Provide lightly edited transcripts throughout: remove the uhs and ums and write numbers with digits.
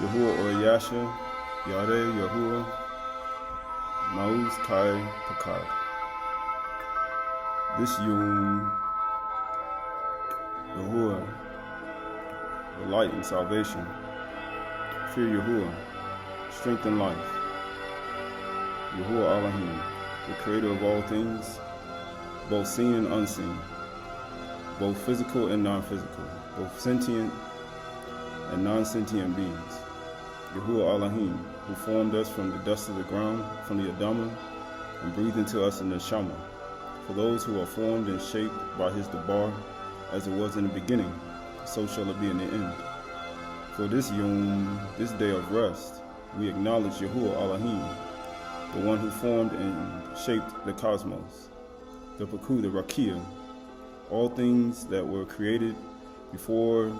Yahuwah Oyasha, Yare Yahuwah, Mauz ChayParach. This Yum, Yahuwah, the light and salvation. Fear Yahuwah, strength and life. Yahuwah Elohim, the creator of all things, both seen and unseen, both physical and non-physical, both sentient and non-sentient beings. Yahuwah Elohim, who formed us from the dust of the ground, from the Adamah, and breathed into us in the Shama. For those who are formed and shaped by his Debar, as it was in the beginning, so shall it be in the end. For this Yom, this day of rest, we acknowledge Yahuwah Elohim, the one who formed and shaped the cosmos, the Paku, the Rakia, all things that were created before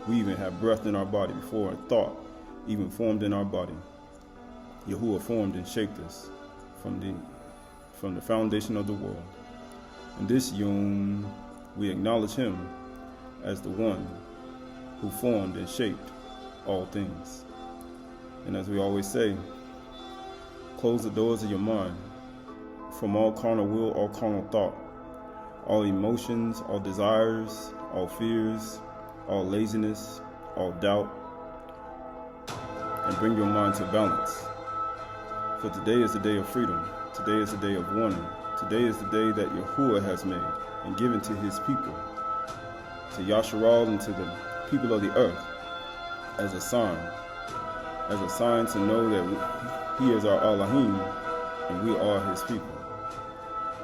we even had breath in our body, before a thought even formed in our body. Yahuwah formed and shaped us from the foundation of the world. In this Yom, we acknowledge him as the one who formed and shaped all things. And as we always say, close the doors of your mind from all carnal will, all carnal thought, all emotions, all desires, all fears, all laziness, all doubt, and bring your mind to balance. For today is the day of freedom. Today is the day of warning. Today is the day that Yahuwah has made and given to his people, to Yasharal and to the people of the earth, as a sign to know that he is our Elohim and we are his people.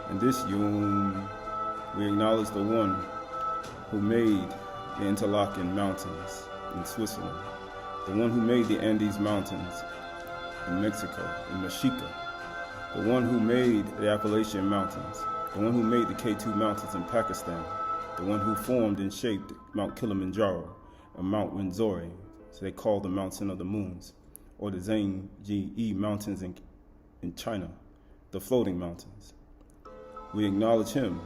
In this Yom, we acknowledge the one who made the Interlaken Mountains in Switzerland, the one who made the Andes Mountains in Mexico, in Mexico, the one who made the Appalachian Mountains, the one who made the K2 Mountains in Pakistan, the one who formed and shaped Mount Kilimanjaro and Mount Rwenzori, so they call the Mountain of the Moons, or the Zhangjiyi Mountains in China, the floating mountains. We acknowledge him,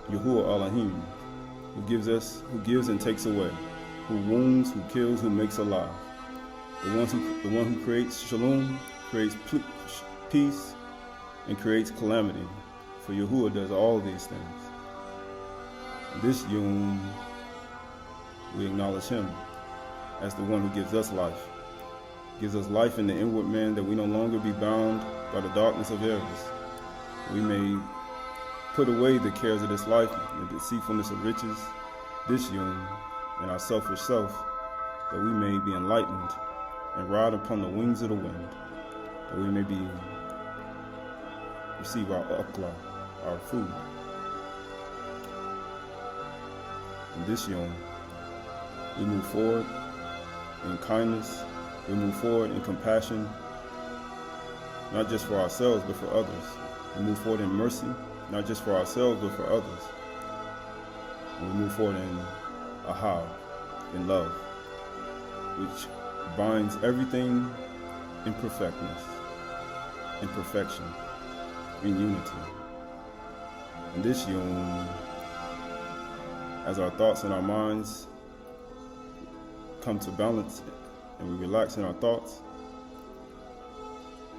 Yahuwah Elohim, who gives and takes away, who wounds, who kills, who makes alive, the one who creates shalom, creates peace, and creates calamity. For Yahuwah does all these things. In this Yom, we acknowledge him as the one who gives us life. Gives us life in the inward man, that we no longer be bound by the darkness of errors. We may put away the cares of this life, the deceitfulness of riches, this Yom, and our selfish self, that we may be enlightened and ride upon the wings of the wind, that we may receive our akla, our food. In this Yom, we move forward in kindness, we move forward in compassion, not just for ourselves, but for others. We move forward in mercy, not just for ourselves, but for others. And we move forward in Ahab, in love, which binds everything in perfectness, in perfection, in unity. In this Yom, as our thoughts and our minds come to balance and we relax in our thoughts,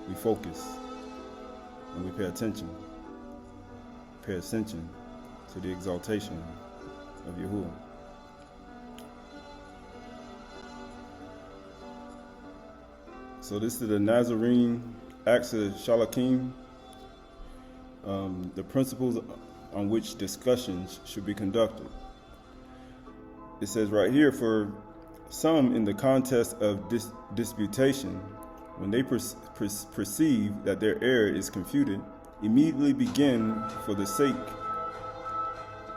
we focus and we pay attention to the exaltation of Yahuwah. So this is the Nazarene Acts of Shalakim, the principles on which discussions should be conducted. It says right here, for some in the contest of disputation, when they perceive that their error is confuted, immediately begin, for the sake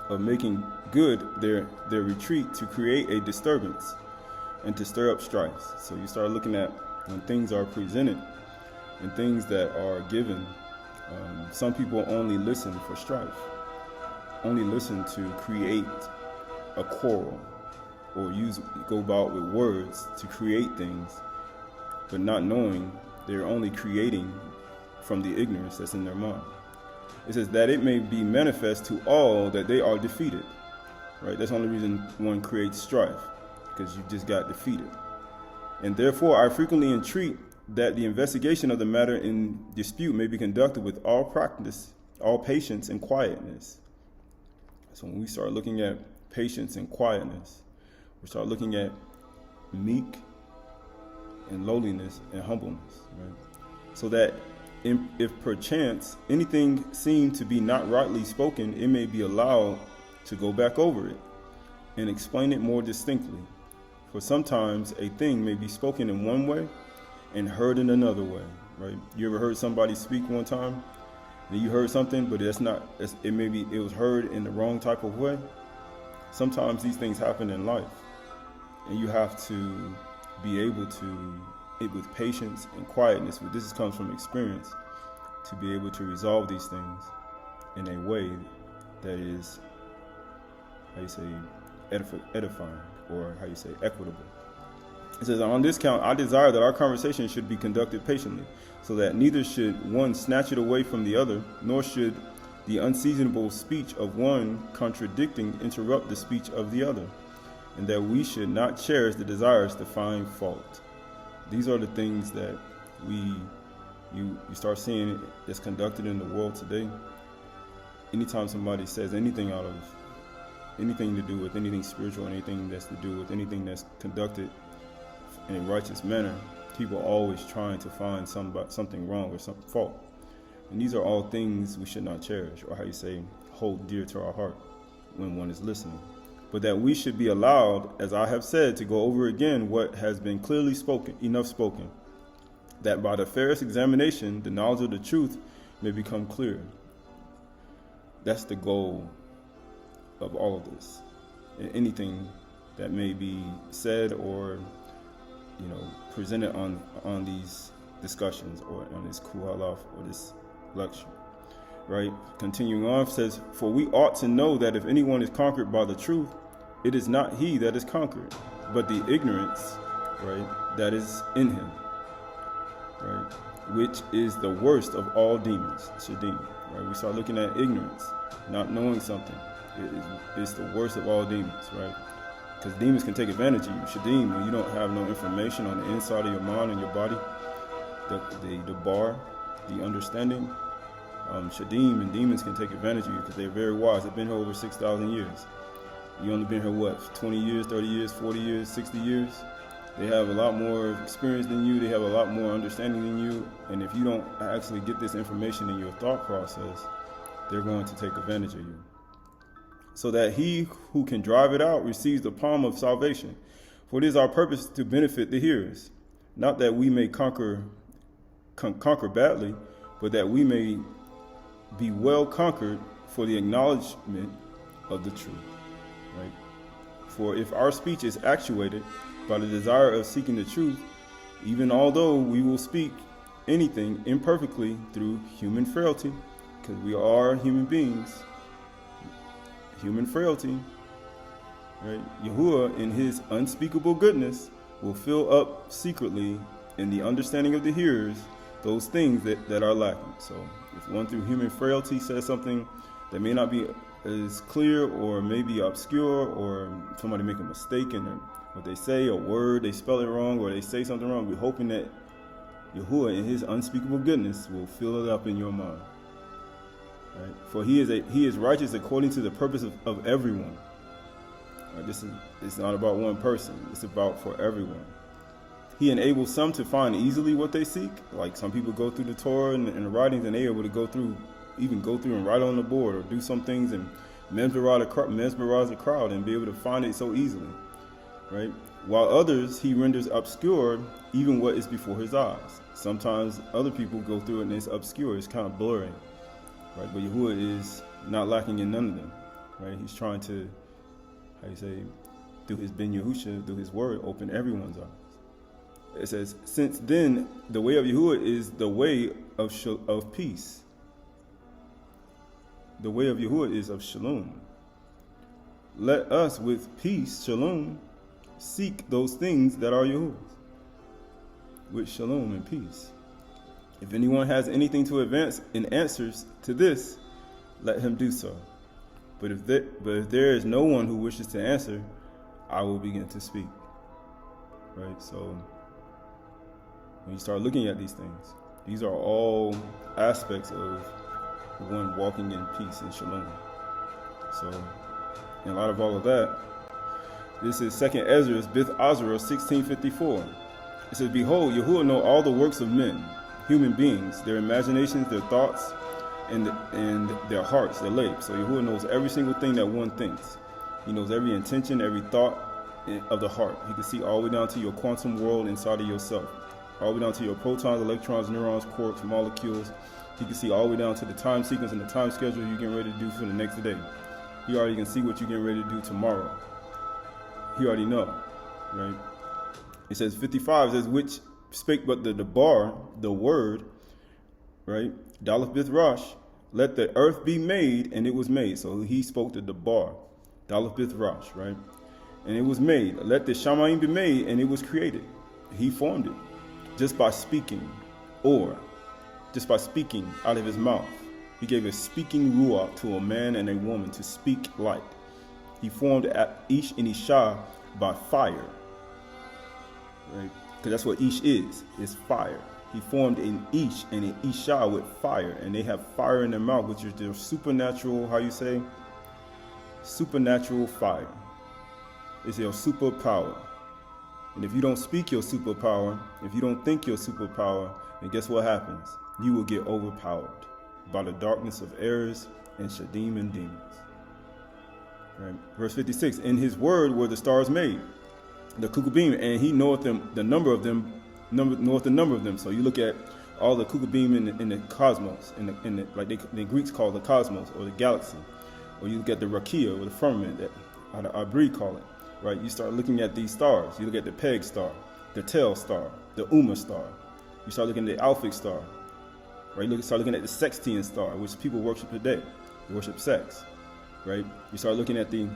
of making good their retreat, to create a disturbance and to stir up strife. So you start looking at when things are presented and things that are given, some people only listen for strife, only listen to create a quarrel, or go about with words to create things, but not knowing they're only creating from the ignorance that's in their mind. It says that it may be manifest to all that they are defeated. Right? That's the only reason one creates strife, because you just got defeated. And therefore I frequently entreat that the investigation of the matter in dispute may be conducted with all practice, all patience and quietness. So when we start looking at patience and quietness, we start looking at meek and lowliness and humbleness, right? So that if perchance anything seemed to be not rightly spoken, it may be allowed to go back over it and explain it more distinctly. For sometimes a thing may be spoken in one way and heard in another way, right? You ever heard somebody speak one time, and you heard something, but it was heard in the wrong type of way? Sometimes these things happen in life, and you have to be able to, with patience and quietness, this comes from experience, to be able to resolve these things in a way that is, edifying, or equitable. It says, on this count, I desire that our conversation should be conducted patiently, so that neither should one snatch it away from the other, nor should the unseasonable speech of one contradicting interrupt the speech of the other, and that we should not cherish the desires to find fault. These are the things that you start seeing that's conducted in the world today. Anytime somebody says anything out of anything to do with anything spiritual, anything that's to do with anything that's conducted in a righteous manner, people are always trying to find something wrong or some fault. And these are all things we should not cherish, or hold dear to our heart when one is listening. But that we should be allowed, as I have said, to go over again what has been clearly spoken, enough spoken, that by the fairest examination, the knowledge of the truth may become clear. That's the goal of all of this. And anything that may be said or presented on these discussions or on this Qahalath or this lecture, right? Continuing on, says, for we ought to know that if anyone is conquered by the truth, it is not he that is conquered, but the ignorance, right, that is in him, right, which is the worst of all demons, Shadim, right? We start looking at ignorance, not knowing something. It's the worst of all demons, right? Because demons can take advantage of you. Shadim, when you don't have no information on the inside of your mind and your body, the bar, the understanding, Shadim and demons can take advantage of you because they're very wise. They've been here over 6,000 years. You only been here, 20 years, 30 years, 40 years, 60 years? They have a lot more experience than you. They have a lot more understanding than you. And if you don't actually get this information in your thought process, they're going to take advantage of you. So that he who can drive it out receives the palm of salvation. For it is our purpose to benefit the hearers, not that we may conquer badly, but that we may be well conquered for the acknowledgement of the truth. Right? For if our speech is actuated by the desire of seeking the truth, even although we will speak anything imperfectly through human frailty, because we are human beings, human frailty, right? Yahuwah, in his unspeakable goodness, will fill up secretly in the understanding of the hearers those things that are lacking. So if one through human frailty says something that may not be as clear or maybe obscure, or somebody make a mistake in what they say, a word, they spell it wrong, or they say something wrong, we're hoping that Yahuwah, in his unspeakable goodness, will fill it up in your mind. Right? For he is righteous according to the purpose of everyone. Right? It's not about one person. It's about for everyone. He enables some to find easily what they seek. Like some people go through the Torah and the writings, and they're able to go through and write on the board, or do some things and mesmerize the crowd and be able to find it so easily. Right? While others, he renders obscure even what is before his eyes. Sometimes other people go through it and it's obscure. It's kind of blurry. Right? But Yahuwah is not lacking in none of them. Right? He's trying to, through his Ben Yahusha, through his word, open everyone's eyes. It says, since then, the way of Yahuwah is the way of peace. The way of Yahuwah is of shalom. Let us with peace, shalom, seek those things that are Yahuwah's, with shalom and peace. If anyone has anything to advance in answers to this, let him do so. But if there is no one who wishes to answer, I will begin to speak. Right? So When you start looking at these things, these are all aspects of one walking in peace and shalom. So, in light of all of that, this is 2nd Ezra, Bith Azra 1654. It says, "Behold, Yahuwah know all the works of men, human beings, their imaginations, their thoughts, and their hearts, their labors." So Yahuwah knows every single thing that one thinks. He knows every intention, every thought of the heart. He can see all the way down to your quantum world inside of yourself, all the way down to your protons, electrons, neurons, quarks, molecules. He can see all the way down to the time sequence and the time schedule you're getting ready to do for the next day. He already can see what you're getting ready to do tomorrow. He already know, right? It says 55, it says, "Which spake but the bar, the word," right? Daleth Bith Rosh, "Let the earth be made," and it was made. So he spoke to the bar, Daleth Bith Rosh, right? And it was made. "Let the Shamayim be made," and it was created. He formed it just by speaking, or just by speaking out of his mouth. He gave a speaking ruach to a man and a woman to speak light. He formed Ish and Isha by fire, right? Because that's what Ish is fire. He formed an Ish and an Isha with fire, and they have fire in their mouth, which is their supernatural, how you say? Supernatural fire. It's your superpower. And if you don't speak your superpower, if you don't think your superpower, then guess what happens? You will get overpowered by the darkness of errors and shadim and demons. Right? Verse 56, "In his word were the stars made, the kukubim, and he knoweth them, the number of them, knoweth the number of them." So you look at all the kukubim in the cosmos, like the Greeks call the cosmos or the galaxy, or you look at the rakia or the firmament, that how the Abri call it. Right? You start looking at these stars. You look at the Peg star, the Tel star, the Uma star. You start looking at the Alphic star. Right? You start looking at the Sextian star, which people worship today. They worship sex. Right? You start looking at the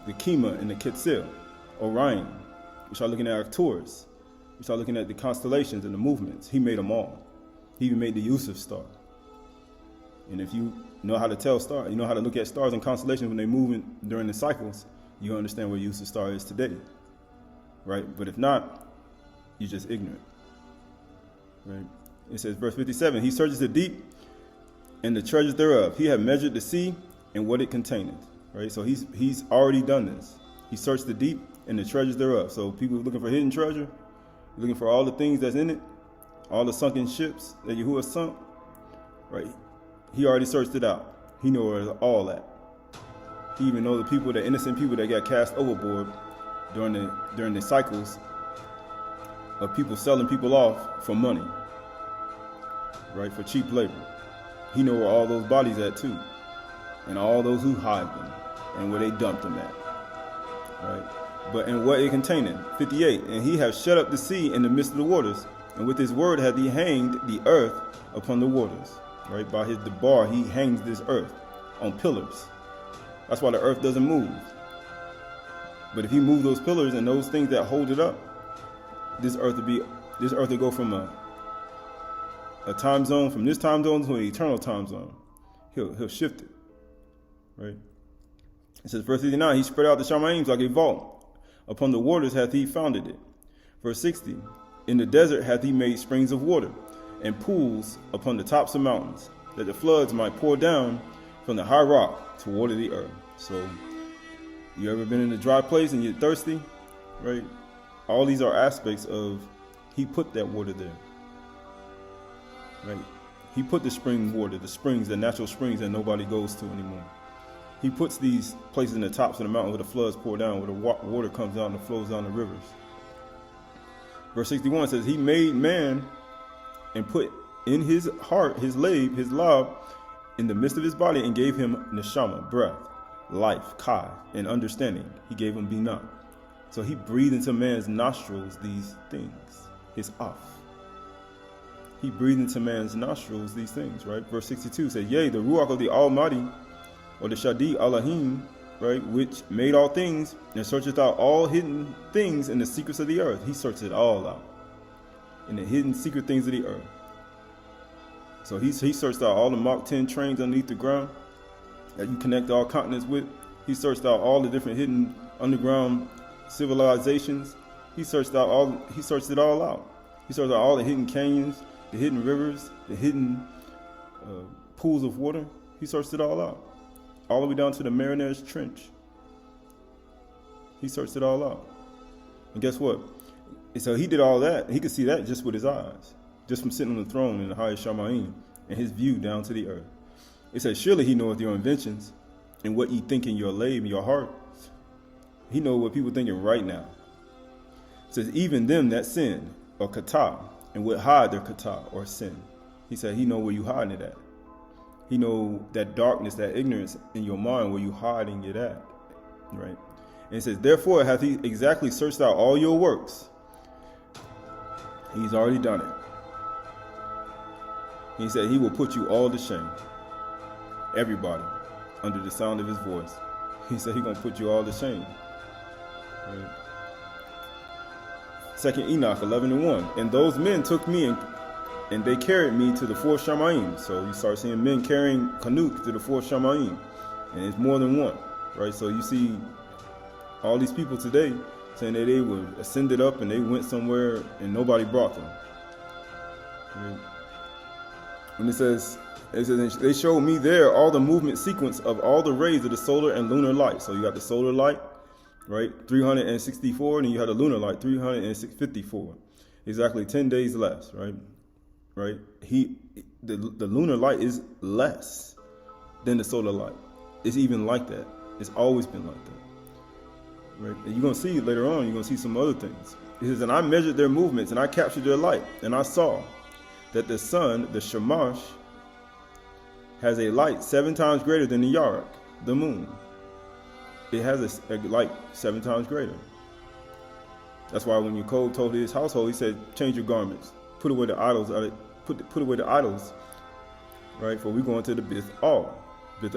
Kima and the Quetzal, Orion. You start looking at Arcturus. You start looking at the constellations and the movements. He made them all. He even made the Yusuf star. And if you know how to tell stars, you know how to look at stars and constellations when they move during the cycles, you understand where Yusuf star is today. Right? But if not, you're just ignorant. Right? It says, verse 57, "He searches the deep and the treasures thereof. He hath measured the sea and what it containeth." Right? So he's already done this. He searched the deep and the treasures thereof. So people looking for hidden treasure, looking for all the things that's in it, all the sunken ships that Yahuwah sunk, right? He already searched it out. He knows where it's all at. He even knows the innocent people that got cast overboard during the cycles of people selling people off for money, right? For cheap labor. He knows where all those bodies at too, and all those who hide them, and where they dumped them at, right? But in what it containeth, 58, "And he hath shut up the sea in the midst of the waters, and with his word hath he hanged the earth upon the waters." Right? By the bar, he hangs this earth on pillars. That's why the earth doesn't move. But if he moved those pillars and those things that hold it up, this earth would go from a time zone, from this time zone to an eternal time zone. He'll shift it. Right? It says, verse 59, "He spread out the Shamayim like a vault. Upon the waters hath he founded it." Verse 60, "In the desert hath he made springs of water, and pools upon the tops of mountains, that the floods might pour down from the high rock to water the earth." So, you ever been in a dry place and you're thirsty? Right? All these are aspects of, he put that water there. Right? He put the spring water, the springs, the natural springs that nobody goes to anymore. He puts these places in the tops of the mountain where the floods pour down, where the water comes down and flows down the rivers. Verse 61 says, "He made man and put in his heart his lab in the midst of his body, and gave him neshama, breath, life, kai, and understanding. He gave him binah." So he breathed into man's nostrils these things, his af. He breathed into man's nostrils these things, right? Verse 62 says, "Yea, the ruach of the Almighty, or the Shadi Allahim, right, which made all things, and searcheth out all hidden things in the secrets of the earth." He searched it all out in the hidden secret things of the earth. So he searched out all the Mach 10 trains underneath the ground that you connect all continents with. He searched out all the different hidden underground civilizations He searched it all out. He searched out all the hidden canyons, the hidden rivers, the hidden pools of water. He searched it all out. All the way down to the Mariner's Trench. He searched it all out. And guess what? And so he did all that. He could see that just with his eyes. Just from sitting on the throne in the highest Shamayim. And his view down to the earth. It says, surely he knoweth your inventions and what ye think in your lave, in your heart. He knows what people thinking right now. It says, even them that sin, or kata, and would hide their kata, or sin. He said, he know where you hiding it at. He know that darkness, that ignorance in your mind, where you hiding it at. Right? And it says, therefore hath he exactly searched out all your works. He's already done it. He said he will put you all to shame. Everybody, under the sound of his voice. He said he's going to put you all to shame. Right? 2 Enoch 11:1. And those men took me and they carried me to the fourth Shamayim. So you start seeing men carrying Canuk to the fourth Shamayim. And it's more than one. Right? So you see all these people today saying that they were ascended up and they went somewhere and nobody brought them. Right? And it says, they showed me there all the movement sequence of all the rays of the solar and lunar light. So you got the solar light, right, 364, and you had the lunar light, 354. Exactly 10 days less, right? Right? The lunar light is less than the solar light. It's even like that. It's always been like that. Right? And you're going to see later on, you're going to see some other things. It says, and I measured their movements, and I captured their light, and I saw that the sun, the Shamash, has a light 7 times greater than the Yarak, the moon. It has a light 7 times greater. That's why when Yaakov told his household, he said, change your garments, put away the idols, put away the idols, right? For we go into the Bith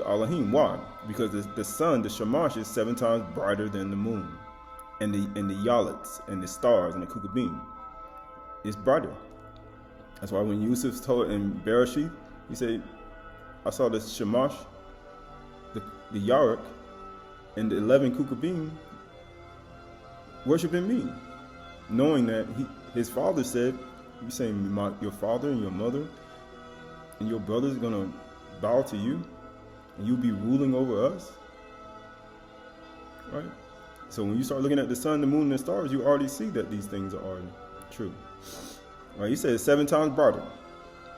Elohim. Why? Because the sun, the Shamash, is 7 times brighter than the moon, and the Yalets and the stars and the Kukabim. It's brighter. That's why when Yusuf told in Bereshith, he said, I saw the Shamash, the Yarak, and the 11 Kukabim worshiping me, knowing that his father said, you saying your father and your mother and your brothers are going to bow to you and you'll be ruling over us, right? So when you start looking at the sun, the moon, and the stars, you already see that these things are already true. Right, he says 7 times brighter.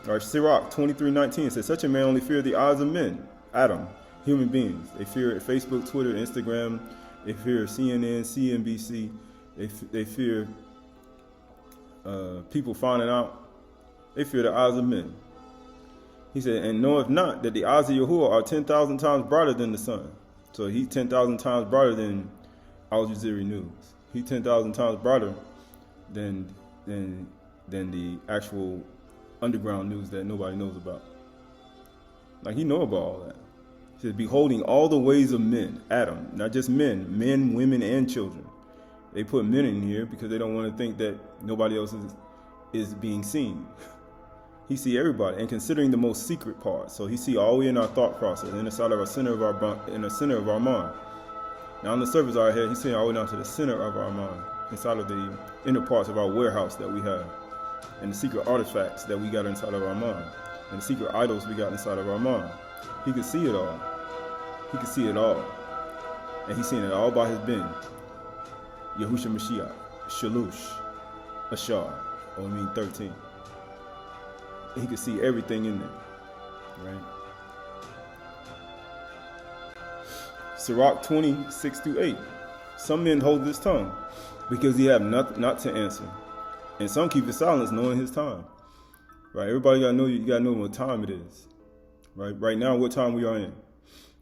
Right, Sirach 23:19 says, such a man only fear the eyes of men, Adam, human beings. They fear Facebook, Twitter, Instagram. They fear CNN, CNBC. They fear people finding out. They fear the eyes of men. He said, and knoweth not that the eyes of Yahuwah are 10,000 times brighter than the sun. So he's 10,000 times brighter than Al Jazeera News. He's 10,000 times brighter than the actual underground news that nobody knows about. Like, he know about all that. He says, beholding all the ways of men, Adam, not just men, women, and children. They put men in here because they don't want to think that nobody else is being seen. He see everybody, and considering the most secret part. So he see all the way in our thought process, in the center of our mind. Now on the surface of our head, he's seeing all the way down to the center of our mind, inside of the inner parts of our warehouse that we have, and the secret artifacts that we got inside of our mind, and the secret idols we got inside of our mind. He could see it all. He could see it all. And he's seeing it all by his bin. Yahusha Mashiach, Shalush, Ashar, 13. He could see everything in there, right? Sirach 20:6-8. Some men hold his tongue because he have not to answer, and some keep his silence, knowing his time. Right? Everybody gotta know. You gotta know what time it is. Right? Right now, what time we are in?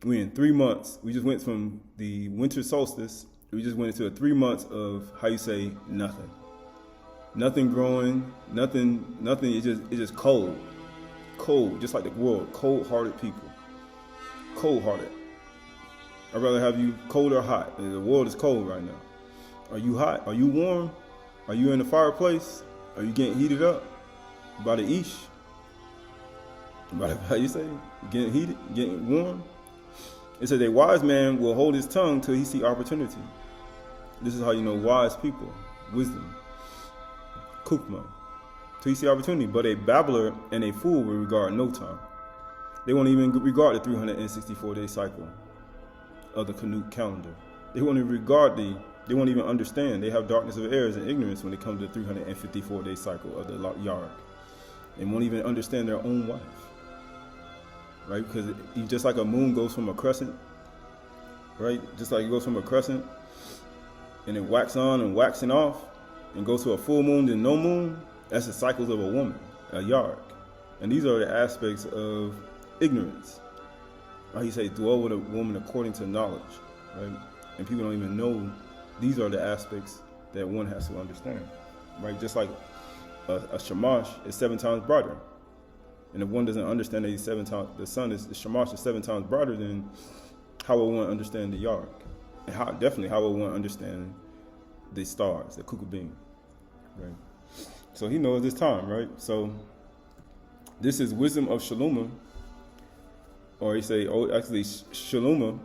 We're in 3 months. We just went from the winter solstice. We just went into 3 months of nothing. Nothing growing, nothing. It's just cold, just like the world. Cold-hearted people, cold-hearted. I'd rather have you cold or hot. The world is cold right now. Are you hot? Are you warm? Are you in the fireplace? Are you getting heated up by the ish? How you say? Getting heated, getting warm. It says a wise man will hold his tongue till he see opportunity. This is how you know wise people. wisdom. Kukma. So you see opportunity. But a babbler and a fool will regard no time. They won't even regard the 364-day cycle of the Canute calendar. They won't even they won't even understand. They have darkness of errors and ignorance when it comes to the 354-day cycle of the Yarg. They won't even understand their own wife. Right? Because just like a moon goes from a crescent, right? Just like it goes from a crescent, and it wax on and waxing off, and goes to a full moon then no moon, that's the cycles of a woman, a Yarg. And these are the aspects of ignorance. Right? He says, dwell with a woman according to knowledge, right? And people don't even know these are the aspects that one has to understand, right? Just like a shamash is 7 times brighter. And if one doesn't understand that the sun is, the shamash is 7 times brighter, then how will one understand the Yarg? And how will one understand the stars, the Kukubim, right? So he knows this time, right? So this is wisdom of Shaluma, or actually Shaluma,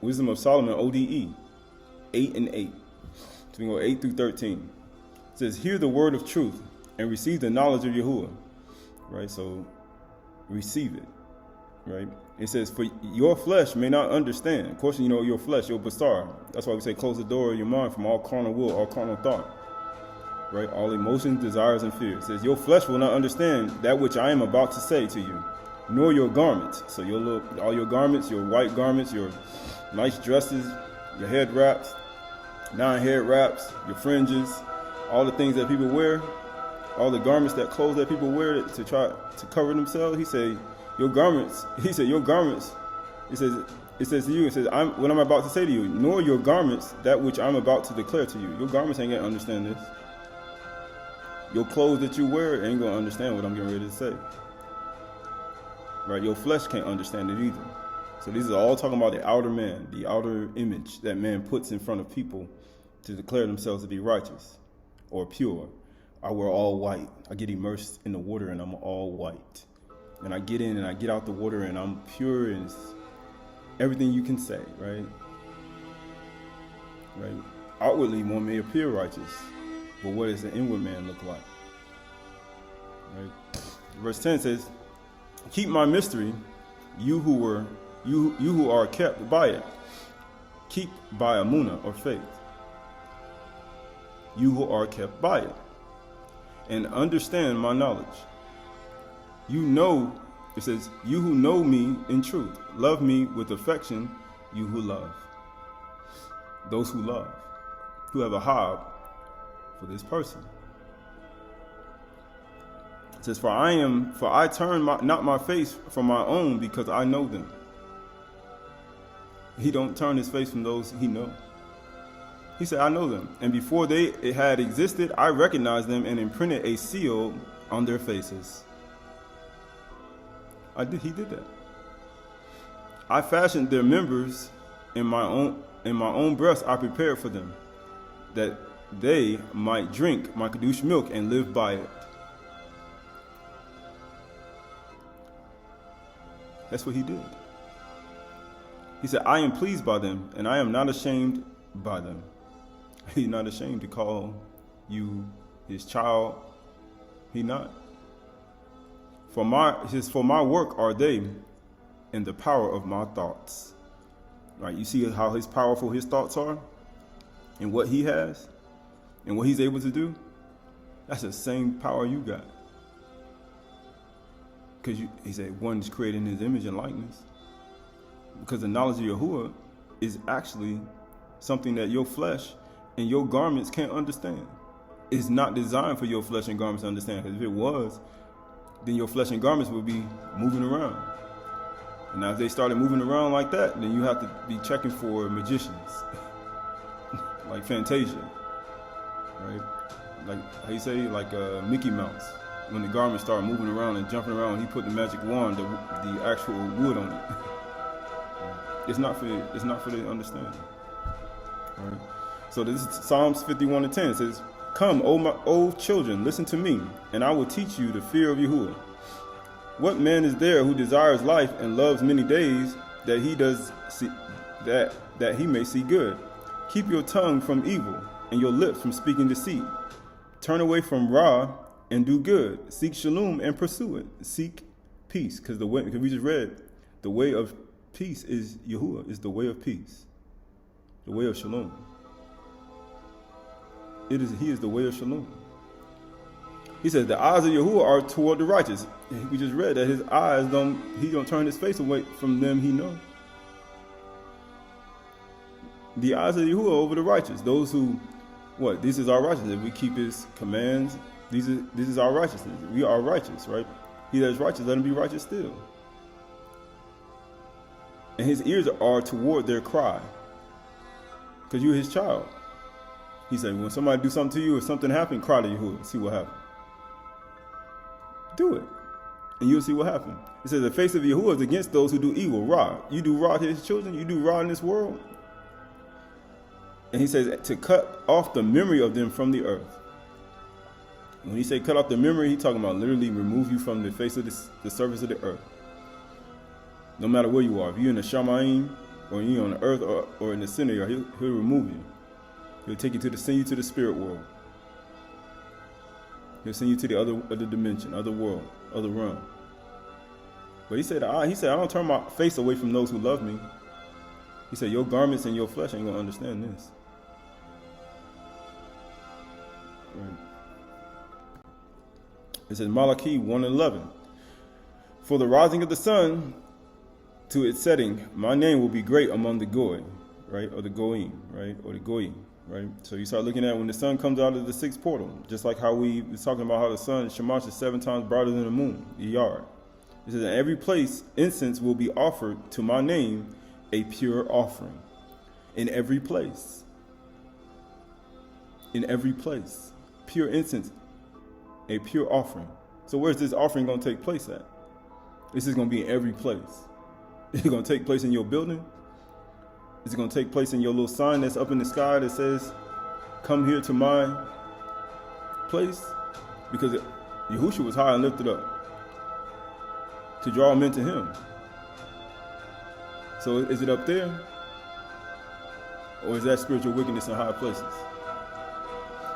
wisdom of Solomon, ODE, 8 and 8. So we go 8 through 13. It says, hear the word of truth and receive the knowledge of Yahuwah, right? So receive it, right? It says, for your flesh may not understand. Of course, you know your flesh, your basar. That's why we say close the door of your mind from all carnal will, all carnal thought, right? All emotions, desires, and fears. It says, your flesh will not understand that which I am about to say to you, nor your garments. So all your garments, your white garments, your nice dresses, your head wraps, 9 head wraps, your fringes, all the things that people wear, all the garments, that clothes that people wear to try to cover themselves. He said, your garments, it says to you, what I'm about to say to you, nor your garments, that which I'm about to declare to you. Your garments ain't going to understand this. Your clothes that you wear ain't going to understand what I'm getting ready to say. Right? Your flesh can't understand it either. So these are all talking about the outer man, the outer image that man puts in front of people to declare themselves to be righteous or pure. I wear all white. I get immersed in the water and I'm all white. And I get in and I get out the water and I'm pure and everything you can say, right? Right? Outwardly, one may appear righteous, but what does the inward man look like? Right? Verse 10 says, keep my mystery, you who are kept by it. Keep by Amunah, or faith. You who are kept by it. And understand my knowledge. You know, it says, you who know me in truth. Love me with affection, you who love. Those who love. Who have a hob for this person. It says, for I turn not my face from my own, because I know them. He don't turn his face from those he know. He said, I know them. And before they had existed, I recognized them and imprinted a seal on their faces. He did that. I fashioned their members in my own breast. I prepared for them, that they might drink my Kadush milk and live by it. That's what he did. He said, I am pleased by them, and I am not ashamed by them. He's not ashamed to call you his child. He not. For my work are they, and the power of my thoughts. Right? You see how powerful his thoughts are, and what he has, and what he's able to do. That's the same power you got. Because he said one's created in his image and likeness. Because the knowledge of Yahuwah is actually something that your flesh and your garments can't understand. It's not designed for your flesh and garments to understand. Because if it was, then your flesh and garments would be moving around. And now if they started moving around like that, then you have to be checking for magicians. Like Fantasia. Right? Like how you say, like Mickey Mouse. When the garments start moving around and jumping around, he put the magic wand, the actual wood on it. It's not for the understanding. Right? So this is Psalms 51:10. It says, come, O children, listen to me, and I will teach you the fear of Yahuwah. What man is there who desires life and loves many days, that he may see good? Keep your tongue from evil and your lips from speaking deceit. Turn away from Ra and do good. Seek Shalom and pursue it. Seek peace, because we just read, the way of peace is Yahuwah, is the way of peace, the way of Shalom. He is the way of Shalom. He says the eyes of Yahuwah are toward the righteous. We just read that his eyes he don't turn his face away from them he knows. The eyes of Yahuwah over the righteous. Those who, this is our righteousness. If we keep his commands, this is our righteousness. We are righteous, right? He that is righteous, let him be righteous still. And his ears are toward their cry, because you're his child. He said, when somebody do something to you or something happen, cry to Yahuwah, see what happens. Do it, and you'll see what happens. It says the face of Yahuwah is against those who do evil. Ra, you do Ra to his children, you do Ra in this world. And he says to cut off the memory of them from the earth. When he say cut off the memory, he's talking about literally remove you from the face of the surface of the earth. No matter where you are, if you're in the Shamayim, or you're on the earth, or in the center, he'll remove you. He'll take you send you to the spirit world. He'll send you to the other dimension, other world, other realm. But he said, I don't turn my face away from those who love me. He said, your garments and your flesh ain't gonna understand this. Right. It says Malachi 1:11. For the rising of the sun to its setting, my name will be great among the Goy, right? Or the Goyim, right? Or the Goyim, right? So you start looking at when the sun comes out of the sixth portal, just like how we was talking about how the sun, Shamash, is 7 times brighter than the moon, the yard. It says, in every place, incense will be offered to my name, a pure offering. In every place. In every place. Pure incense, a pure offering. So where's this offering going to take place at? This is going to be in every place. Is it going to take place in your building? Is it going to take place in your little sign that's up in the sky that says, come here to my place? Because Yahushua was high and lifted up to draw men to him. So is it up there? Or is that spiritual wickedness in high places?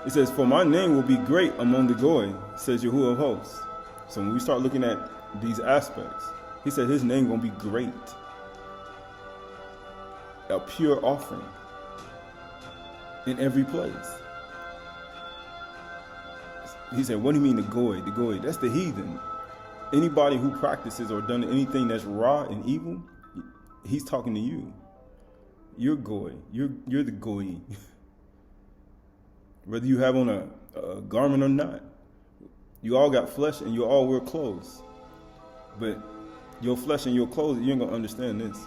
It says, for my name will be great among the Goy, says Yahuwah of hosts. So when we start looking at these aspects, he said his name going to be great. A pure offering in every place. He said, what do you mean the Goy? The Goy, that's the heathen. Anybody who practices or done anything that's raw and evil, he's talking to you. You're Goy. You're the Goy. Whether you have on a garment or not. You all got flesh and you all wear clothes. But your flesh and your clothes, you ain't going to understand this.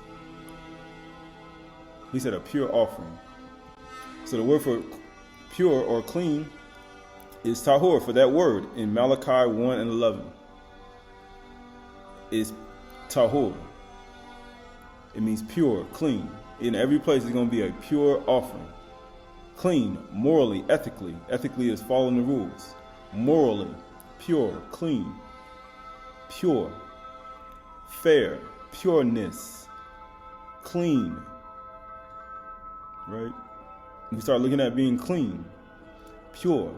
He said a pure offering. So the word for pure or clean is Tahur, for that word in Malachi 1:11. Is Tahur. It means pure, clean. In every place is going to be a pure offering. Clean, morally, ethically. Ethically is following the rules. Morally, pure, clean, pure, fair, pureness, clean. Right? We start looking at being clean, pure.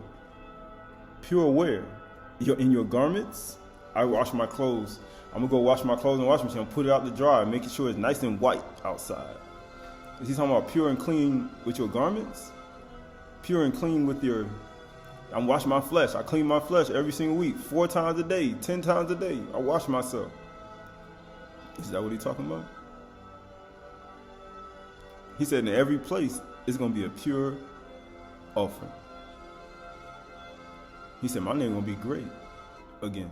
Pure where? In your garments. I wash my clothes. I'm going to go wash my clothes in the washing machine and put it out to dry, making sure it's nice and white outside. Is he talking about pure and clean with your garments? Pure and clean with your... I'm washing my flesh. I clean my flesh every single week, 4 times a day, 10 times a day. I wash myself. Is that what he's talking about? He said in every place, it's going to be a pure offering. He said, my name going to be great again.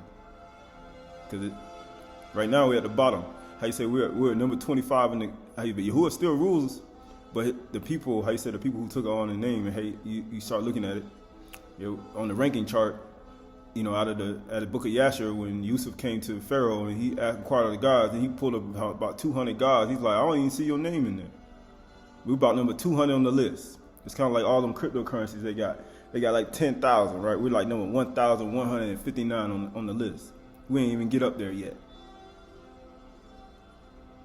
Because right now we're at the bottom. How you say we're at number 25 in the... Yahuwah still rules, but the people, how you say the people who took on the name, and hey, you start looking at it, on the ranking chart, out of the book of Yasher, when Yusuf came to Pharaoh and he inquired of the gods, and he pulled up about 200 gods. He's like, I don't even see your name in there. We're about number 200 on the list. It's kind of like all them cryptocurrencies they got. They got like 10,000, right? We're like number 1,159 on the list. We ain't even get up there yet.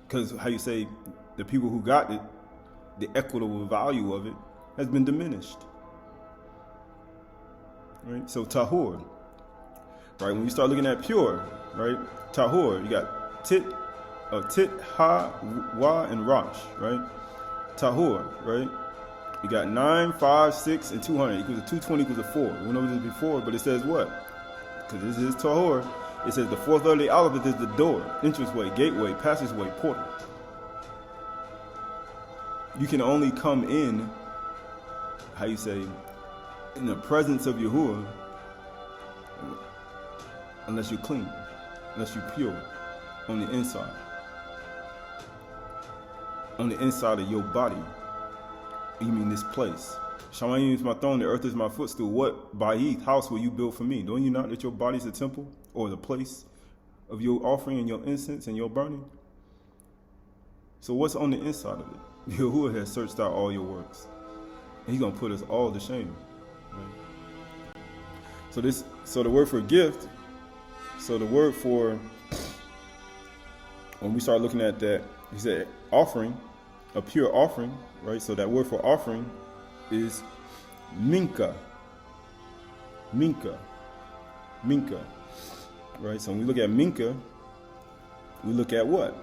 Because how you say, the people who got it, the equitable value of it has been diminished. right? So Tahur, right? When you start looking at pure, right? Tahur, you got Tit, Ha, Wa, and Rosh, right? Tahur, right? You got 9, 5, 6, and 200 equals to 220 equals to 4. We went over this before, but it says what? Because this is Tahur. It says the fourth letter of the alphabet is the door, entranceway, gateway, passageway, portal. You can only come in, how you say, in the presence of Yahuwah, unless you're clean, unless you're pure, on the inside. On the inside of your body. You mean this place. Shabat Yum is my throne, the earth is my footstool. What bayith, house will you build for me? Don't you know that your body is a temple, or the place of your offering and your incense and your burning? So what's on the inside of it? Yahuwah has searched out all your works. And he's going to put us all to shame. Right? So the word for gift, so the word for, when we start looking at that, he said offering, a pure offering, right? So that word for offering is minka. Minka. Right? So when we look at minka, we look at what?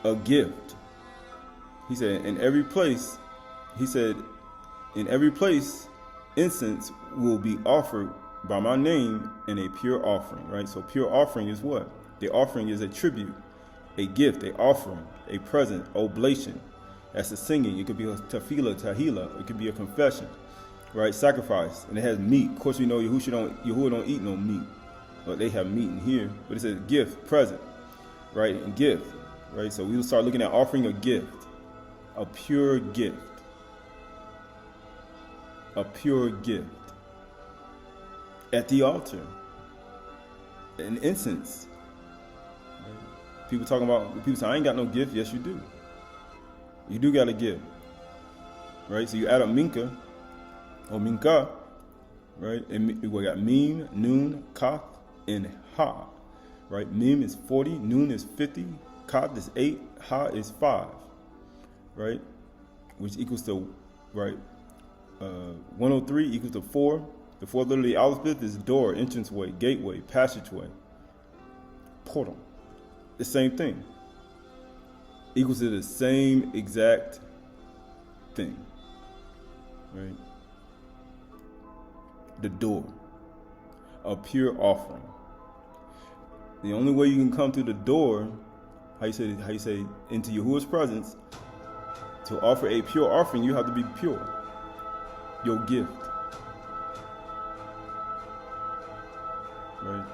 A gift. He said, in every place, incense will be offered by my name in a pure offering, right? So pure offering is what? The offering is a tribute, a gift, a offering, a present, oblation. That's a singing. It could be a tefillah, tahila. It could be a confession, right? Sacrifice. And it has meat. Of course, we know Yahuwah don't eat no meat. But they have meat in here. But it says gift, present, right? And gift, right? So we will start looking at offering a gift. A pure gift. A pure gift. At the altar. An incense. Right? People say, I ain't got no gift. Yes, you do. You do got a gift. Right? So you add up minka, or minka, right? And we got mim, noon, kaf, and ha. Right? Mim is 40, noon is 50, kaf is 8, ha is 5. Right? Which equals to, right, 103 equals to 4. The fourth letter of the alphabet is door, entranceway, gateway, passageway, portal. The same thing. Equals to the same exact thing. Right? The door. A pure offering. The only way you can come through the door, how you say into Yahuwah's presence, to offer a pure offering, you have to be pure. Your gift. Right?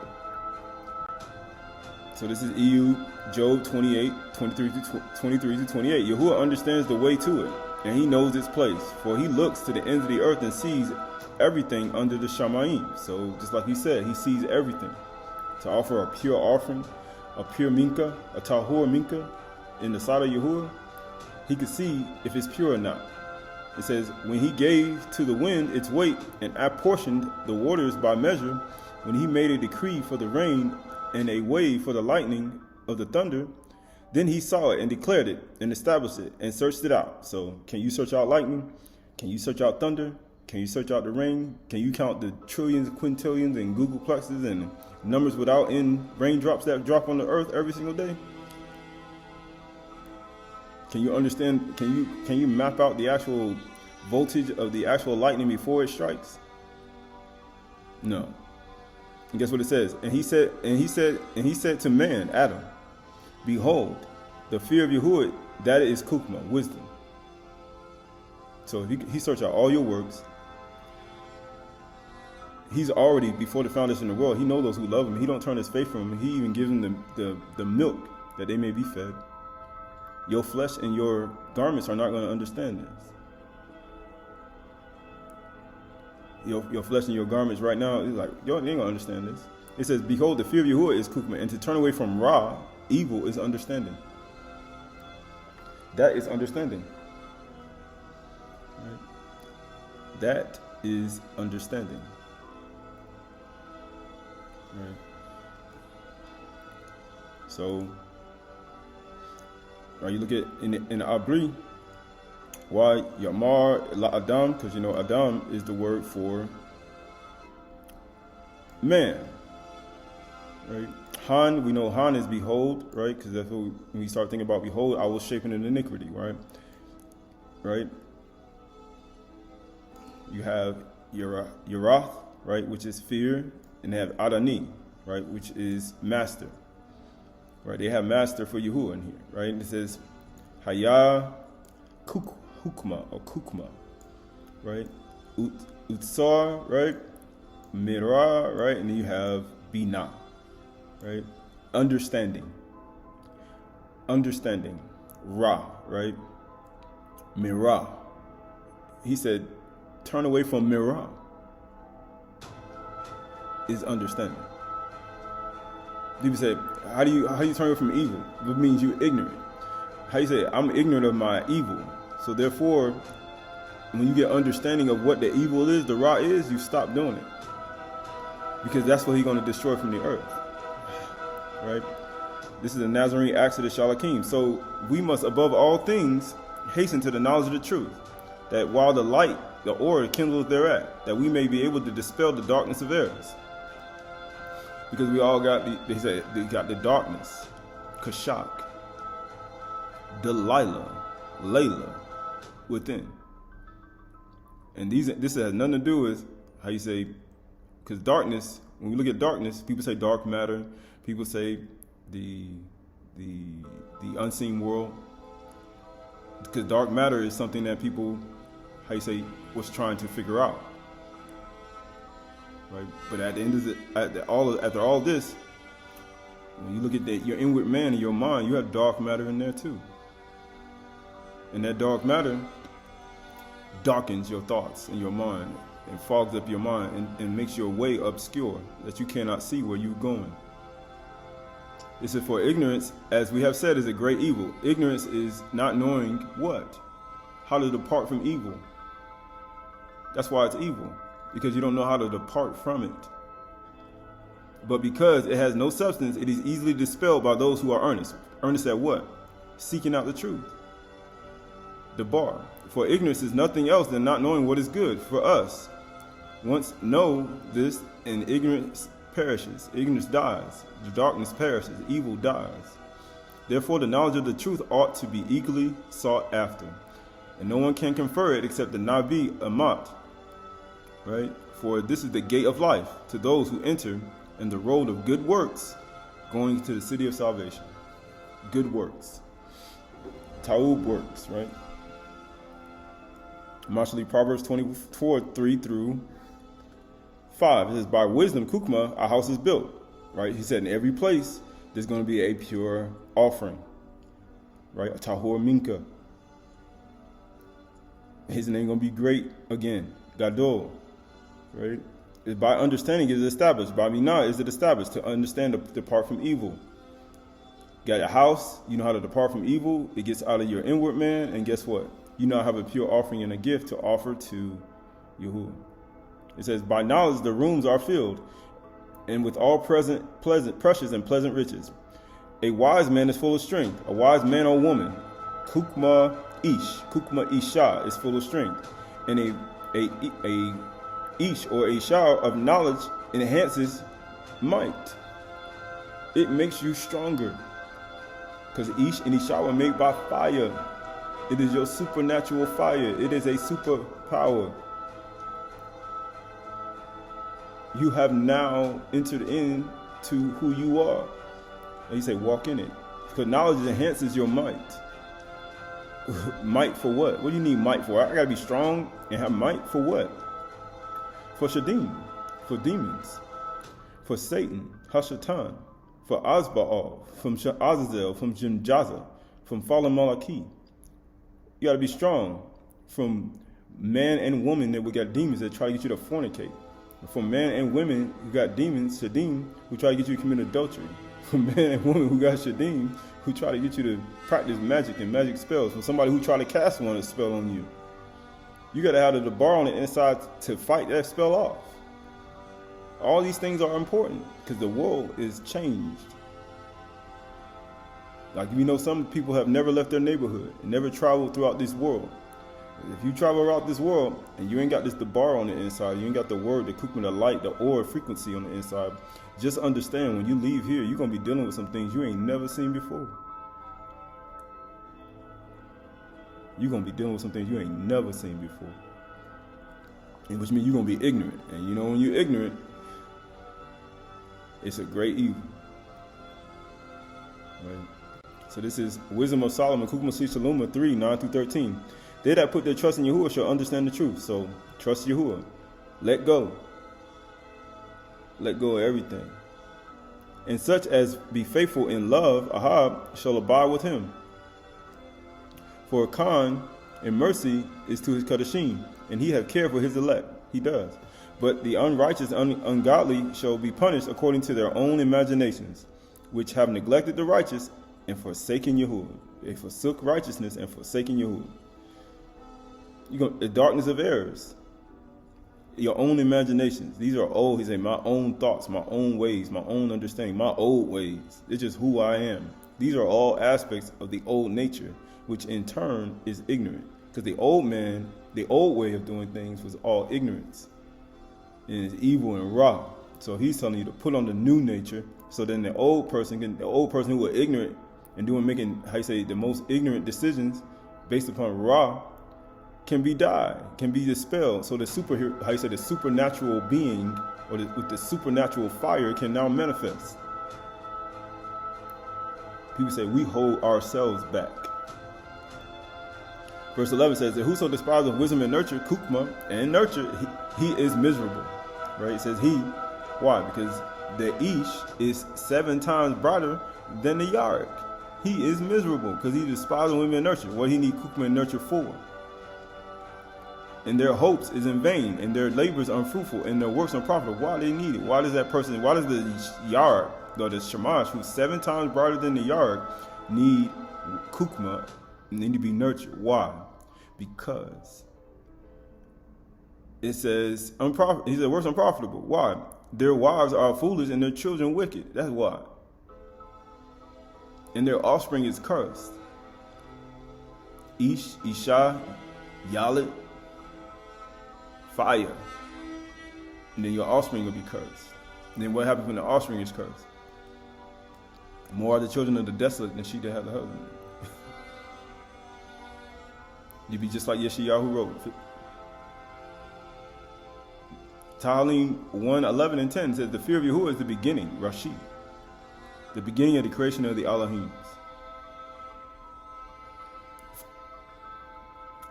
So this is EU, Job 28, 23 to 28. Yahuwah understands the way to it, and he knows its place. For he looks to the ends of the earth and sees everything under the Shamayim. So just like he said, he sees everything. To offer a pure offering, a pure minka, a tahur minka in the sight of Yahuwah, he could see if it's pure or not. It says, when he gave to the wind its weight and apportioned the waters by measure, when he made a decree for the rain and a wave for the lightning of the thunder, then he saw it and declared it and established it and searched it out. So can you search out lightning? Can you search out thunder? Can you search out the rain? Can you count the trillions, quintillions, and googleplexes and numbers without end raindrops that drop on the earth every single day? Can you understand? Can you map out the actual voltage of the actual lightning before it strikes? No. And guess what it says? And he said to man, Adam, behold, the fear of Yahuwah, that is kukma, wisdom. So if he search out all your works, he's already, before the foundation of the world, he knows those who love him. He don't turn his face from him. He even gives them the milk that they may be fed. Your flesh and your garments are not going to understand this. Your flesh and your garments right now, it's like, yo, they ain't going to understand this. It says, behold, the fear of Yahuwah is kukma, and to turn away from Ra, evil, is understanding. That is understanding. Right? That is understanding. Right? So, right, you look at in Abri, why Yamar La Adam, because Adam is the word for man, right? Han, we know Han is behold, right? Because that's what when we start thinking about behold, I will shape in iniquity, right? Right? You have Yarath, right, which is fear, and they have Adani, right, which is master, right? They have master for Yahuwah in here, right? And it says Haya Hukma or Kukma, right? Utsar, right? Mirah, right? And then you have Bina, right? Understanding. Ra, right? Mirah. He said, turn away from Mirah is understanding. People say, how do you turn away from evil? It means you're ignorant. How you say, I'm ignorant of my evil. So therefore, when you get understanding of what the evil is, the Ra is, you stop doing it. Because that's what he's going to destroy from the earth. Right? This is the Nazarene Acts of the Shalakim. So we must, above all things, hasten to the knowledge of the truth. That while the light, the aura kindles thereat, that we may be able to dispel the darkness of errors. Because we all got, they say, they got the darkness, Kashak, Delilah, Layla, within. And this has nothing to do with how you say, because darkness, when we look at darkness, people say dark matter, people say the unseen world. Because dark matter is something that people, how you say, was trying to figure out. Right? But at the end of after all this, when you look at your inward man and your mind, you have dark matter in there too. And that dark matter darkens your thoughts and your mind and fogs up your mind and makes your way obscure, that you cannot see where you're going. This is for ignorance, as we have said, is a great evil. Ignorance is not knowing what? How to depart from evil. That's why it's evil, because you don't know how to depart from it. But because it has no substance, it is easily dispelled by those who are earnest. Earnest at what? Seeking out the truth. The bar. For ignorance is nothing else than not knowing what is good for us. Once know this, and ignorance perishes. Ignorance dies. The darkness perishes. Evil dies. Therefore, the knowledge of the truth ought to be eagerly sought after. And no one can confer it except the Nabi Amat. Right? For this is the gate of life to those who enter, and the road of good works going to the city of salvation. Good works. Tahur works, right? Marshally, Proverbs 24, 3 through 5. It says, by wisdom, Kukma, a house is built. Right? He said, in every place, there's going to be a pure offering. Right? A Tahur Minka. His name going to be great again. Gadol. Right? By understanding it is established. By Minah is it established. To understand to depart from evil. Got a house, you know how to depart from evil. It gets out of your inward man, and guess what? You now have a pure offering and a gift to offer to Yahuwah. It says, by knowledge the rooms are filled, and with all precious and pleasant riches. A wise man is full of strength. A wise man or woman, Kukma Isha, is full of strength. And a Ish or a shower of knowledge enhances might. It makes you stronger. Because Ish and Isha were made by fire. It is your supernatural fire. It is a superpower. You have now entered into who you are. And you say, walk in it. Because knowledge enhances your might. Might for what? What do you need might for? I gotta be strong and have might for what? For Shadim, for demons, for Satan, Hashatan, for Azbaal, from Azazel, from Jimjaza, from fallen Malaki. You gotta be strong from man and woman that we got demons that try to get you to fornicate. From man and women who got demons, Shadim, who try to get you to commit adultery. From man and woman who got Shadim, who try to get you to practice magic and magic spells. From somebody who try to cast one spell on you. You got to have the bar on the inside to fight that spell off. All these things are important because the world is changed. Like, you know, some people have never left their neighborhood and never traveled throughout this world. If you travel around this world and you ain't got this debar on the inside, you ain't got the word, the kukma, the light, the aura frequency on the inside, just understand when you leave here, you're going to be dealing with some things you ain't never seen before. You're going to be dealing with some things you ain't never seen before. And which means you're going to be ignorant. And you know, when you're ignorant, it's a great evil. Right? So this is Wisdom of Solomon, Kukma Shaluma 3, 9 through 13. They that put their trust in Yahuwah shall understand the truth. So trust Yahuwah. Let go. Let go of everything. And such as be faithful in love, Ahab, shall abide with him. For Khan in mercy is to his Kadashim, and he have care for his elect. He does. But the unrighteous, ungodly shall be punished according to their own imaginations, which have neglected the righteous and forsaken Yahuwah. They forsook righteousness and forsaken Yahuwah. The darkness of errors, your own imaginations. These are old. He said, my own thoughts, my own ways, my own understanding, my old ways. It's just who I am. These are all aspects of the old nature, which in turn is ignorant. Because the old man, the old way of doing things was all ignorance. And it's evil and raw. So he's telling you to put on the new nature, so then the old person who were ignorant and making, the most ignorant decisions based upon raw, can be died, can be dispelled. So the the supernatural being, or with the supernatural fire, can now manifest. People say we hold ourselves back. Verse 11 says that whoso despises wisdom and nurture, kukma, and nurture, he is miserable. Right? It says he. Why? Because the ish is 7 times brighter than the yarek. He is miserable because he despises women and nurture. What he need kukma and nurture for? And their hopes is in vain, and their labors unfruitful, and their works unprofitable. Why they need it? Why does the yard, or the shamash, who's 7 times brighter than the yard, need kukma, need to be nurtured? Why? Because it says he said works unprofitable. Why? Their wives are foolish and their children wicked. That's why. And their offspring is cursed. Ish, Isha, Yalit, fire. And then your offspring will be cursed. And then what happens when the offspring is cursed? More are the children of the desolate than she that have a husband. You be just like Yeshayahu wrote. Tahalim 1, 11 and 10 says the fear of Yahuwah is the beginning, Rashi. The beginning of the creation of the Elohims.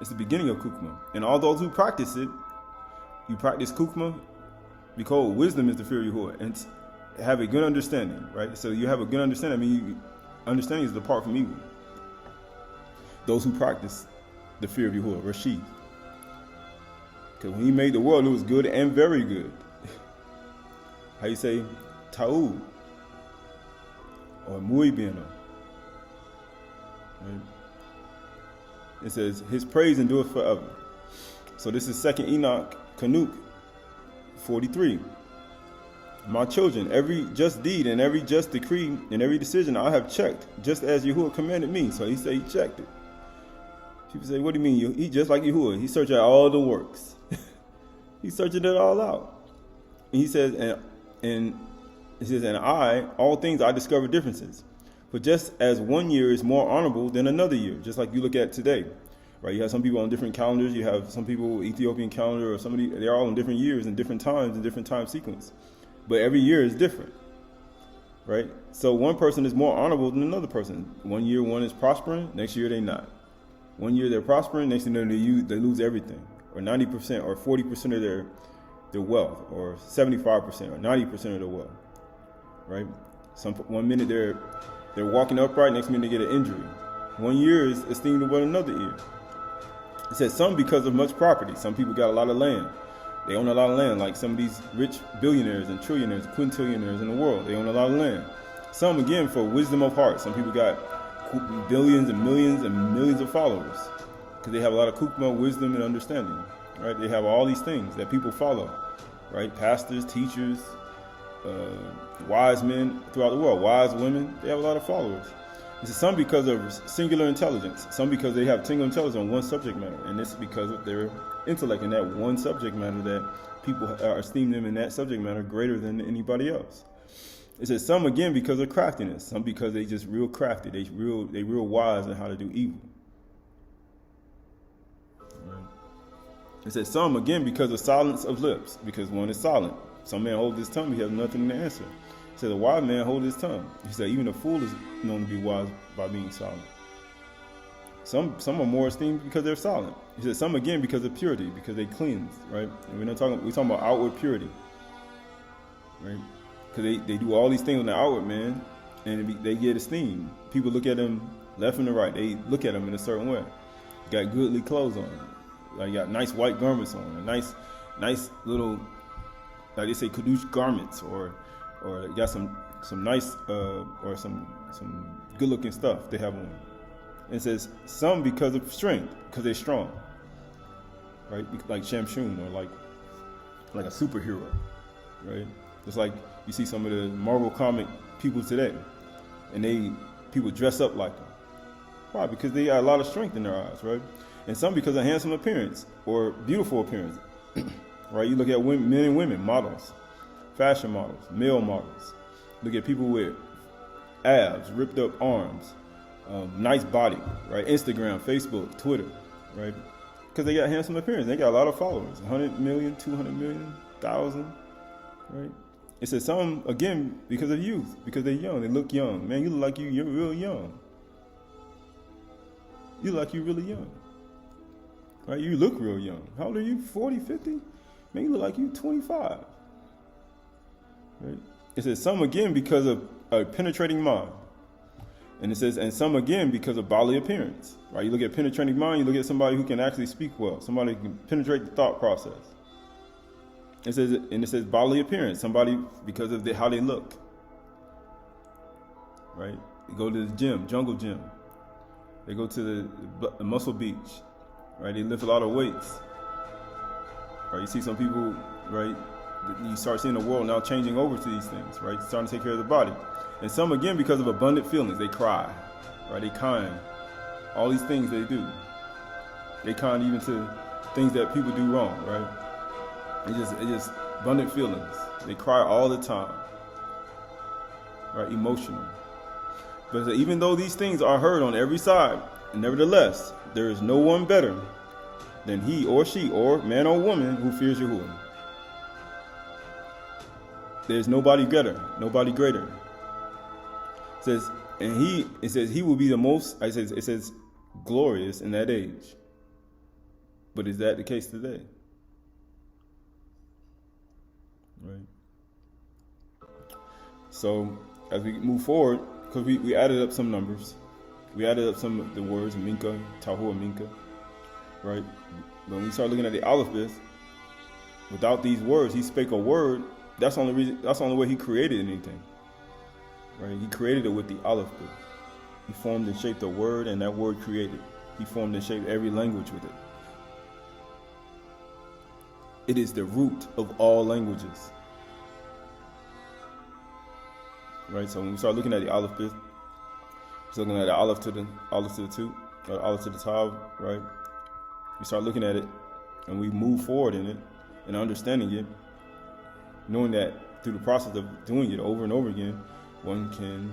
It's the beginning of Kukma. And all those who practice it, you practice Kukma, because wisdom is the fear of Yahuwah, and have a good understanding, right? So you have a good understanding. I mean, understanding is depart from evil. Those who practice the fear of Yahuwah, Rashid. Because when he made the world, it was good and very good. How you say, Tahur, or muy bien. Right? It says, his praise endureth forever. So this is 2nd Enoch, Canuk 43. My children, every just deed and every just decree and every decision I have checked, just as Yahuwah commanded me. So he said he checked it. People say, what do you mean? He just like Yahuwah. He searched out all the works. He's searching it all out. And he says, and I, all things I discover differences. But just as one year is more honorable than another year, just like you look at today, right? You have some people on different calendars. You have some people Ethiopian calendar, or somebody, they're all in different years and different times and different time sequence. But every year is different, right? So one person is more honorable than another person. One year one is prospering, next year they're not. One year they're prospering, next thing they lose everything, or 90% or 40% of their wealth, or 75% or 90% of their wealth, right? One minute they're walking upright, next minute they get an injury. 1 year is esteemed above another year. It says some because of much property. Some people got a lot of land. They own a lot of land, like some of these rich billionaires and trillionaires, quintillionaires in the world. They own a lot of land. Some, again, for wisdom of heart. Some people got billions and millions of followers because they have a lot of kukma, wisdom, and understanding, right? They have all these things that people follow, right? Pastors, teachers, wise men throughout the world, wise women, they have a lot of followers. It says some because of singular intelligence, some because they have single intelligence on one subject matter, and this is because of their intellect in that one subject matter, that people are esteem them in that subject matter greater than anybody else. It says some again because of craftiness, some because they just real crafty, they real wise in how to do evil. Right. It says some again because of silence of lips, because one is silent. Some man hold his tongue, he has nothing to answer. It says a wise man hold his tongue. He said even a fool is known to be wise by being silent. Some are more esteemed because they're silent. He said some again because of purity, because they cleanse, right? And we're talking about outward purity, right? Because they do all these things on the outward, man, and they get esteemed. People look at them left and the right. They look at them in a certain way. Got goodly clothes on, like got nice white garments on, and nice little, like they say, Chudash garments, or got some nice or some good looking stuff they have on. And it says some because of strength, because they're strong, right? Like Shamshun, or like a superhero, right? Just like you see some of the Marvel comic people today, and people dress up like them. Why? Because they got a lot of strength in their eyes, right? And some because of handsome appearance or beautiful appearance, right? You look at men and women, models, fashion models, male models. Look at people with abs, ripped up arms, nice body, right? Instagram, Facebook, Twitter, right? Because they got handsome appearance. They got a lot of followers, 100 million, 200 million, 1,000, right? It says some, again, because of youth, because they're young. They look young. Man, you look like you're real young. You look like you're really young, right? You look real young. How old are you? 40, 50? Man, you look like you're 25, right? It says some, again, because of a penetrating mind. And it says, and some again because of bodily appearance, right? You look at penetrating mind, you look at somebody who can actually speak well, somebody who can penetrate the thought process. It says bodily appearance, somebody because of how they look, right? They go to the gym, jungle gym. They go to the muscle beach, right? They lift a lot of weights, right? You see some people, right? You start seeing the world now changing over to these things, right? Starting to take care of the body. And some, again, because of abundant feelings. They cry, right? They kind. All these things they do. They kind even to things that people do wrong, right? It just abundant feelings. They cry all the time, right? Emotional. But even though these things are heard on every side, nevertheless, there is no one better than he or she, or man or woman, who fears Yahuwah. There's nobody greater, nobody greater. It says he will be the most, it says glorious in that age. But is that the case today? Right. So as we move forward, because we added up some numbers, we added up some of the words, Minka, Tahur, Minka, right? When we start looking at the alphabet, without these words, he spake a word. That's the only way he created anything. Right? He created it with the alphabet. He formed and shaped a word, and that word created. He formed and shaped every language with it. It is the root of all languages. Right? So when we start looking at the alphabet, we're looking at the aleph to the two, or aleph to the tav, right? We start looking at it, and we move forward in it, and understanding it, knowing that through the process of doing it over and over again, one can,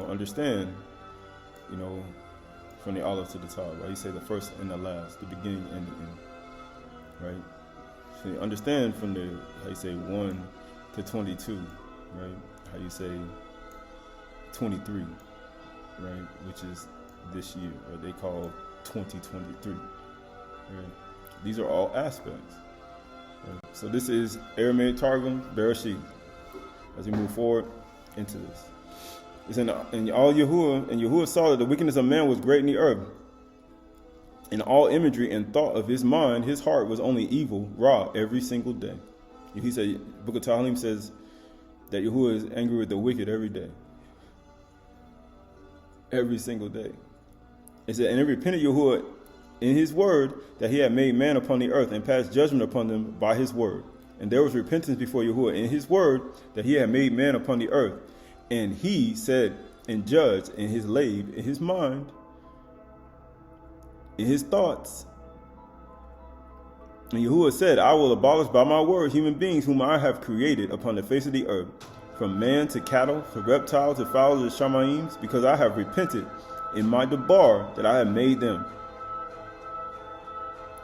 understand, from the aleph to the tav, right? You say the first and the last, the beginning and the end, right? So you understand from the, how you say 1 to 22, right? How you say 23, right? Which is this year, or they call 2023, right? These are all aspects. Right? So this is Aramaic Targum, Bereshit, as we move forward into this. It's in all Yahuwah, and Yahuwah saw that the wickedness of man was great in the earth. In all imagery and thought of his mind, his heart was only evil, raw, every single day. He said, Book of Tehillim says that Yahuwah is angry with the wicked every day. Every single day. It said, and it repented Yahuwah in his word that he had made man upon the earth and passed judgment upon them by his word. And there was repentance before Yahuwah in his word that he had made man upon the earth. And he said, and judge in his lave, in his mind, in his thoughts. And Yahuwah said, I will abolish by my word human beings whom I have created upon the face of the earth, from man to cattle, from reptiles to fowls of the Shamayims, because I have repented in my debar that I have made them.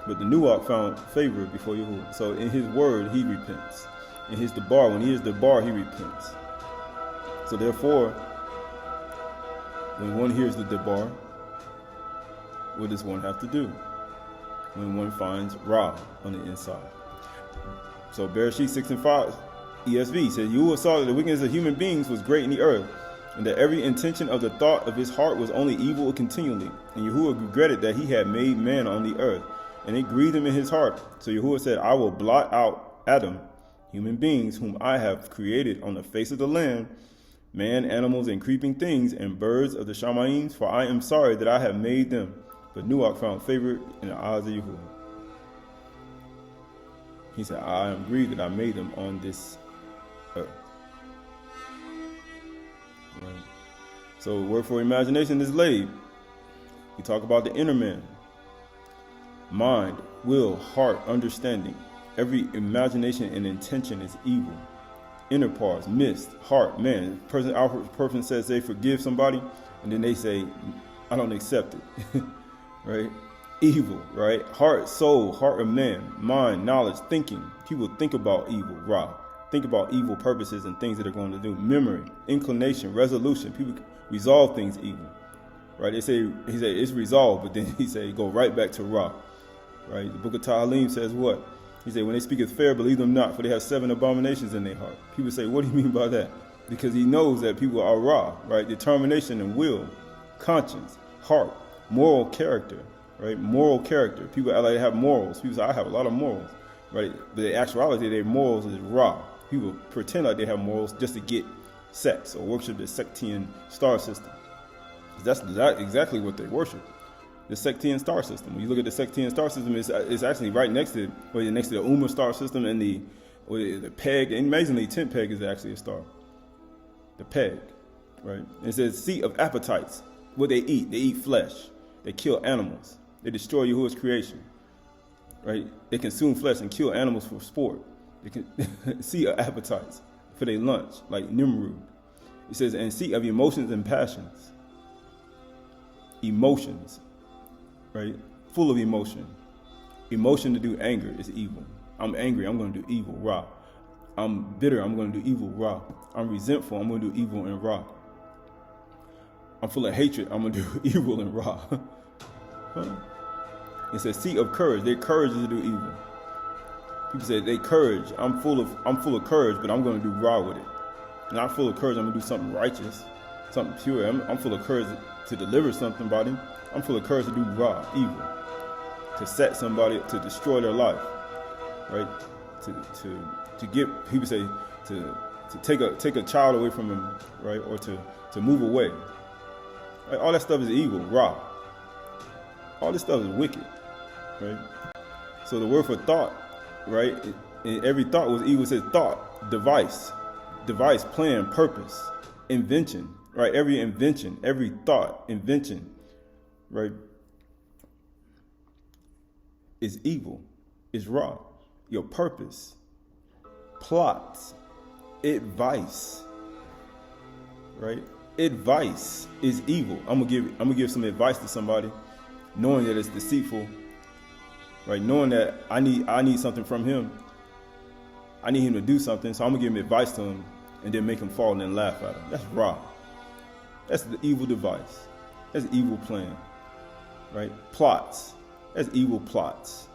But the Nuach found favor before Yahuwah. So in his word, he repents. In his debar, when he is debar, he repents. So therefore, when one hears the debar, what does one have to do? When one finds Ra on the inside. So Bereshit 6 and 5, ESV says, Yahuwah saw that the wickedness of human beings was great in the earth, and that every intention of the thought of his heart was only evil continually. And Yahuwah regretted that he had made man on the earth, and it grieved him in his heart. So Yahuwah said, I will blot out Adam, human beings whom I have created on the face of the land, man, animals, and creeping things, and birds of the Shamayims, for I am sorry that I have made them. But Nuach found favor in the eyes of Yahuwah. He said, I am grieved that I made them on this earth. Right. So word for imagination is laid. We talk about the inner man. Mind, will, heart, understanding. Every imagination and intention is evil. Inner parts, mist, heart, man. Person says they forgive somebody, and then they say, I don't accept it. Right? Evil, right? Heart, soul, heart of man, mind, knowledge, thinking. People think about evil, Ra. Think about evil purposes and things that they're going to do. Memory, inclination, resolution. People resolve things evil, right? He said it's resolved, but then he said go right back to Ra, right? The book of Tahur says what? He said when they speak fair, believe them not, for they have 7 abominations in their heart. People say, what do you mean by that? Because he knows that people are Ra, right? Determination and will, conscience, heart, moral character, right? Moral character. People like have morals. People say, I have a lot of morals, right? But in actuality, their morals is Ra. People pretend like they have morals just to get sex or worship the Sectian star system. That's exactly what they worship. The Sectian star system. When you look at the Sectian star system, it's actually right next to the Uma star system and the peg. And amazingly, 10 peg is actually a star. The peg, right? And it says seat of appetites. What they eat flesh. They kill animals. They destroy Yahuwah's creation, right? They consume flesh and kill animals for sport. They can seat of appetites for their lunch, like Nimrud. It says, and seat of emotions and passions. Emotions, right? Full of emotion. Emotion to do anger is evil. I'm angry, I'm going to do evil, Ra. I'm bitter, I'm going to do evil, Ra. I'm resentful, I'm going to do evil and Ra. I'm full of hatred, I'm going to do evil and Ra. Huh? It says seat of courage. Their courage is to do evil. People say they courage. I'm full of courage, but I'm going to do Ra with it. Not full of courage, I'm going to do something righteous, something pure. I'm full of courage to deliver somebody. I'm full of courage to do Ra, evil. To set somebody, to destroy their life. Right? To get, people say, to take a child away from him, right? Or to move away. Right? All that stuff is evil, Ra. All this stuff is wicked, right? So the word for thought, right? Every thought was evil. It says thought, device, plan, purpose, invention, right? Every invention, every thought, invention, right? Is evil, is Ra. Your purpose, plots, advice, right? Advice is evil. I'm gonna give some advice to somebody, knowing that it's deceitful, right? Knowing that I need something from him. I need him to do something, so I'm gonna give him advice to him and then make him fall and then laugh at him. That's Ra. That's the evil device. That's evil plan, right? Plots. That's evil plots.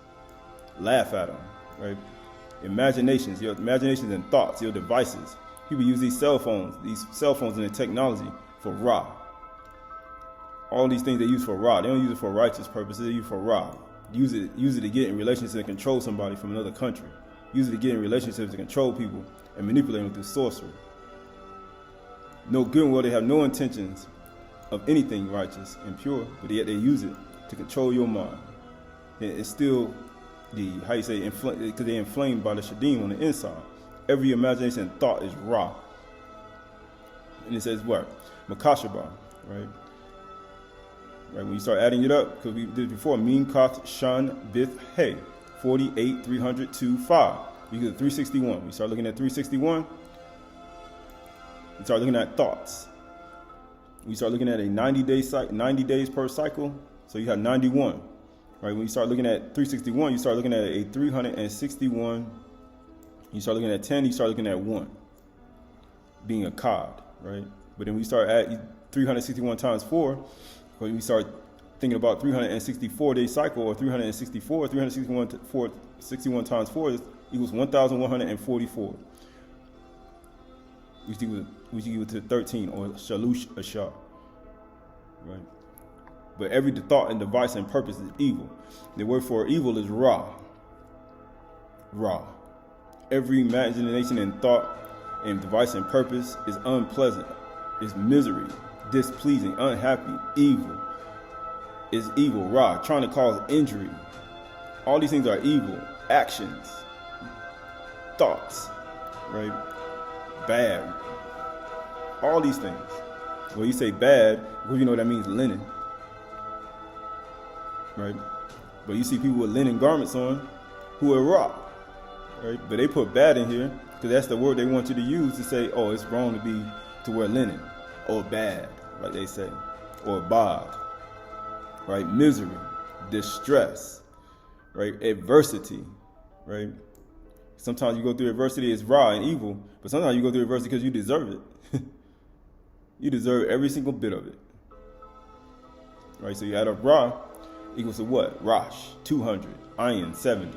Laugh at them, right? Imaginations, your imaginations and thoughts, your devices. People use these cell phones and the technology for Ra. All these things they use for Ra. They don't use it for righteous purposes. They use it for Ra. Use it to get in relationships and control somebody from another country. Use it to get in relationships to control people and manipulate them through sorcery. No good and well, they have no intentions of anything righteous and pure, but yet they use it to control your mind. And it's still because they're inflamed by the shadim on the inside. Every imagination and thought is Ra. And it says what? Makashaba, right? Right, when you start adding it up, because we did it before, Min Kath Shan Bith Hey, 48, 300, 2, 5. You get 361. We start looking at 361. We start looking at thoughts. We start looking at a 90-day cycle, 90 days per cycle. So you have 91. Right, when you start looking at 361, you start looking at a 361. You start looking at 10, you start looking at 1. Being a cod, right? But then we start at 361 times 4. When we start thinking about 364-day cycle, or 361 times 4 equals 1,144. Which equals to 13, or shalush ashar. Right? But every thought and device and purpose is evil. The word for evil is ra. Ra. Every imagination and thought and device and purpose is unpleasant, is misery, displeasing, unhappy, evil. Is evil, ra, trying to cause injury. All these things are evil. Actions, thoughts, right? Bad. All these things. When you say bad, well, you know that means linen. Right? But you see people with linen garments on who are raw. Right? But they put bad in here because that's the word they want you to use to say, oh, it's wrong to wear linen. Or bad, like they say. Or bad. Right? Misery, distress, right? Adversity, right? Sometimes you go through adversity, it's raw and evil, but sometimes you go through adversity because you deserve it. You deserve every single bit of it. Right? So you add up ra equals to what? Rosh, 200, ayin, 70.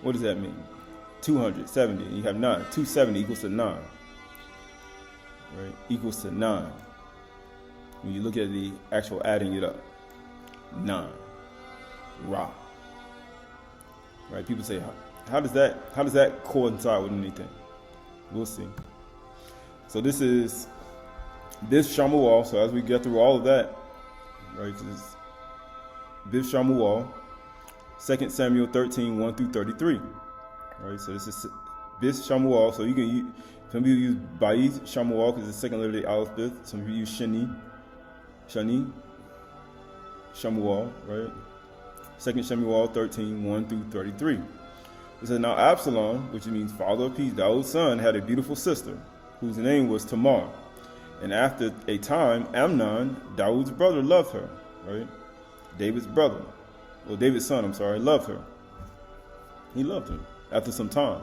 What does that mean? 270, and you have 9. 270 equals to 9. Right? Equals to 9. When you look at the actual adding it up. 9. Ra. Right? People say, how does that coincide with anything? We'll see. So this is Shamuel. So as we get through all of that, right? This Shamuel, 2 Samuel 13, 1 through 33. Right? So this is this Shamuel. So you can use, some people use Ba'ith Shamuel because it's the second letter of the alphabet. Some people use Shany. Shamuel, right? 2 Samuel 13, 1 through 33. It says, now Absalom, which means father of peace, David's son, had a beautiful sister, whose name was Tamar. And after a time, Amnon, David's brother, loved her, right? David's son, loved her. He loved her after some time,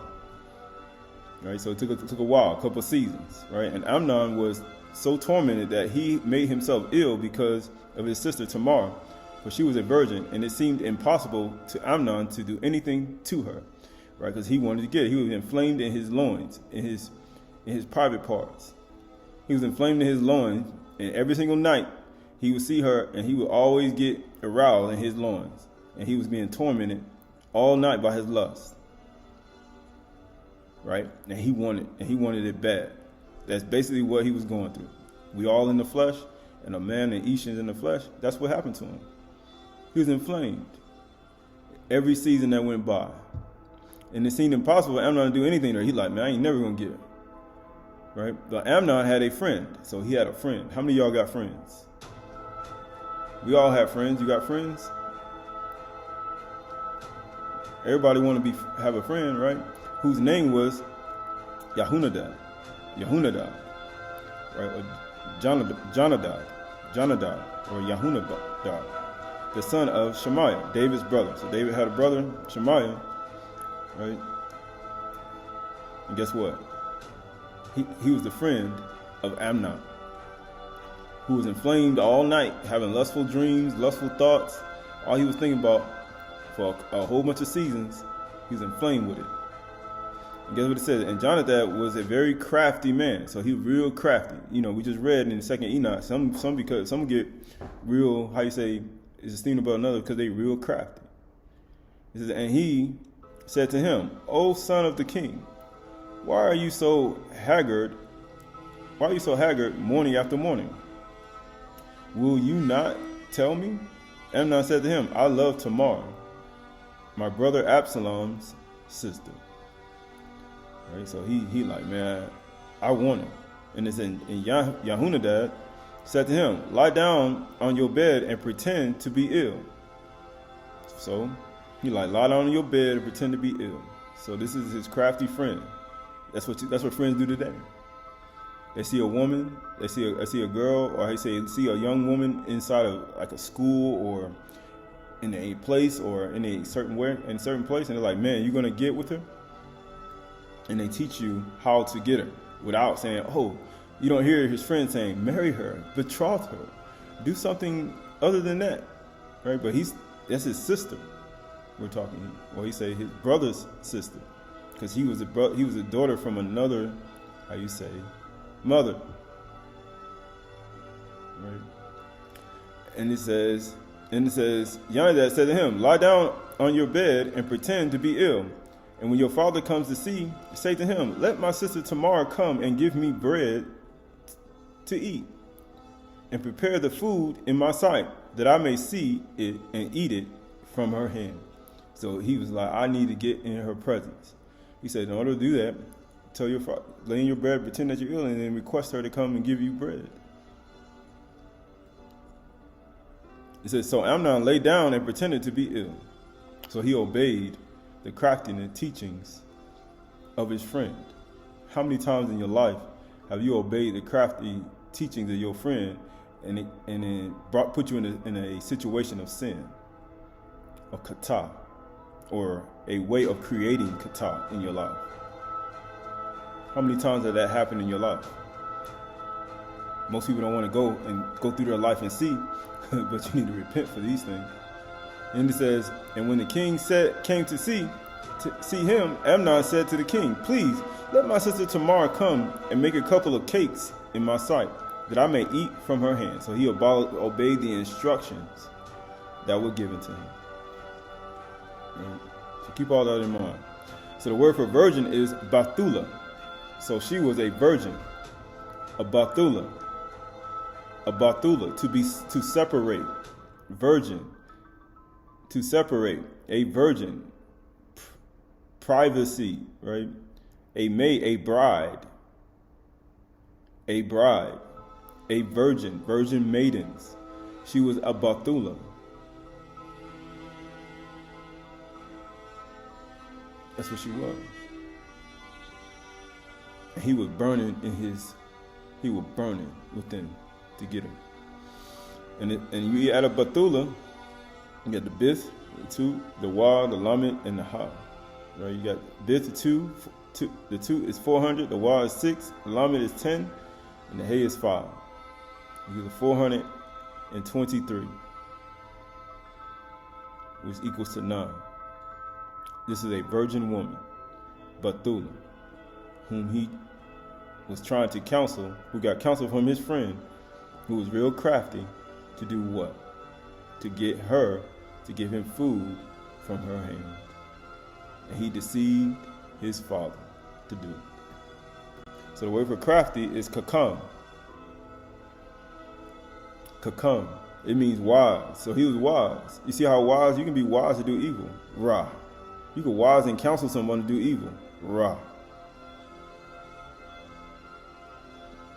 right? So it took a while, a couple of seasons, right? And Amnon was so tormented that he made himself ill because of his sister Tamar, for she was a virgin, and it seemed impossible to Amnon to do anything to her, right? Because he wanted to get it. He was inflamed in his loins, in his private parts. He was inflamed in his loins, and every single night he would see her, and he would always get aroused in his loins, and he was being tormented all night by his lust, right? And he wanted it bad. That's basically what he was going through. We all in the flesh, and a man and Isha in the flesh. That's what happened to him. He was inflamed every season that went by, and it seemed impossible for Amnon to do anything there. He's like, man, I ain't never gonna get it. Right? But Amnon had a friend, so he had a friend. How many of y'all got friends? We all have friends. You got friends? Everybody want to have a friend, right? Whose name was Yahunadab, right? Or Jonadab, or Yahunadab, the son of Shemaiah, David's brother. So David had a brother, Shemaiah, right? And guess what? He was the friend of Amnon, who was inflamed all night, having lustful dreams, lustful thoughts. All he was thinking about for a whole bunch of seasons, he was inflamed with it. And guess what it says? And Jonadab was a very crafty man. So he was real crafty. You know, we just read in the second Enoch, some get real, how you say, is esteemed above another because they real crafty. It says, and he said to him, O son of the king, why are you so haggard? Why are you so haggard morning after morning? Will you not tell me? Amnon said to him, I love Tamar, my brother Absalom's sister. Right? So he like, man, I want her. And it's in Yahunadad said to him, lie down on your bed and pretend to be ill. So he lie down on your bed and pretend to be ill. So this is his crafty friend. That's what friends do today. They see a woman, they see a girl, or they see a young woman inside of like a school or in a place or in a certain place, and they're like, man, you're gonna get with her? And they teach you how to get her without saying, oh, you don't hear his friend saying, marry her, betroth her, do something other than that, right? But that's his sister. We're talking, well, he say his brother's sister, because he was a daughter from another, mother, right? And it says, Yonadab said to him, lie down on your bed and pretend to be ill. And when your father comes to see, say to him, let my sister Tamar come and give me bread to eat, and prepare the food in my sight, that I may see it and eat it from her hand. So he was like, I need to get in her presence. He said, in order to do that, tell your father, lay in your bed, pretend that you're ill, and then request her to come and give you bread. It says, so Amnon lay down and pretended to be ill. So he obeyed the craftiness teachings of his friend. How many times in your life have you obeyed the crafty teachings of your friend, and it put you in a situation of sin, or kata, or a way of creating kata in your life? How many times has that happened in your life? Most people don't want to go through their life and see, but you need to repent for these things. And it says, and when the king came to see him, Amnon said to the king, please let my sister Tamar come and make a couple of cakes in my sight, that I may eat from her hand. So he obeyed the instructions that were given to him. Right? So keep all that in mind. So the word for virgin is Bathula. So she was a virgin, a Bathula. A Bathula, to separate, virgin, to separate, a virgin, privacy, right? A maid, a bride, a virgin maidens. She was a Bathula. That's what she was. And he was burning within to get her. And you add a Bathula, you got the Bith, the two, the Wa, the Lamed, and the Ha. Right? You got Bith, the two is 400, the Wa is 6, the Lamed is 10, and the Hay is 5. You get 423, which equals to 9. This is a virgin woman, Bathula, whom he was trying to counsel, who got counsel from his friend, who was real crafty, to do what? To get her to give him food from her hand. And he deceived his father to do it. So the word for crafty is kakam. Kakam. It means wise. So he was wise. You see how wise? You can be wise to do evil. Ra. You can wise and counsel someone to do evil. Ra.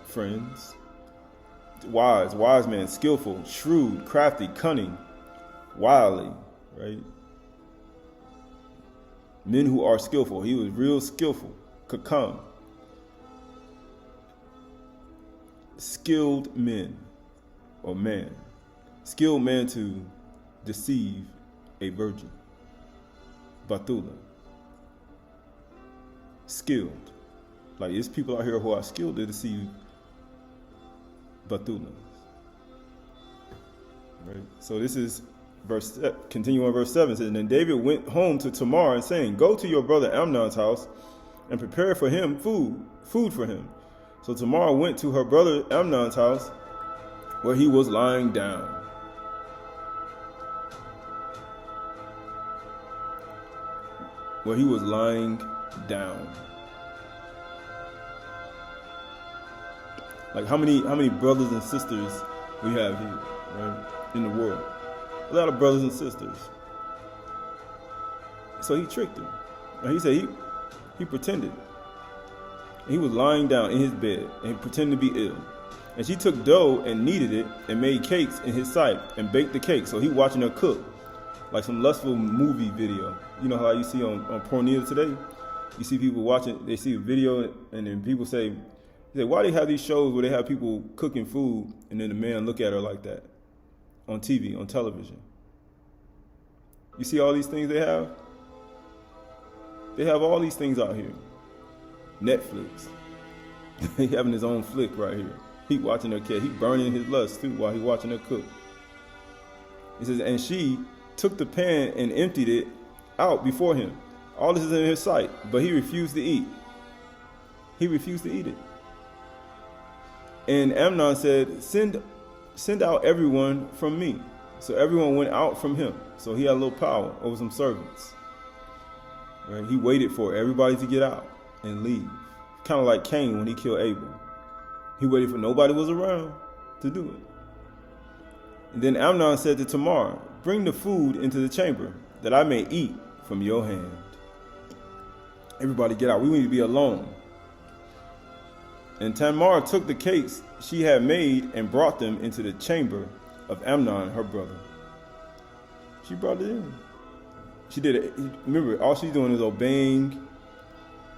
Friends. Wise man, skillful, shrewd, crafty, cunning, wily, right? Men who are skillful. He was real skillful. Kakam. Skilled men, or man. Skilled man to deceive a virgin. Bathula. Skilled. Like, there's people out here who are skilled to deceive Bathulas. Right? So this is continue on verse 7. It says, and then David went home to Tamar and saying, go to your brother Amnon's house and prepare for him food for him. So Tamar went to her brother Amnon's house, where he was lying down. Where he was lying down. Like how many brothers and sisters we have here, right, in the world? A lot of brothers and sisters. So he tricked him. And he said he pretended. He was lying down in his bed and pretending to be ill. And she took dough and kneaded it and made cakes in his sight and baked the cake. So he watching her cook, like some lustful movie video. You know how you see on Pornea today? You see people watching, they see a video and then people say, why they have these shows where they have people cooking food and then the man look at her like that on TV, on television? You see all these things they have? They have all these things out here. Netflix. He having his own flick right here. He watching her cat. He burning his lust too while he watching her cook. He says, and she took the pan and emptied it out before him. All this is in his sight, but he refused to eat. He refused to eat it. And Amnon said, send out everyone from me. So everyone went out from him. So he had a little power over some servants. Right? He waited for everybody to get out and leave. Kind of like Cain when he killed Abel. He waited for nobody was around to do it. And then Amnon said to Tamar, bring the food into the chamber that I may eat from your hand. Everybody get out. We need to be alone. And Tamar took the cakes she had made and brought them into the chamber of Amnon, her brother. She brought it in. She did it. Remember, all she's doing is obeying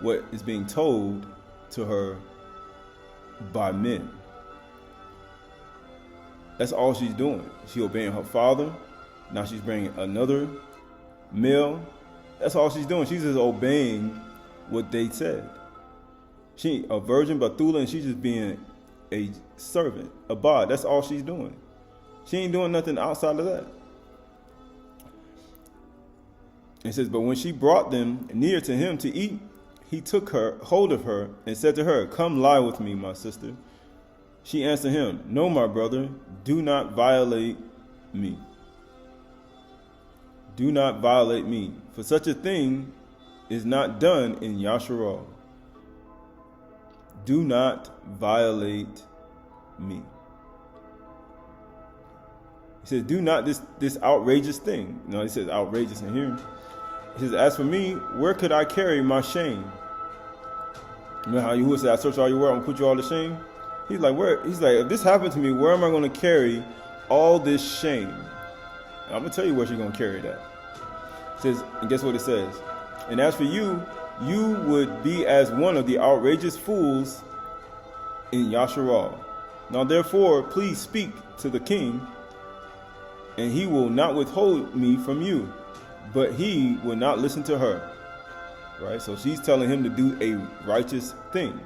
what is being told to her by men. That's all she's doing. She's obeying her father. Now she's bringing another male. That's all she's doing. She's just obeying what they said. She ain't a virgin Bethula, and she's just being a servant, a bod. That's all she's doing. She ain't doing nothing outside of that. It says, but when she brought them near to him to eat, he took her hold of her and said to her, come lie with me, my sister. She answered him, no, my brother, do not violate me. Do not violate me, for such a thing is not done in Yasharal. Do not violate me. He says, do not this outrageous thing. No, he says outrageous in here. He says, as for me, where could I carry my shame? You know how Yahuwah said, I search all your world and put you all to shame? He's like, where? He's like, if this happened to me, where am I going to carry all this shame? And I'm going to tell you where she's going to carry that. It says, and guess what it says? And as for you, you would be as one of the outrageous fools in Yasharal. Now therefore, please speak to the king, and he will not withhold me from you. But he will not listen to her. Right? So she's telling him to do a righteous thing.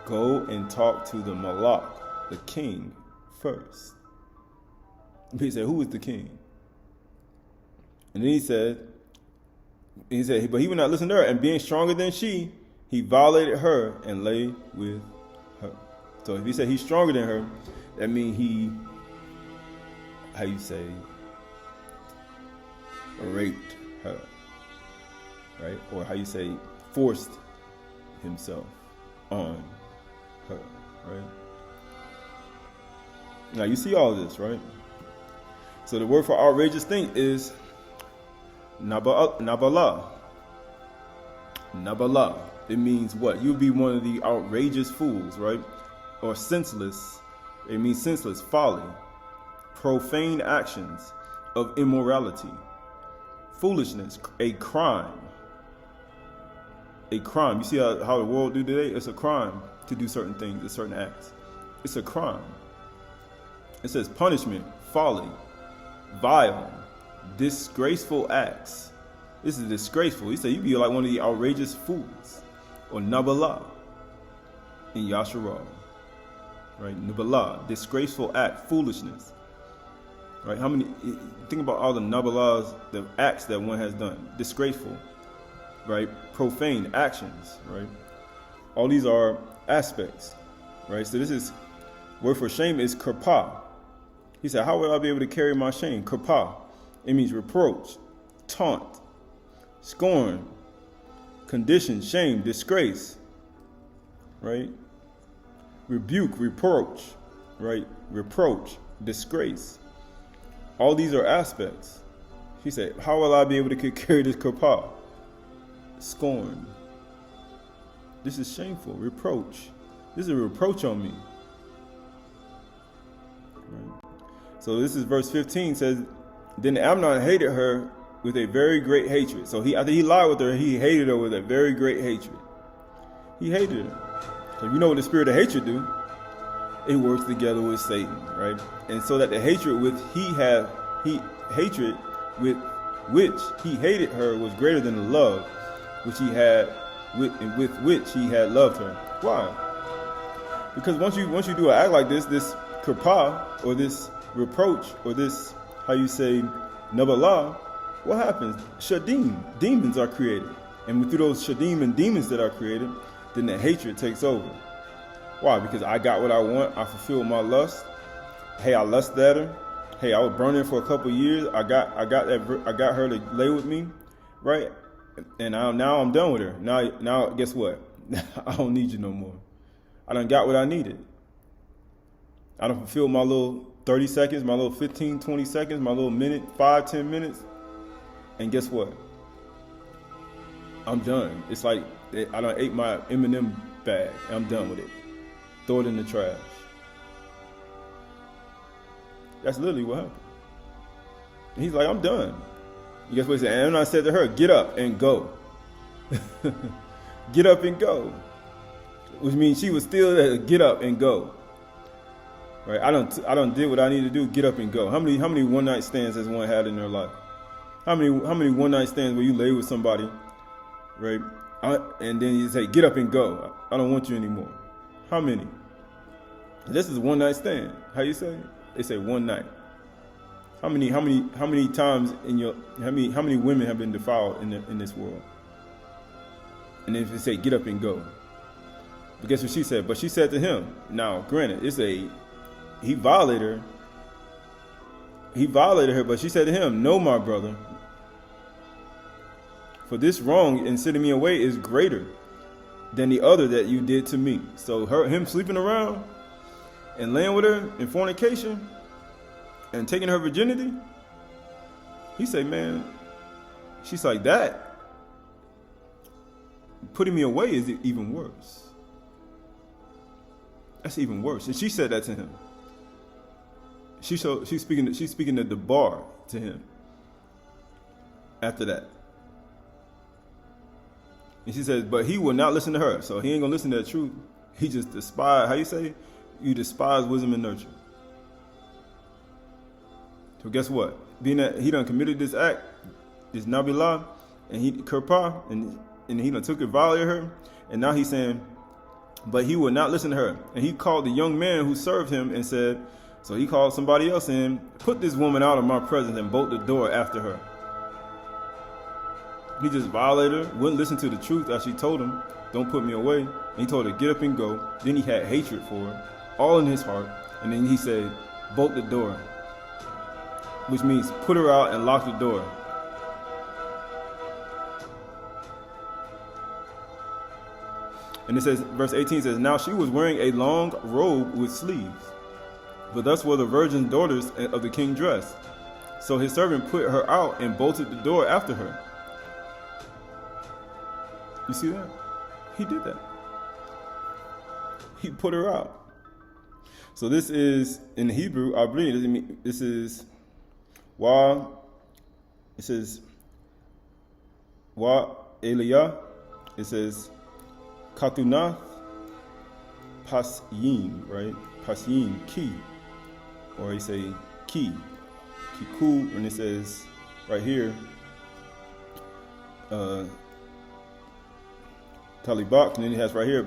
Go and talk to the Malak, the king, first. He said, who is the king? And then he said, but he would not listen to her. And being stronger than she, he violated her and lay with her. So if he said he's stronger than her, that means he, how you say, raped her, right? Or how you say, forced himself on her, right? Now you see all of this, right? So the word for outrageous thing is Nabala. Nabala. It means what? You'll be one of the outrageous fools, right? Or senseless. It means senseless, folly, profane actions of immorality, foolishness, a crime. A crime. You see how the world do today? It's a crime to do certain things, certain acts. It's a crime. It says punishment, folly, vile, disgraceful acts. This is disgraceful. He said you'd be like one of the outrageous fools, or Nabala in Yasharal, right? Nabala, disgraceful act, foolishness, right? How many? Think about all the Nabalas, the acts that one has done. Disgraceful, right? Profane actions, right? All these are aspects, right? So this is word for shame is kirpah. He said, how will I be able to carry my shame? Kirpah. It means reproach, taunt, scorn, condition, shame, disgrace, right? Rebuke, reproach, right? Reproach, disgrace. All these are aspects. He said, how will I be able to carry this kirpah? Scorn, This is shameful. Reproach. This is a reproach on me. Right? So this is verse 15 says, then Amnon hated her with a very great hatred. So after he lied with her, he hated her with a very great hatred. He hated her. So you know what the spirit of hatred do? It works together with Satan, right? And so that the hatred with hatred with which he hated her was greater than the love which he had with which he had loved her. Why? Because once you do an act like this kirpah, or this reproach, or this, how you say, nabalah, what happens? Shadim, demons are created. And through those shadim and demons that are created, then the hatred takes over. Why? Because I got what I want. I fulfilled my lust. Hey, I lusted at her. Hey, I was burning for a couple of years. I got her to lay with me, right? And now I'm done with her. Now guess what? I don't need you no more. I done got what I needed. I done fulfilled my little 30 seconds, my little 15, 20 seconds, my little minute, 5, 10 minutes. And guess what? I'm done. It's like I done ate my M&M bag. And I'm done with it. Throw it in the trash. That's literally what happened. And he's like, I'm done. And guess what he said? And I said to her, get up and go. Get up and go. Which means she was still there, get up and go. Right? I don't did what I need to do, get up and go. How many one night stands has one had in their life? How many one night stands where you lay with somebody, right? And then you say, get up and go. I don't want you anymore. How many? This is one night stand. How you say? They say one night. How many times how many women have been defiled in this world? And then they say, get up and go. But guess what she said? But she said to him, now granted, he violated her, but she said to him, no, my brother, for this wrong in sending me away is greater than the other that you did to me. So him sleeping around and laying with her in fornication and taking her virginity, he said, man, she's like, that putting me away is even worse. That's even worse. And she said that to him. She's speaking at the bar to him after that. And she says, but he will not listen to her. So he ain't gonna listen to the truth. He just despise, how you say? You despise wisdom and nurture. So guess what? Being that he done committed this act, this nabilah, and he kirpah, and he done took it, violated her, and now he's saying, but he will not listen to her. And he called the young man who served him and said, so he called somebody else in, put this woman out of my presence and bolt the door after her. He just violated her, wouldn't listen to the truth as she told him, don't put me away. And he told her, get up and go. Then he had hatred for her, all in his heart. And then he said, bolt the door, which means put her out and lock the door. And it says, verse 18 says, now she was wearing a long robe with sleeves, but thus were the virgin daughters of the king dressed. So his servant put her out and bolted the door after her. You see that? He did that. He put her out. So this is, in Hebrew, I believe, this is, Wa, it says, Wa Eliyah, it says, Katunath Pasyim, right? Pasyim, ki. Or you say ki. Kiku, and it says right here, Talibak, and then it has right here,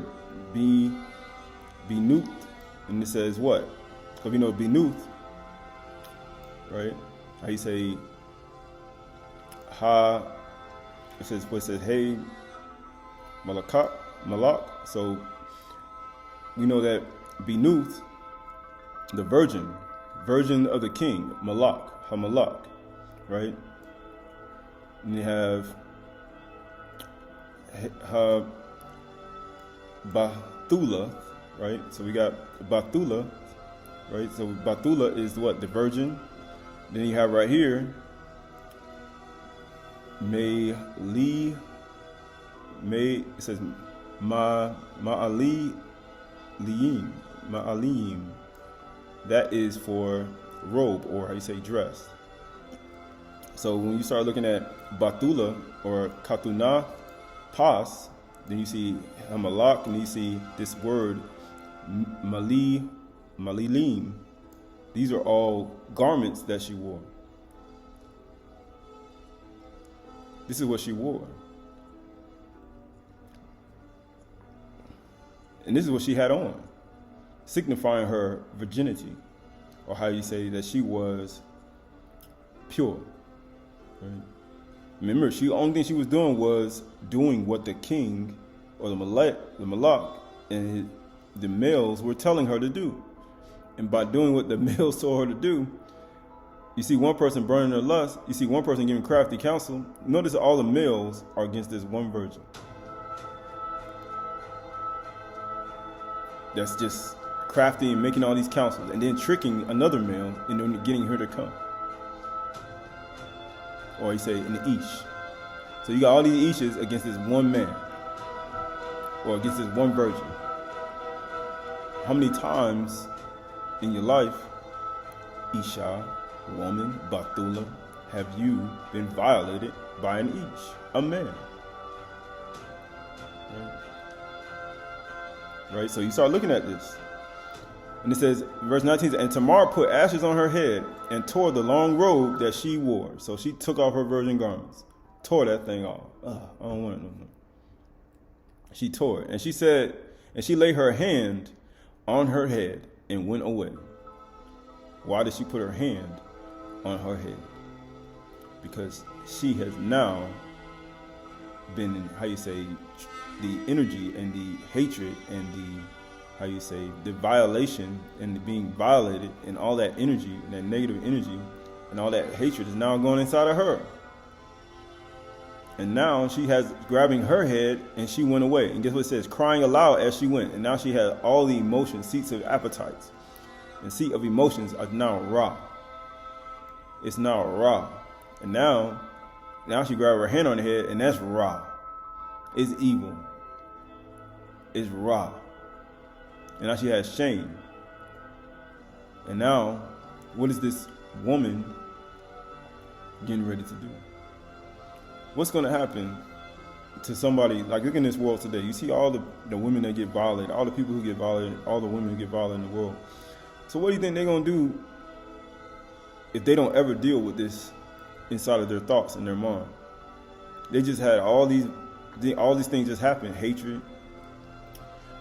Binut, and it says what? Because you know Binut, right? How you say Ha, it says what it says, hey, Malak. So we know that Binuth, the virgin of the king, Malak, Hamalak, right? And you have Bathula, right? So we got Bathula, right? So Bathula is what? The virgin. Then you have right here, it says Ma'alim. That is for robe, or how you say dress. So when you start looking at Batula or Katuna Pas, then you see Hamalak, and you see this word Malilim. These are all garments that she wore. This is what she wore. And this is what she had on, signifying her virginity, or how you say that she was pure. Right? Remember, the only thing she was doing was doing what the king or the malak and the males were telling her to do. And by doing what the males told her to do, you see one person burning their lust, you see one person giving crafty counsel. Notice that all the males are against this one virgin. That's just crafty and making all these counsels, and then tricking another male and then getting her to come. Or you say an ish. So you got all these ishes against this one man, or against this one virgin. How many times in your life, Isha, woman, Batula, have you been violated by an ish, a man? Right? So you start looking at this. And it says, verse 19, and Tamar put ashes on her head and tore the long robe that she wore. So she took off her virgin garments, tore that thing off. I don't want it no more. She tore it. And she said, and she laid her hand on her head and went away. Why did she put her hand on her head? Because she has now been in, how you say, the energy and the hatred and the, how you say, the violation and the being violated, and all that energy, that negative energy and all that hatred is now going inside of her. And now she has grabbing her head and she went away. And guess what it says? Crying aloud as she went. And now she had all the emotions, seats of appetites. And seat of emotions are now raw. It's now raw. And now she grabbed her hand on her head, and that's raw. It's evil. It's raw. And now she has shame. And now, what is this woman getting ready to do? What's going to happen to somebody, like look in this world today, you see all the women that get violated, all the people who get violated, all the women who get violated in the world. So what do you think they're going to do if they don't ever deal with this inside of their thoughts and their mind? They just had all these things just happen. Hatred,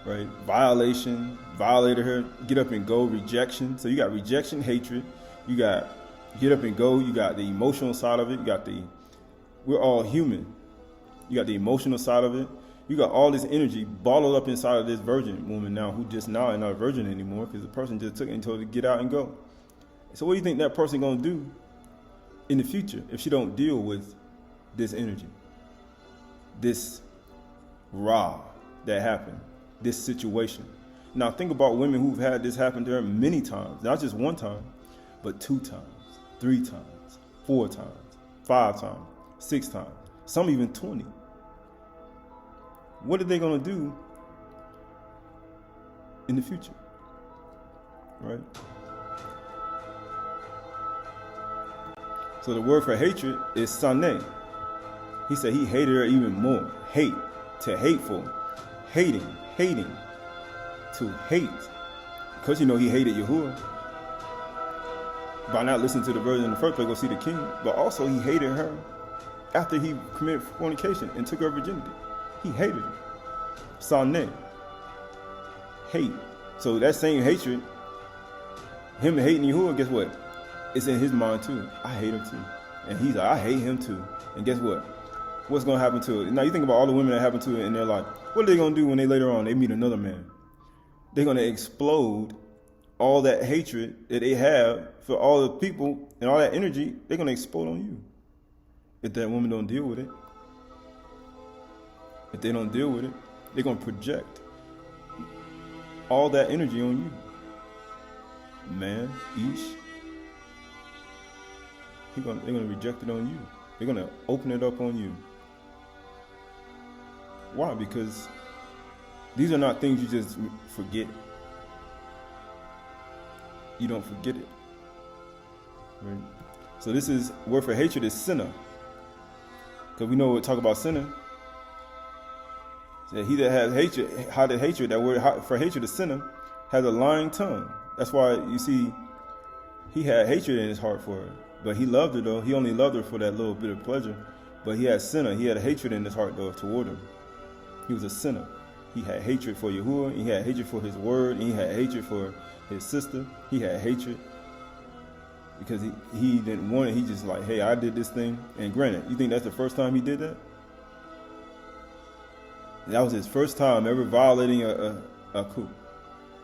right? Violation, violated her, get up and go, rejection. So you got rejection, hatred, you got get up and go, you got the emotional side of it, you got we're all human. You got the emotional side of it. You got all this energy bottled up inside of this virgin woman now, who just now is not a virgin anymore because the person just took it and told her to get out and go. So what do you think that person going to do in the future if she don't deal with this energy? This raw that happened, this situation. Now think about women who've had this happen to her many times, not just one time, but 2 times, 3 times, 4 times, 5 times, 6 times, some even 20. What are they going to do in the future? Right? So the word for hatred is Shany. He said he hated her even more. Hate, to hateful, hating, to hate. Because you know he hated Yahuwah. By not listening to the virgin in the first place, go see the king. But also he hated her after he committed fornication and took her virginity. He hated her. Shany. Hate. So that same hatred, him hating Yahuwah, guess what? It's in his mind too. I hate her too. And he's like, I hate him too. And guess what? What's going to happen to it? Now you think about all the women that happen to it in their life. What are they going to do when they later on they meet another man? They're going to explode all that hatred that they have for all the people and all that energy. They're going to explode on you if that woman don't deal with it. If they don't deal with it, they're going to project all that energy on you. Man, Ish. They're going to reject it on you. They're going to open it up on you. Why? Because These are not things you just forget. You don't forget it. Right? So this is, word for hatred is sinner. Because we know we talk about sinner. So he that has hatred, hatred, that word for hatred is sinner, has a lying tongue. That's why you see he had hatred in his heart for her. But he loved her though. He only loved her for that little bit of pleasure. But he had sinner. He had hatred in his heart though toward her. He was a sinner. He had hatred for Yahuwah. He had hatred for his word. And he had hatred for his sister. He had hatred because he didn't want it. He just like, hey, I did this thing. And granted, you think that's the first time he did that? That was his first time ever violating a coup,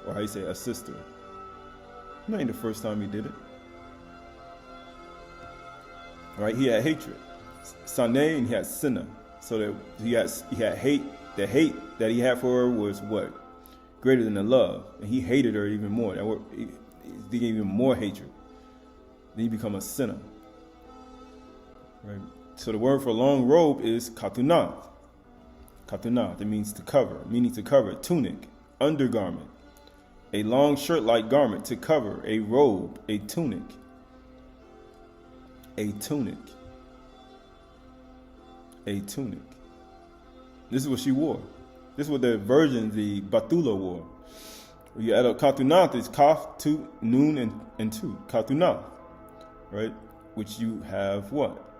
or how you say, a sister. That ain't the first time he did it. Right? He had hatred, Shany, and he had sinner. So that he had hate. The hate that he had for her was what? Greater than the love, and he hated her even more. That word, he gave even more hatred. Then he become a sinner. Right. So the word for long robe is katunath. Katunath, it means to cover, meaning to cover, tunic, undergarment, a long shirt-like garment to cover, a robe, a tunic. A tunic. A tunic. This is what she wore. This is what the virgin, the Batula, wore. You add up katunath, it's kaf, tu, nun, and tu. Katunath, right? Which you have what?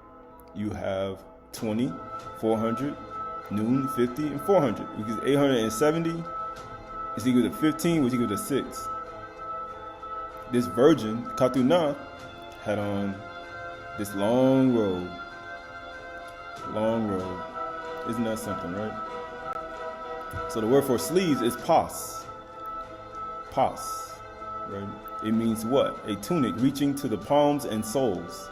You have 20, 400, noon, 50, and 400. Because 870 is equal to 15, which is equal to 6. This virgin, katunath, had on this long robe. Long robe. Isn't that something, right? So the word for sleeves is pas. Pas, right? It means what? A tunic reaching to the palms and soles.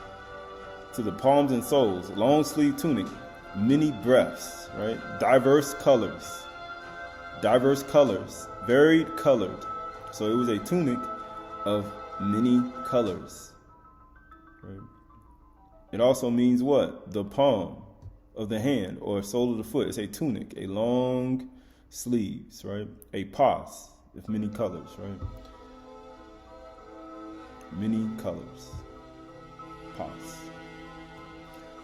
To the palms and soles. Long sleeve tunic. Many breadths, right? Diverse colors. Diverse colors. Varied colored. So it was a tunic of many colors. Right? It also means what? The palm of the hand or sole of the foot. It's a tunic, a long sleeves, right? A pas of many colors, right? Many colors. Pas.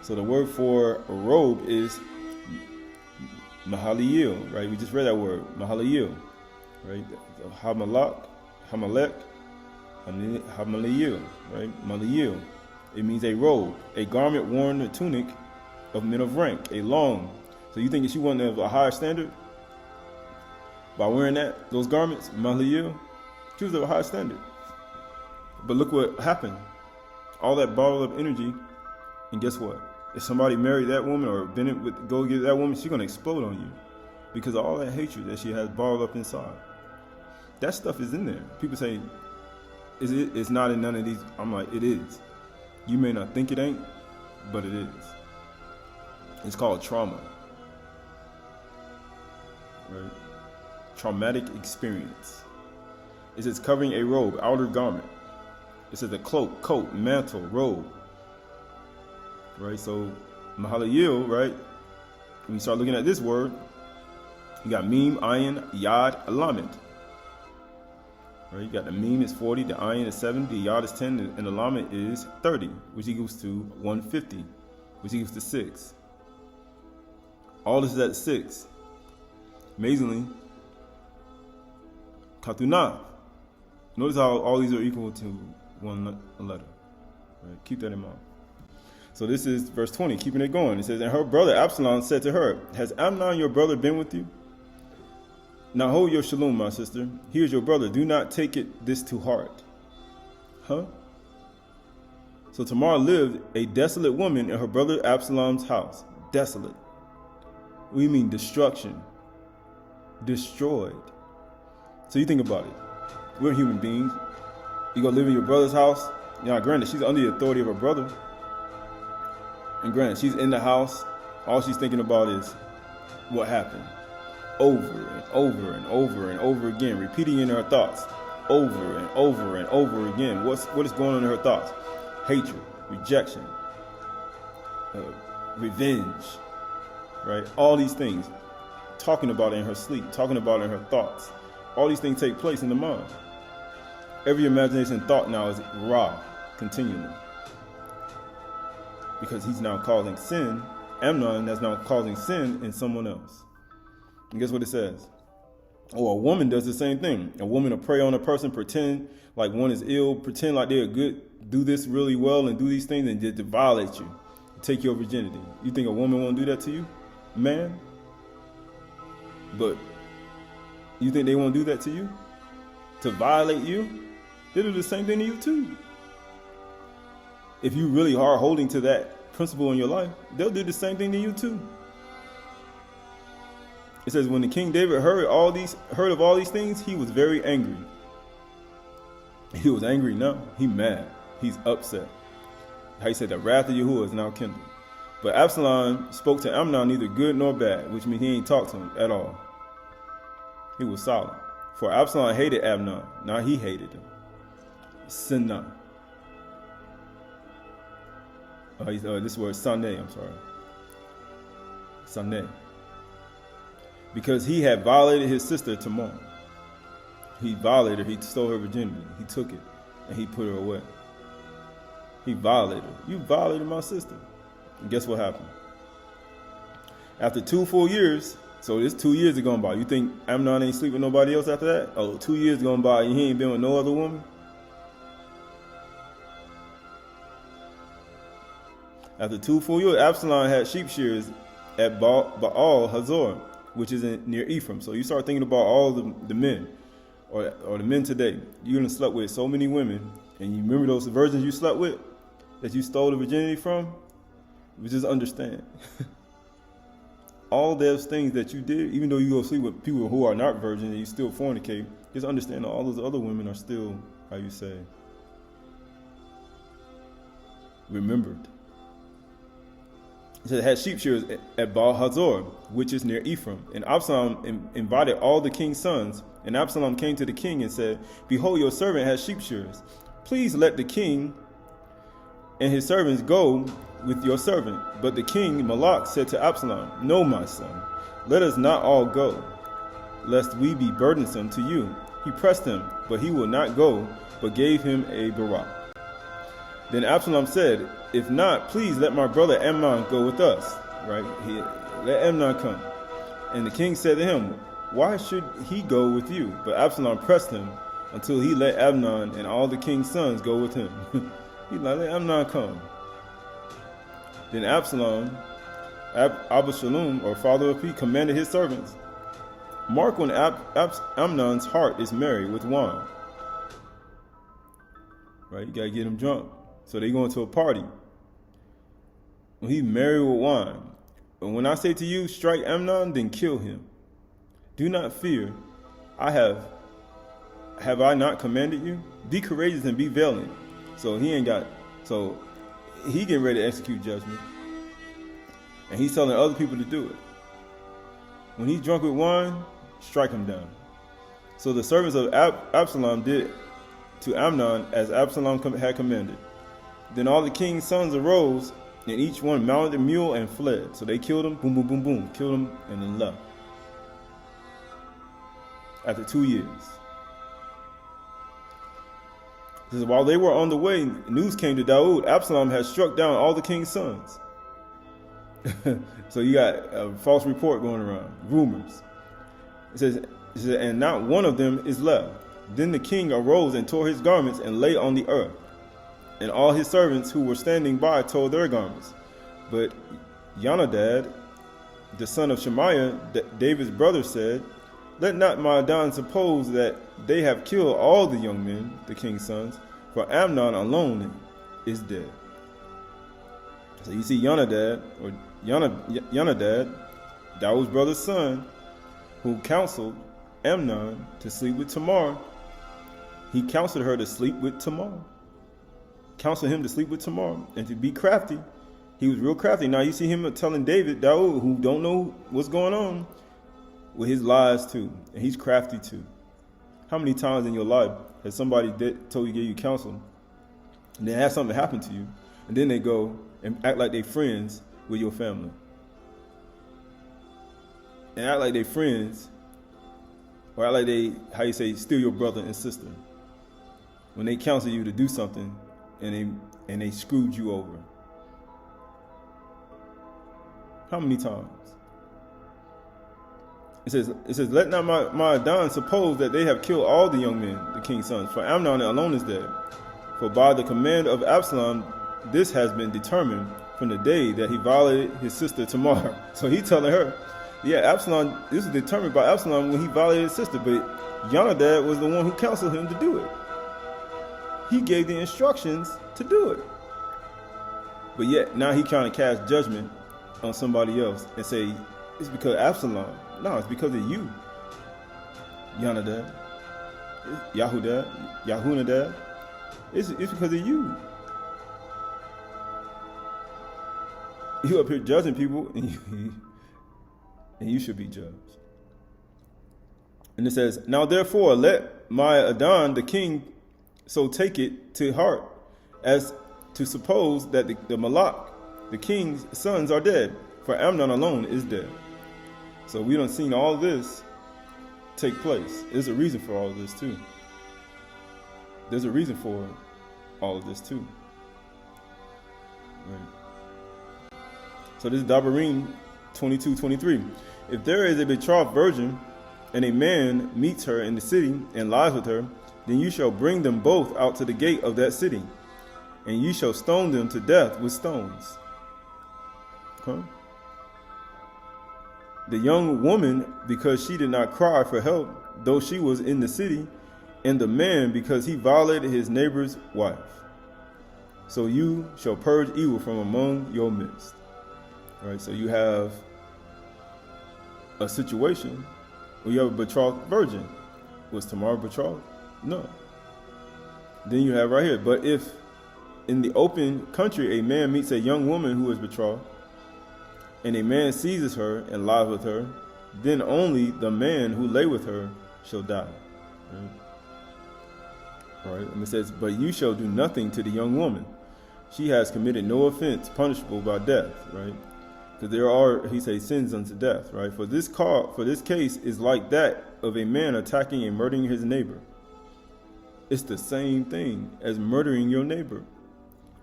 So the word for a robe is mahaliyil, right? We just read that word, mahaliyil, right? Hamalek, hamaliyil, right? Maliyil. It means a robe, a garment worn, a tunic of men of rank, a long. So you think she wasn't of a higher standard? By wearing those garments, Maliyil, she was of a high standard. But look what happened. All that bottled up energy, and guess what? If somebody married that woman or go get that woman, she's going to explode on you because of all that hatred that she has bottled up inside. That stuff is in there. People say, it's not in none of these. I'm like, it is. You may not think it ain't, but it is. It's called trauma. Right? Traumatic experience. It says covering a robe, outer garment. It says a cloak, coat, mantle, robe. Right? So, mahalayil, right? When you start looking at this word, you got meme, ayin, yad, alamed. Right? You got the meme is 40, the ayin is 70, the yad is 10, and the alamed is 30, which equals to 150, which equals to 6. All this is at 6. Amazingly, katunah. Notice how all these are equal to one letter. Right? Keep that in mind. So this is verse 20, keeping it going. It says, and her brother Absalom said to her, has Amnon your brother been with you? Now hold your shalom, my sister. Here's your brother. Do not take this to heart. Huh? So Tamar lived a desolate woman in her brother Absalom's house. Desolate. What do you mean destruction? Destroyed. So you think about it. We're human beings. You go live in your brother's house. Now, granted, she's under the authority of her brother. And granted, she's in the house. All she's thinking about is what happened. Over and over and over and over again. Repeating in her thoughts. Over and over and over again. What is going on in her thoughts? Hatred, rejection, revenge. Right? All these things. talking about it in her sleep, talking about it in her thoughts. All these things take place in the mind. Every imagination and thought now is raw, continually. Because he's now causing sin. Amnon is now causing sin in someone else. And guess what it says? Or a woman does the same thing. A woman will prey on a person, pretend like one is ill, pretend like they're good, do this really well and do these things and just violate you, take your virginity. You think a woman won't do that to you? Man? But you think they won't do that to you? To violate you? They do the same thing to you too. If you really are holding to that principle in your life, they'll do the same thing to you too. It says when the King David heard of all these things, he was very angry. He was angry now. He mad. He's upset. How he said the wrath of Yahuwah is now kindled. But Absalom spoke to Amnon neither good nor bad, which means he ain't talked to him at all. He was silent. For Absalom hated Amnon. Now he hated him. Sinna. This word Shany, I'm sorry. Shany. Because he had violated his sister Tamar. He violated her, he stole her virginity. He took it and he put her away. He violated her. You violated my sister. And guess what happened? After 2 full years, so this 2 years have gone by. You think Amnon ain't sleep with nobody else after that? Oh, 2 years gone by and he ain't been with no other woman? After 2 full years, Absalom had sheep shears at Baal Hazor, which is near Ephraim. So you start thinking about all the men, or the men today. You done slept with so many women, and you remember those virgins you slept with, that you stole the virginity from? You just understand. All those things that you did, even though you go sleep with people who are not virgins and you still fornicate, just understand that all those other women are still, how you say, remembered. It said it had sheep shears at Baal Hazor, which is near Ephraim. And Absalom invited all the king's sons. And Absalom came to the king and said, Behold, your servant has sheep shears. Please let the king and his servants go with your servant. But the king, Malach, said to Absalom, No, my son, let us not all go, lest we be burdensome to you. He pressed him, but he would not go, but gave him a barak. Then Absalom said, If not, please let my brother Amnon go with us. Right? Let Amnon come. And the king said to him, Why should he go with you? But Absalom pressed him until he let Amnon and all the king's sons go with him. He let Amnon come. Then Absalom, Abishalom, or father of peace, commanded his servants, Mark when Amnon's heart is merry with wine. Right? You got to get him drunk. So they go into a party. When he's merry with wine. And when I say to you, strike Amnon, then kill him. Do not fear. Have I not commanded you? Be courageous and be valiant. So he getting ready to execute judgment. And he's telling other people to do it. When he's drunk with wine, strike him down. So the servants of Absalom did to Amnon as Absalom had commanded. Then all the king's sons arose, and each one mounted a mule and fled. So they killed him, boom, boom, boom, boom, killed him, and then left. After 2 years. It says, while they were on the way, news came to Daud, Absalom had struck down all the king's sons. So you got a false report going around, rumors. It says, and not one of them is left. Then the king arose and tore his garments and lay on the earth. And all his servants who were standing by tore their garments. But Yonadab, the son of Shemaiah, David's brother, said, Let not my Adon suppose that they have killed all the young men, the king's sons, for Amnon alone is dead. So you see Yonadab, David's brother's son, who counseled Amnon to sleep with Tamar. He counseled her to sleep with Tamar. Counseled him to sleep with Tamar and to be crafty. He was real crafty. Now you see him telling Daud, who don't know what's going on, with his lies too. And he's crafty too. How many times in your life has somebody told you, gave you counsel, and then have something happen to you, and then they go and act like they're friends with your family? and act like they friends, or act like they, how you say, still your brother and sister, when they counsel you to do something and they screwed you over? How many times? It says, let not my Aydah suppose that they have killed all the young men, the king's sons, for Amnon alone is dead. For by the command of Absalom, this has been determined from the day that he violated his sister Tamar. So he telling her, yeah, Absalom, this was determined by Absalom when he violated his sister, but Yonadab was the one who counseled him to do it. He gave the instructions to do it. But yet, now he trying to cast judgment on somebody else and say, it's because of Absalom. No, it's because of you, Yonadab, Yahunadab. It's because of you. You up here judging people, and you should be judged. And it says, now therefore let my Aydah the king so take it to heart as to suppose that the Malak, the king's sons, are dead, for Amnon alone is dead. So we done seen all this take place. There's a reason for all of this too. There's a reason for all of this too. Right. So this is Dabarim 22:23. If there is a betrothed virgin, and a man meets her in the city and lies with her, then you shall bring them both out to the gate of that city, and you shall stone them to death with stones. Okay? The young woman, because she did not cry for help, though she was in the city, and the man, because he violated his neighbor's wife. So you shall purge evil from among your midst. All right, so you have a situation where you have a betrothed virgin. Was Tamar betrothed? No. Then you have right here, but if in the open country a man meets a young woman who is betrothed, and a man seizes her and lies with her, then only the man who lay with her shall die. Right? And it says, but you shall do nothing to the young woman. She has committed no offense punishable by death, right? Because there are, he says, sins unto death, right? For this case is like that of a man attacking and murdering his neighbor. It's the same thing as murdering your neighbor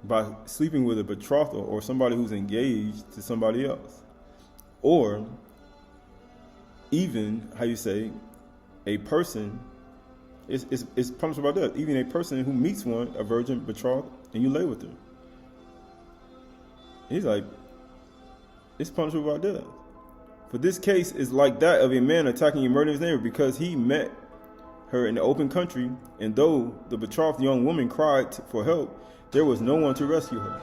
by sleeping with a betrothal or somebody who's engaged to somebody else. Or even, how you say, a person, it's punishable by death. Even a person who meets one, a virgin betrothed, and you lay with her. He's like, it's punishable by death. For this case is like that of a man attacking and murdering his neighbor, because he met her in the open country, and though the betrothed young woman cried for help, there was no one to rescue her.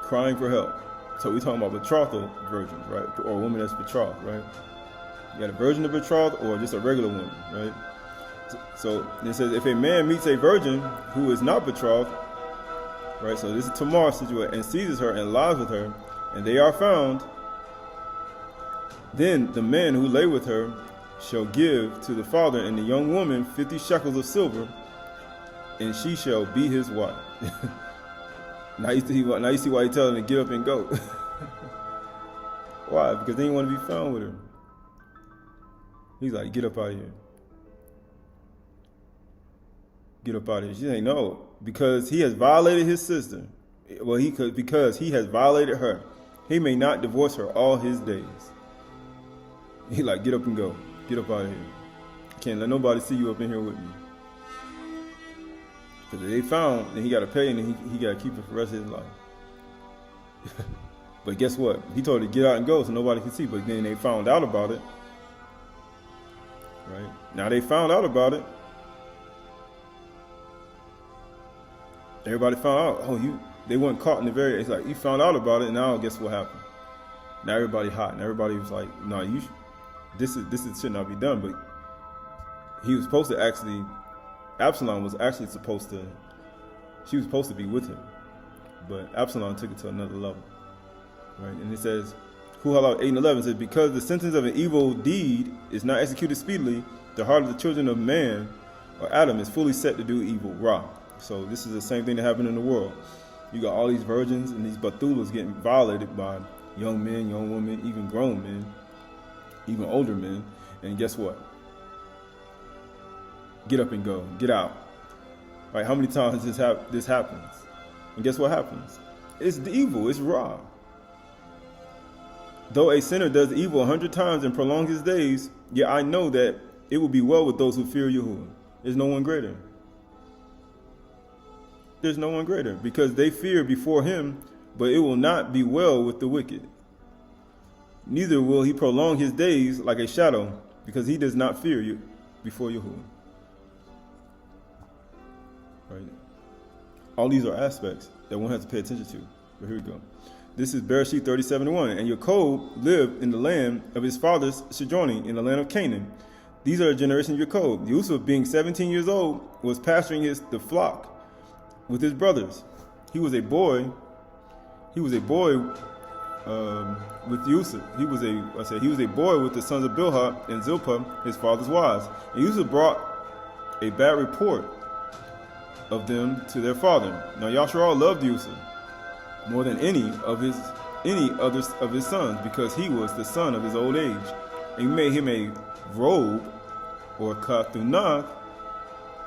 Crying for help. So we're talking about betrothal virgins, right? Or a woman that's betrothed, right? You got a virgin to betrothed or just a regular woman, right? So it says, if a man meets a virgin who is not betrothed, right? So this is Tamar's situation, and seizes her and lies with her, and they are found, then the man who lay with her shall give to the father and the young woman 50 shekels of silver, and she shall be his wife. Now you see why he telling her to get up and go. Why? Because they didn't want to be found with her. He's like, get up out of here. Get up out of here. She ain't no, because he has violated his sister. Well, because he has violated her. He may not divorce her all his days. He like, get up and go. Get up out of here. Can't let nobody see you up in here with me. Because if they found, then he got to pay, and then he got to keep it for the rest of his life. But guess what? He told her to get out and go so nobody can see. But then they found out about it. Right? Now they found out about it. Everybody found out. Oh, they weren't caught in the very. It's like you found out about it, and now guess what happened? Now everybody hot, and everybody was like, "No, this should not be done." But he was supposed to actually. Absalom was actually supposed to. She was supposed to be with him, but Absalom took it to another level. Right, and it says, Qahalath 8:11 says, because the sentence of an evil deed is not executed speedily, the heart of the children of man or Adam is fully set to do evil. Ra. So this is the same thing that happened in the world. You got all these virgins and these Bathulas getting violated by young men, young women, even grown men, even older men. And guess what? Get up and go. Get out. Right? How many times this happens? And guess what happens? It's the evil. It's raw. Though a sinner does evil 100 times and prolongs his days, yet I know that it will be well with those who fear Yahuwah. There's no one greater. There's no one greater, because they fear before him, but it will not be well with the wicked. Neither will he prolong his days like a shadow, because he does not fear you before Yahuwah. Right? All these are aspects that one has to pay attention to. But here we go. This is Bereshit 37:1. And Yaakov lived in the land of his fathers, sojourning in the land of Canaan. These are the generations of Yaakov. Yusuf, being 17 years old, was pasturing the flock with his brothers. He was a boy with Yusuf. He was a boy with the sons of Bilhah and Zilpah, his father's wives. And Yusuf brought a bad report of them to their father. Now Yasharal loved Yusuf more than any others of his sons, because he was the son of his old age. And he made him a robe, or katunath,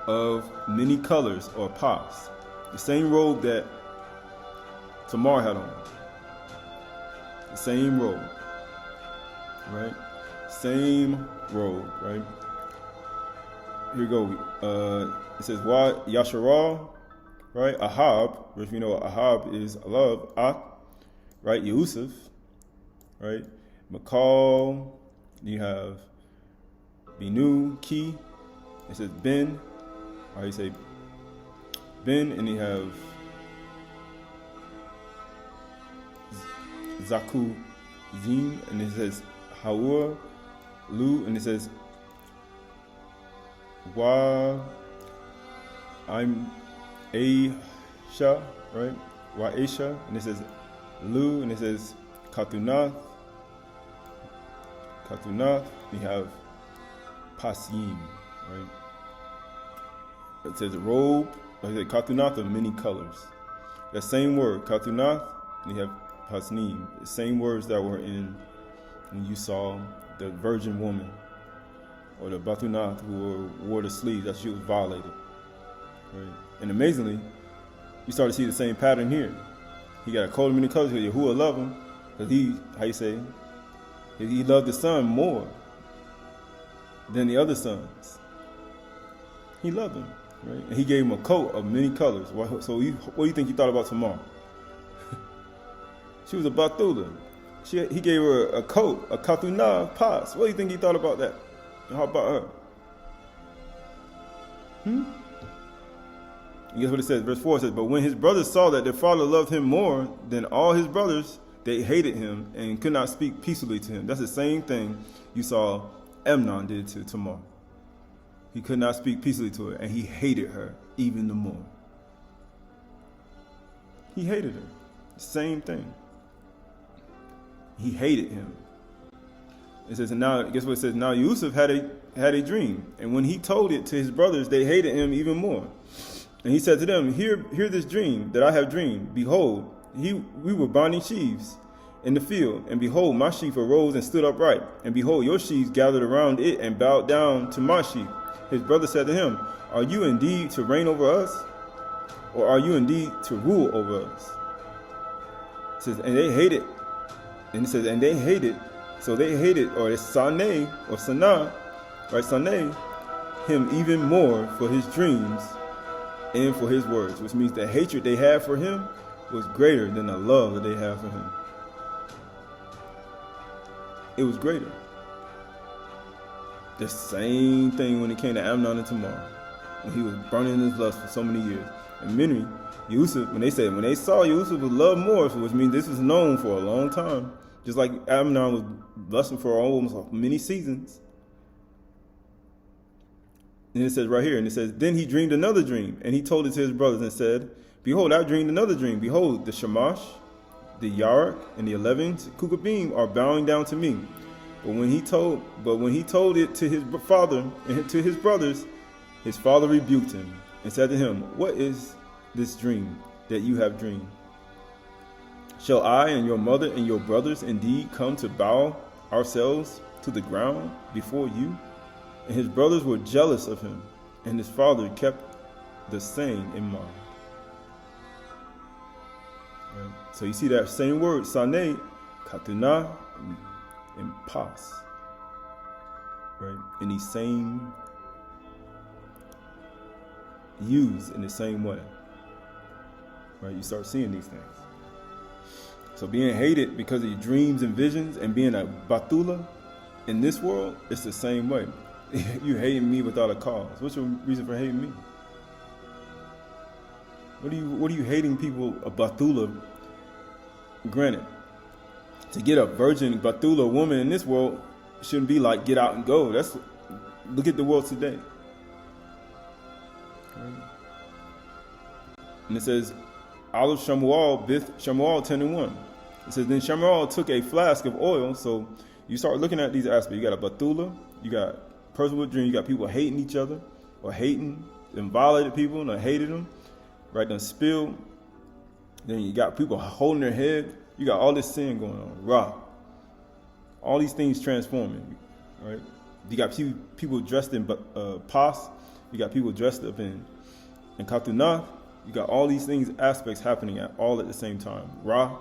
of many colors, or pas. The same robe that Tamar had on. The same robe. Right? Same robe, right? Here we go. It says, why Yasharal, right? Ahab, which we know Ahab is love, right? Yusuf, right? Makal, you have Binu, Ki. It says Ben, right? You say Ben, and you have Zaku Zim, and it says Hawur, Lu, and it says Wa I'm Aisha, right? Wa Aisha, and it says Lu, and it says Katunath. You have Pasim, right? It says robe, like I said, Katunath of many colors. That same word, Katunath, and you have Pasnim, the same words that were in when you saw the virgin woman, or the Batunath who wore the sleeves, that she was violated. Right? And amazingly, you start to see the same pattern here. He got a coat of many colors here. Yahuwah loved him, because he loved the son more than the other sons. He loved him, right? And he gave him a coat of many colors. So what do you think he thought about Tamar? She was a Bathula. He gave her a coat, a katunah pas. What do you think he thought about that? And how about her? And guess what it says? Verse 4 says, but when his brothers saw that their father loved him more than all his brothers, they hated him and could not speak peaceably to him. That's the same thing you saw Amnon did to Tamar. He could not speak peaceably to her, and he hated her even the more. He hated her. Same thing. He hated him. It says, and now, guess what it says? Now Yusuf had a dream, and when he told it to his brothers, they hated him even more. And he said to them, hear this dream that I have dreamed. Behold, we were binding sheaves in the field, and behold, my sheaf arose and stood upright. And behold, your sheaves gathered around it and bowed down to my sheaf. His brother said to him, are you indeed to reign over us? Or are you indeed to rule over us? It says, and they hated. And it says, and they hated. So they hated, or it's Shany, or Sana, right? Shany, him even more for his dreams and for his words, which means the hatred they had for him was greater than the love that they had for him. It was greater. The same thing when it came to Amnon and Tamar, when he was burning his lust for so many years. And many, Yusuf, when they saw Yusuf was loved more, which means this was known for a long time, just like Amnon was lusting for almost many seasons. And it says right here, and it says, then he dreamed another dream, and he told it to his brothers and said, behold, I dreamed another dream. Behold, the Shamash, the Yarak, and the 11 Kukabim are bowing down to me. But when he told it to his father and to his brothers, his father rebuked him and said to him, what is this dream that you have dreamed. Shall I and your mother and your brothers indeed come to bow ourselves to the ground before you? And his brothers were jealous of him, and his father kept the saying in mind. Right? So you see that same word, Shany, Katuna, and Pas. Right? In the same, used in the same way. Right? You start seeing these things. So being hated because of your dreams and visions and being a batula in this world, it's the same way. You hating me without a cause. What's your reason for hating me? What are you hating people, a batula? Granted, to get a virgin batula woman in this world shouldn't be like get out and go. Look at the world today. Right? And it says, Aleph Shamuel, Bith Shamuel 10:1. It says, then Shamuel took a flask of oil. So you start looking at these aspects. You got a batula, you got person with dream, you got people hating each other, or hating and violated people and hated them, right? Done spilled. Then you got people holding their head. You got all this sin going on. Ra. All these things transforming, right? You got people dressed in pas. You got people dressed up in katunah. You got all these things, aspects happening all at the same time. Ra.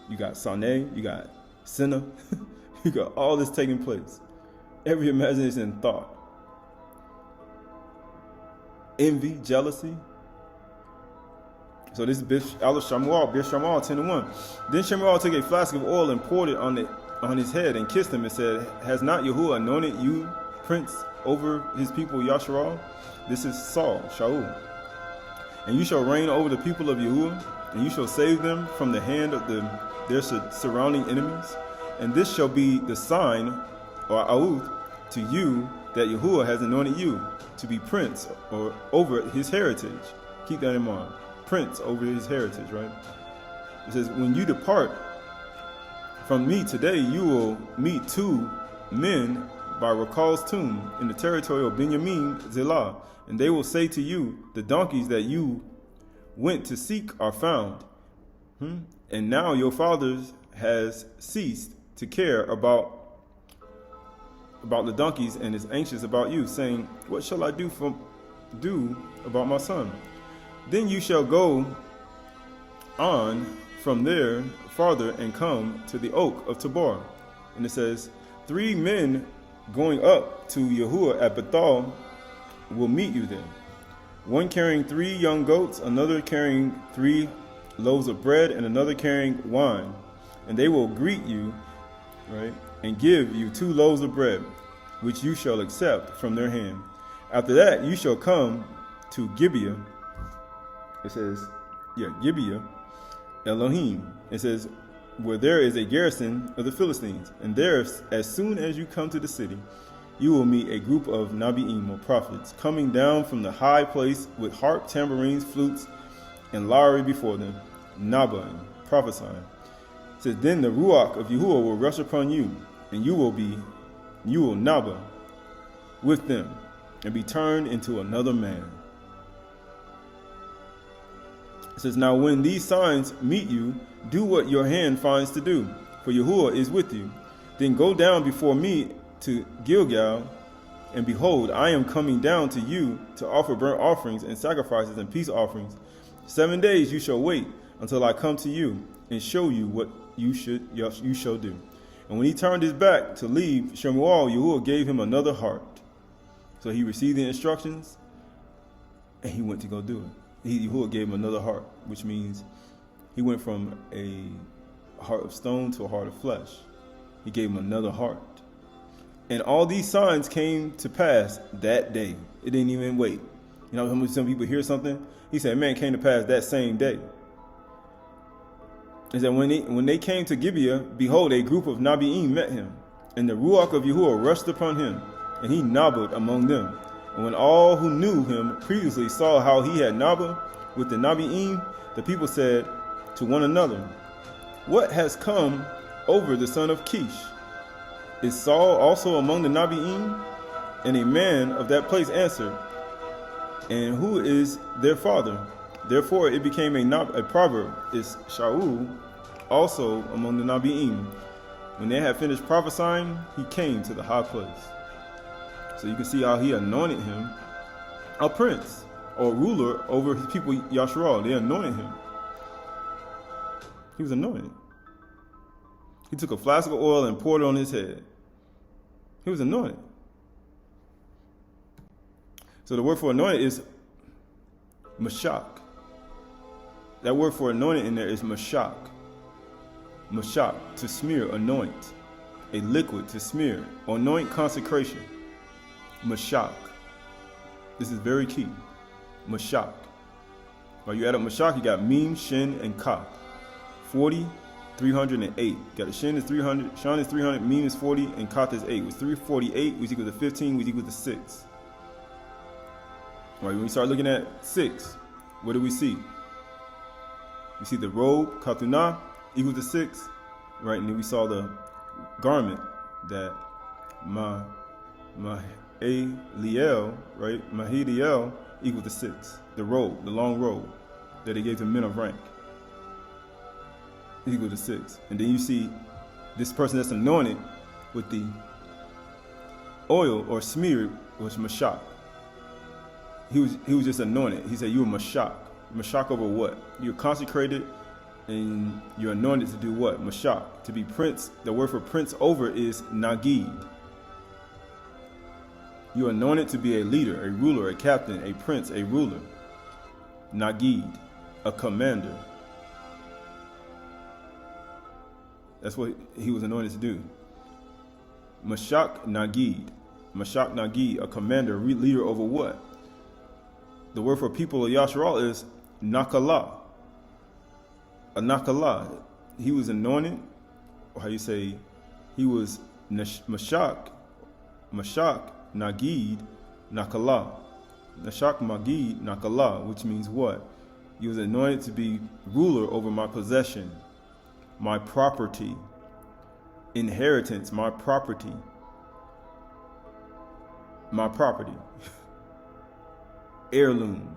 You got Shany. You got Sinna. You got all this taking place. Every imagination and thought. Envy, jealousy. So this is Aleph Shamuel, Bith Shamuel 10:1. Then Shamuel took a flask of oil and poured it on his head and kissed him and said, has not Yahuwah anointed you prince over his people Yasharal? This is Saul, Shaul. And you shall reign over the people of Yahuwah, and you shall save them from the hand of their surrounding enemies. And this shall be the sign, or Auth, to you that Yahuwah has anointed you to be prince or over his heritage. Keep that in mind. Prince over his heritage, right? It says, when you depart from me today, you will meet two men by Rakal's tomb in the territory of Benjamin Zelah, and they will say to you, the donkeys that you went to seek are found. And now your father has ceased to care about the donkeys and is anxious about you, saying, what shall I do about my son? Then you shall go on from there farther and come to the oak of Tabor. And it says, 3 men going up to Yahuwah at Bethel will meet you there. One carrying 3 young goats, another carrying 3 loaves of bread, and another carrying wine. And they will greet you, right, and give you 2 loaves of bread, which you shall accept from their hand. After that, you shall come to Gibeah. It says, Gibeah, Elohim. It says, where there is a garrison of the Philistines. And there, as soon as you come to the city, you will meet a group of Nabi'im, or prophets, coming down from the high place with harp, tambourines, flutes, and lyre before them, Naba'im, prophesying. It says, then the Ruach of Yahuwah will rush upon you, and you will Naba with them, and be turned into another man. It says, now when these signs meet you, do what your hand finds to do, for Yahuwah is with you. Then go down before me to Gilgal, and behold, I am coming down to you to offer burnt offerings and sacrifices and peace offerings. 7 days you shall wait until I come to you and show you what you shall do. And when he turned his back to leave Shemuel, Yahuwah gave him another heart. So he received the instructions, and he went to go do it. Yahuwah gave him another heart, which means he went from a heart of stone to a heart of flesh. He gave him another heart. And all these signs came to pass that day. It didn't even wait. You know, some people hear something. He said, man, it came to pass that same day. He said, when they came to Gibeah, behold, a group of Nabi'im met him. And the Ruach of Yahuwah rushed upon him, and he nabbaed among them. And when all who knew him previously saw how he had nabbaed with the Nabi'im, the people said to one another, what has come over the son of Kish? Is Saul also among the Nabi'im? And a man of that place answered, and who is their father? Therefore, it became a proverb. It's Shaul, also among the Nabi'im. When they had finished prophesying, he came to the high place. So you can see how he anointed him a prince or ruler over his people, Yasharal. They anointed him. He was anointed. He took a flask of oil and poured it on his head. He was anointed. So the word for anointed is mashak. That word for anointed in there is mashak. Mashak, to smear, anoint. A liquid to smear. Anoint, consecration. Mashak. This is very key. Mashak. While you add up mashak, you got mim, shin, and kaf. 40, 308. Got the shin is 300, shan is 300, mim is 40, and kaf is 8. With 348, which equals to 15, which equals to 6. All right, when we start looking at 6, what do we see? We see the robe, katuna, equal to 6, right? And then we saw the garment that Maheliel, right? Maheliel equal to 6. The robe, the long robe that they gave to men of rank, equal to 6. And then you see this person that's anointed with the oil or smeared was mashak. He was just anointed. He said, you were mashak. Mashak over what? You're consecrated and you're anointed to do what? Mashak. To be prince. The word for prince over is nagid. You're anointed to be a leader, a ruler, a captain, a prince, a ruler. Nagid, a commander. That's what he was anointed to do. Mashak Nagid. Mashak Nagid, a commander, a leader over what? The word for people of Yasharal is Nakala. A Nakala. He was anointed, or how you say, he was Mashak Nagid Nakala. Mashak Magid Nakala, which means what? He was anointed to be ruler over my possession, my property, inheritance, my property. Heirloom,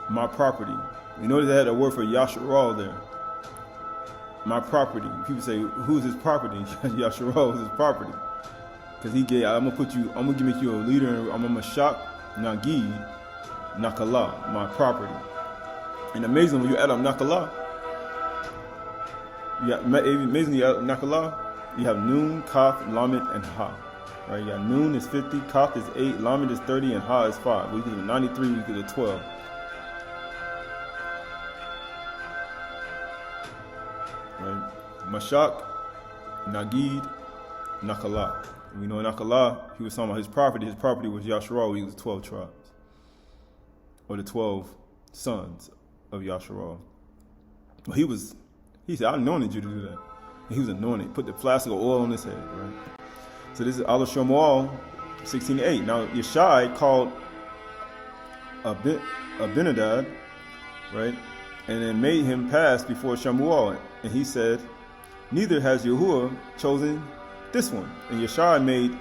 my property. You notice they had a word for Yasharal there. My property. People say, who's his property? Yasharal is his property. Because he gave, I'm gonna make you a leader, I'm a Mashak Nagid Nakala, my property. And amazing when you add up Nakala, you have Nun, Kaf, Lamed, and Ha. Right, you got Nun is 50, Kaf is 8, Lamed is 30, and Ha is 5. We get 93, we get 12. Right? Mashak, Nagid, Nakala. And we know Nakala, he was talking about his property. His property was Yasharal, he was 12 tribes. Or the 12 sons of Yasharal. Well, he said, I anointed you to do that. And he was anointed, put the flask of oil on his head, right? So this is Allah Shemuel 16:8. Now Yeshai called Abinadab, right, and then made him pass before Shemuel, and he said, neither has Yahuwah chosen this one. And Yeshai made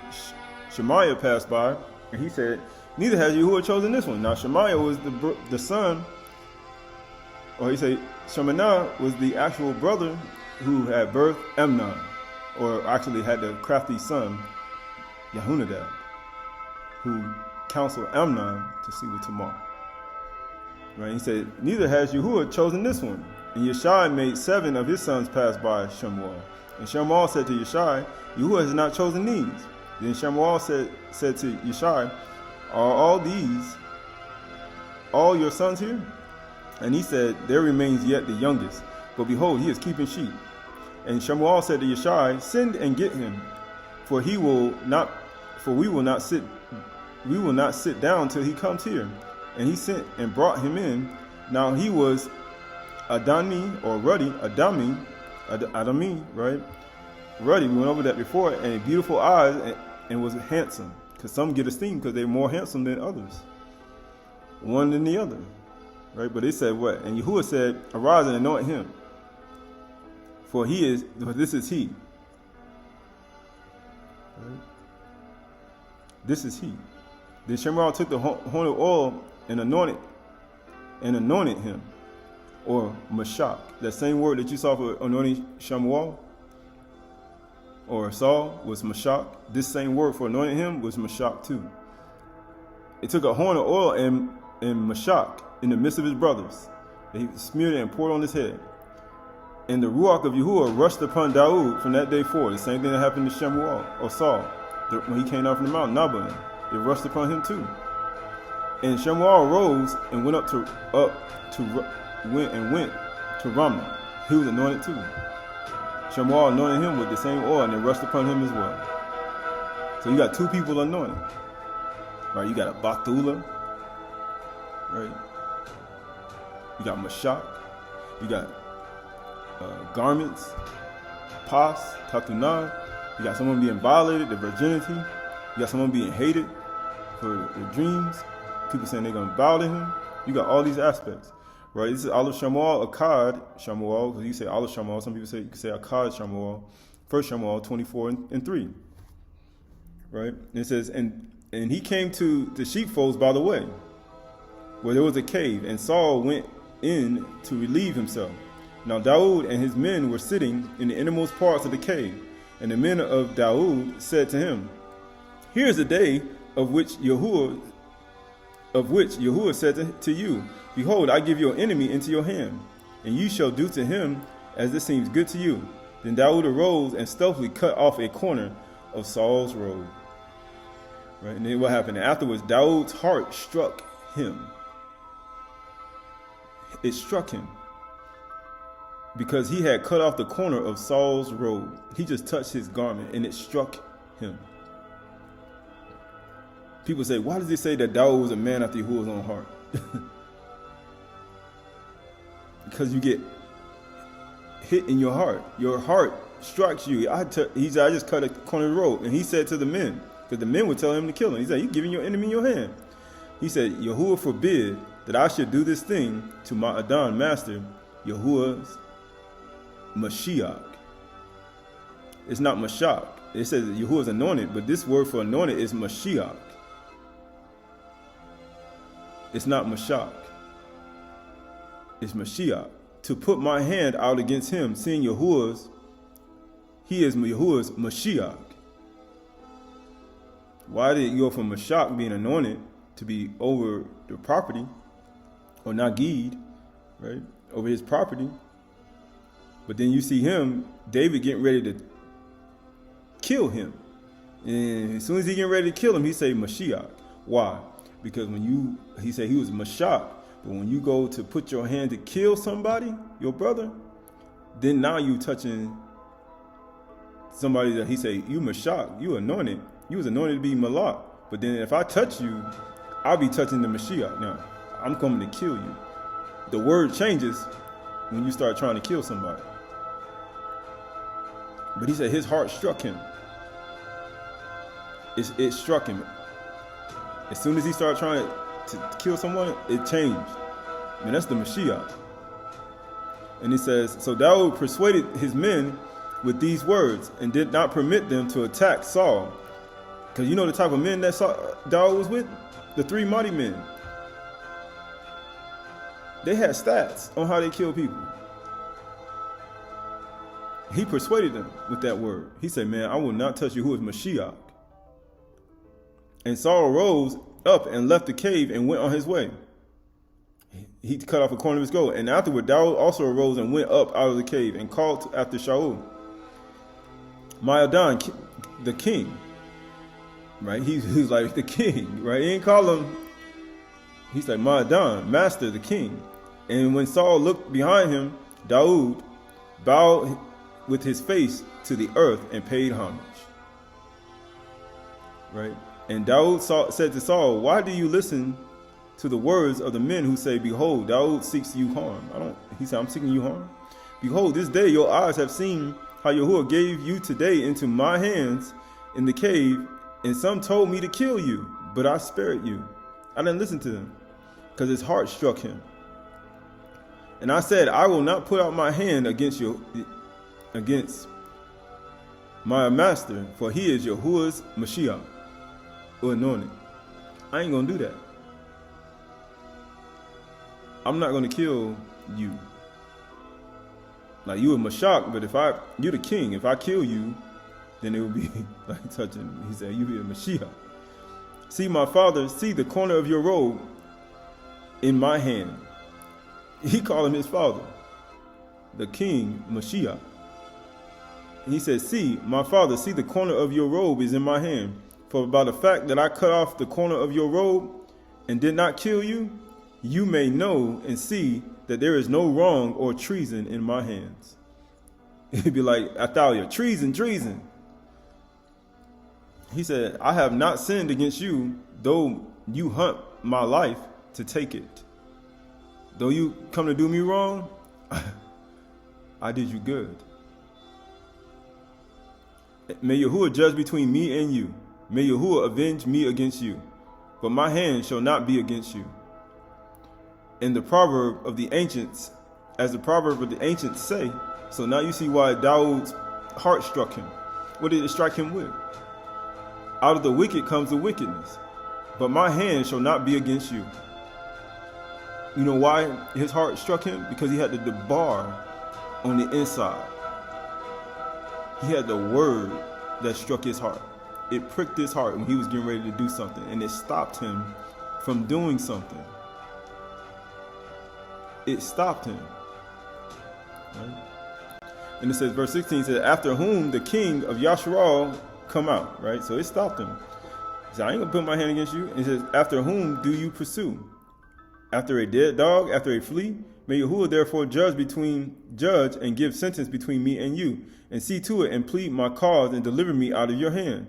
Shemaiah pass by, and he said, neither has Yahuwah chosen this one. Now Shemaiah was the son, or he said Shemaiah was the actual brother who had birthed Amnon, or actually had the crafty son, Yehonadab, who counseled Amnon to see with Tamar. Right? He said, neither has Yahuwah chosen this one. And Yeshai made 7 of his sons pass by Shemuel. And Shemuel said to Yeshai, Yahuwah has not chosen these. Then Shemuel said to Yeshai, are all your sons here? And he said, there remains yet the youngest, but behold, he is keeping sheep. And Shemuel said to Yeshai, send and get him, for we will not sit down till he comes here. And he sent and brought him in. Now he was Adami, right? Ruddy, we went over that before, and beautiful eyes, and was handsome. Because some get esteemed because they're more handsome than others, one than the other, right? But they said what? And Yahuwah said, arise and anoint him, for this is he. Right? This is he. Then Shemuel took the horn of oil and anointed and anointed him, or Mashak. That same word that you saw for anointing Shamuel or Saul was Mashak. This same word for anointing him was Mashak too. It took a horn of oil and Mashak in the midst of his brothers. He smeared it and poured on his head. And the Ruach of Yahuwah rushed upon Daud from that day forward. The same thing that happened to Shemuel or Saul when he came down from the mountain, Naban. It rushed upon him too. And Shemuel rose and went went to Ramah. He was anointed too. Shemuel anointed him with the same oil, and it rushed upon him as well. So you got two people anointed, right? You got a Bathula, right? You got Mashak. You got garments, Pas, Tatunah. You got someone being violated, the virginity. You got someone being hated for their dreams. People saying they're going to bow to him. You got all these aspects, right? This is Aleph Shamuel, Akkad Shamuel, because you say Aleph Shamuel. Some people say you can say Akkad Shamuel. 1 Shamuel 24 and 3, right? And it says, and he came to the sheepfolds by the way, where there was a cave, and Saul went in to relieve himself. Now Daud and his men were sitting in the innermost parts of the cave, and the men of Daud said to him, "Here is the day of which Yahuwah said to you, Behold, I give your enemy into your hand, and you shall do to him as it seems good to you." Then Daud arose and stealthily cut off a corner of Saul's robe. Right, and then what happened? Afterwards, Daud's heart struck him. It struck him because he had cut off the corner of Saul's robe. He just touched his garment, and it struck him. People say, why does it say that Daud was a man after Yahuwah's own heart? Because you get hit in your heart. Your heart strikes you. He said, I just cut a corner of the robe. And he said to the men, because the men would tell him to kill him. He said, you're giving your enemy in your hand. He said, Yahuwah forbid that I should do this thing to my Adon master, Yahuwah's Mashiach. It's not Mashak. It says Yahuwah's anointed, but this word for anointed is Mashiach. It's not Mashak. It's Mashiach. To put my hand out against him, seeing he is Yahuwah's Mashiach. Why did it go from Mashak being anointed to be over the property, or Nagid, right, over his property? But then you see him, David, getting ready to kill him. And as soon as he getting ready to kill him, he say Mashiach. Why? Because he said he was Mashak, but when you go to put your hand to kill somebody, your brother, then now you touching somebody that he say, you Mashak, you anointed. You was anointed to be Malak. But then if I touch you, I'll be touching the Mashiach. Now, I'm coming to kill you. The word changes when you start trying to kill somebody. But he said his heart struck him. It struck him. As soon as he started trying to kill someone, it changed. And that's the Mashiach. And he says, so Daud persuaded his men with these words and did not permit them to attack Saul. Because you know the type of men that Daud was with? The three mighty men. They had stats on how they kill people. He persuaded them with that word. He said, man, I will not touch you who is Mashiach. And Saul rose up and left the cave and went on his way. He cut off a corner of his gold. And afterward, Daud also arose and went up out of the cave and called after Shaul, my Adon, the king. Right? He's like the king, right? He didn't call him. He's like, my Adon, master, the king. And when Saul looked behind him, Daud bowed with his face to the earth and paid homage. Right? And Daud said to Saul, why do you listen to the words of the men who say, behold, Daud seeks you harm? He said, I'm seeking you harm. Behold, this day your eyes have seen how Yahuwah gave you today into my hands in the cave, and some told me to kill you, but I spared you. I didn't listen to them, because his heart struck him. And I said, I will not put out my hand against my master, for he is Yahuwah's Mashiach, or anointed. I ain't gonna do that. I'm not going to kill you. Like, you a Mashak, but you're the king. If I kill you, then it would be like touching me. He said, you be a Mashiach. See, my father, see the corner of your robe in my hand. He called him his father, the king, Mashiach. He said, see, my father, see the corner of your robe is in my hand. For by the fact that I cut off the corner of your robe and did not kill you, you may know and see that there is no wrong or treason in my hands. He'd be like, Athaliah, treason. He said, I have not sinned against you, though you hunt my life to take it. Though you come to do me wrong, I did you good. May Yahuwah judge between me and you. May Yahuwah avenge me against you. But my hand shall not be against you. In the proverb of the ancients, as the proverb of the ancients say, so now you see why Dawood's heart struck him. What did it strike him with? Out of the wicked comes the wickedness, but my hand shall not be against you. You know why his heart struck him? Because he had the bar on the inside. He had the word that struck his heart. It pricked his heart when he was getting ready to do something, and it stopped him from doing something. It stopped him. Right? And it says, verse 16 says, after whom the king of Yasharal come out. Right? So it stopped him. He said, I ain't going to put my hand against you. And it says, after whom do you pursue? After a dead dog, after a flea? May Yahuwah therefore judge and give sentence between me and you, and see to it and plead my cause and deliver me out of your hand.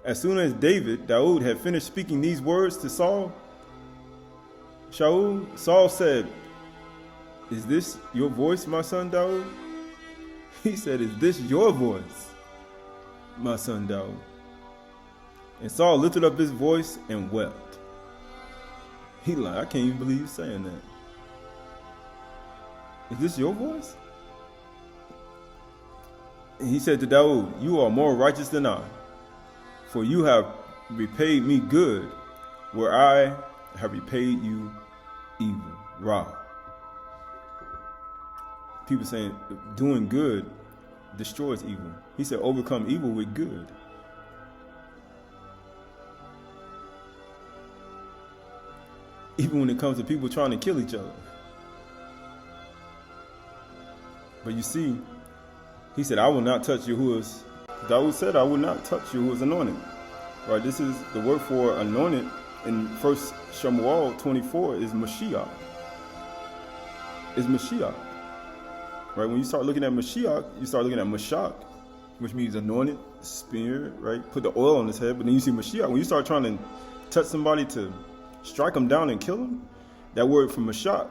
As soon as Dawood had finished speaking these words to Saul, Saul said, is this your voice, my son Dawood? He said, is this your voice, my son Dawood? And Saul lifted up his voice and wept. He like, I can't even believe you saying that. Is this your voice? And he said to Dawood, you are more righteous than I, for you have repaid me good where I have repaid you evil. Ra. People saying doing good destroys evil. He said overcome evil with good. Even when it comes to people trying to kill each other. But you see, he said, I will not touch Yahuwah's. Dawood said, I will not touch Yahuwah's anointed. Right, this is the word for anointed in 1 Shamuel 24 is Mashiach. Is Mashiach. Right, when you start looking at Mashiach, you start looking at Mashak, which means anointed, spear, right? Put the oil on his head. But then you see Mashiach. When you start trying to touch somebody to strike them down and kill them, that word from Mashak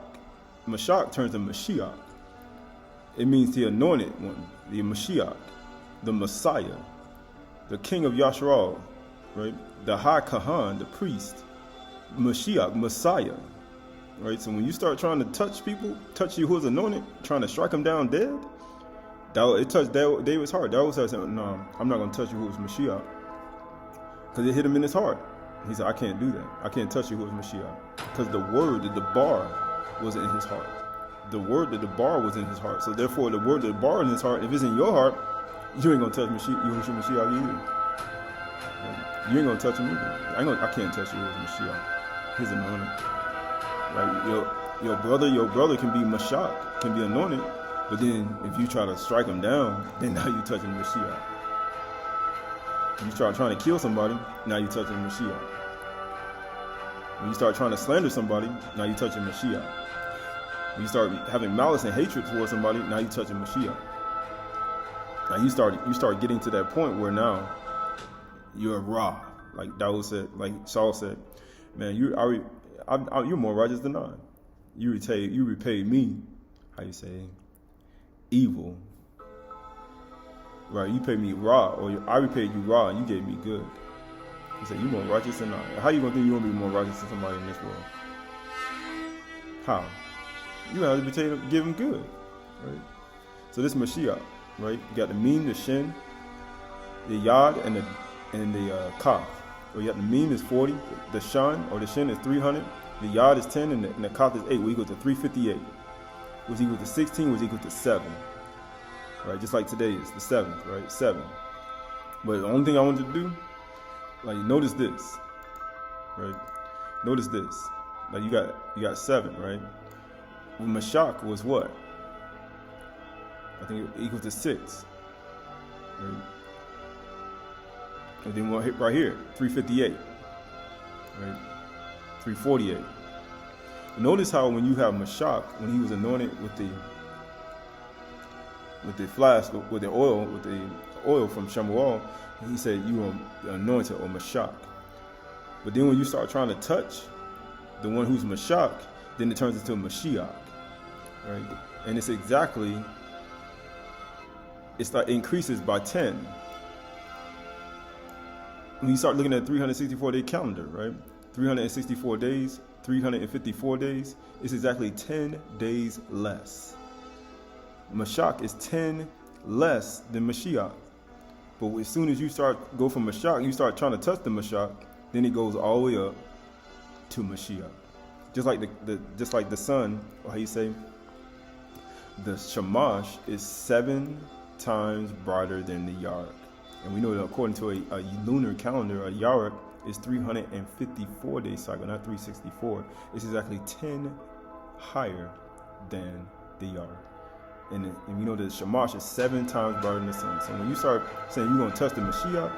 turns to Mashiach. It means the anointed one, the Mashiach, the Messiah, the king of Yasharal, right? The high Kahan, the priest, Mashiach, Messiah, right? So when you start trying to touch people, touch you who's anointed, trying to strike them down dead, it touched David's heart. David said, no, I'm not going to touch you who's Mashiach, because it hit him in his heart. He said, I can't do that. I can't touch you who's Mashiach, because the word, the bar, was in his heart. The word that the bar was in his heart. So therefore, the word that the bar in his heart, if it's in your heart, you ain't gonna touch Yahushua Mashiach either. You ain't gonna touch him either. I can't touch Yahushua Mashiach. His anointed. Right? Your brother can be Mashak, can be anointed, but then if you try to strike him down, then now you touching Mashiach. If you start trying to kill somebody, now you touching Mashiach. When you start trying to slander somebody, now you touching Mashiach. When you start having malice and hatred towards somebody, now you touching Mashiach. Now you start getting to that point where now you're Ra, like Dawood said, like Saul said, man, you're more righteous than I. You repaid me, how you say, evil. Right? You paid me Ra, or I repaid you Ra, and you gave me good. He said, you're more righteous than I. How you gonna think you're gonna be more righteous than somebody in this world? How? You have to give him good, right? So this Mashiach, right? You got the Meme, the Shin, the Yod, and the Kaf. Or you got the Meme is 40, the Shan or the Shin is 300, The yard is 10 and the Qahalath is 8, which equals to 358. Which equals to 16, which equals to 7. Right, just like today is the 7th, right? 7. But the only thing I wanted to do, like, notice this, right? Notice this. Like, you got 7, right? Well, Mashak was what? I think it equals to 6. Right? And then we'll hit right here, 358. Right? 348. Notice how when you have Mashak, when he was anointed with the flask, with the oil from Shemuel, he said, you are anointed, or Mashak. But then when you start trying to touch the one who's Mashak, then it turns into Mashiach. Right? And it's exactly, it increases by 10. When you start looking at 364-day calendar, right? 364 days, 354 days, it's exactly 10 days less. Mashak is 10 less than Mashiach. But as soon as you go from Mashak, you start trying to touch the Mashak, then it goes all the way up to Mashiach. Just like the sun, or how you say, the Shamash is 7 times brighter than the Yarek. And we know that according to a lunar calendar, a Yarek is 354 day cycle, not 364. It's exactly 10 higher than the Yarek. And we know that Shamash is 7 times brighter than the sun. So when you start saying you're going to touch the Mashiach,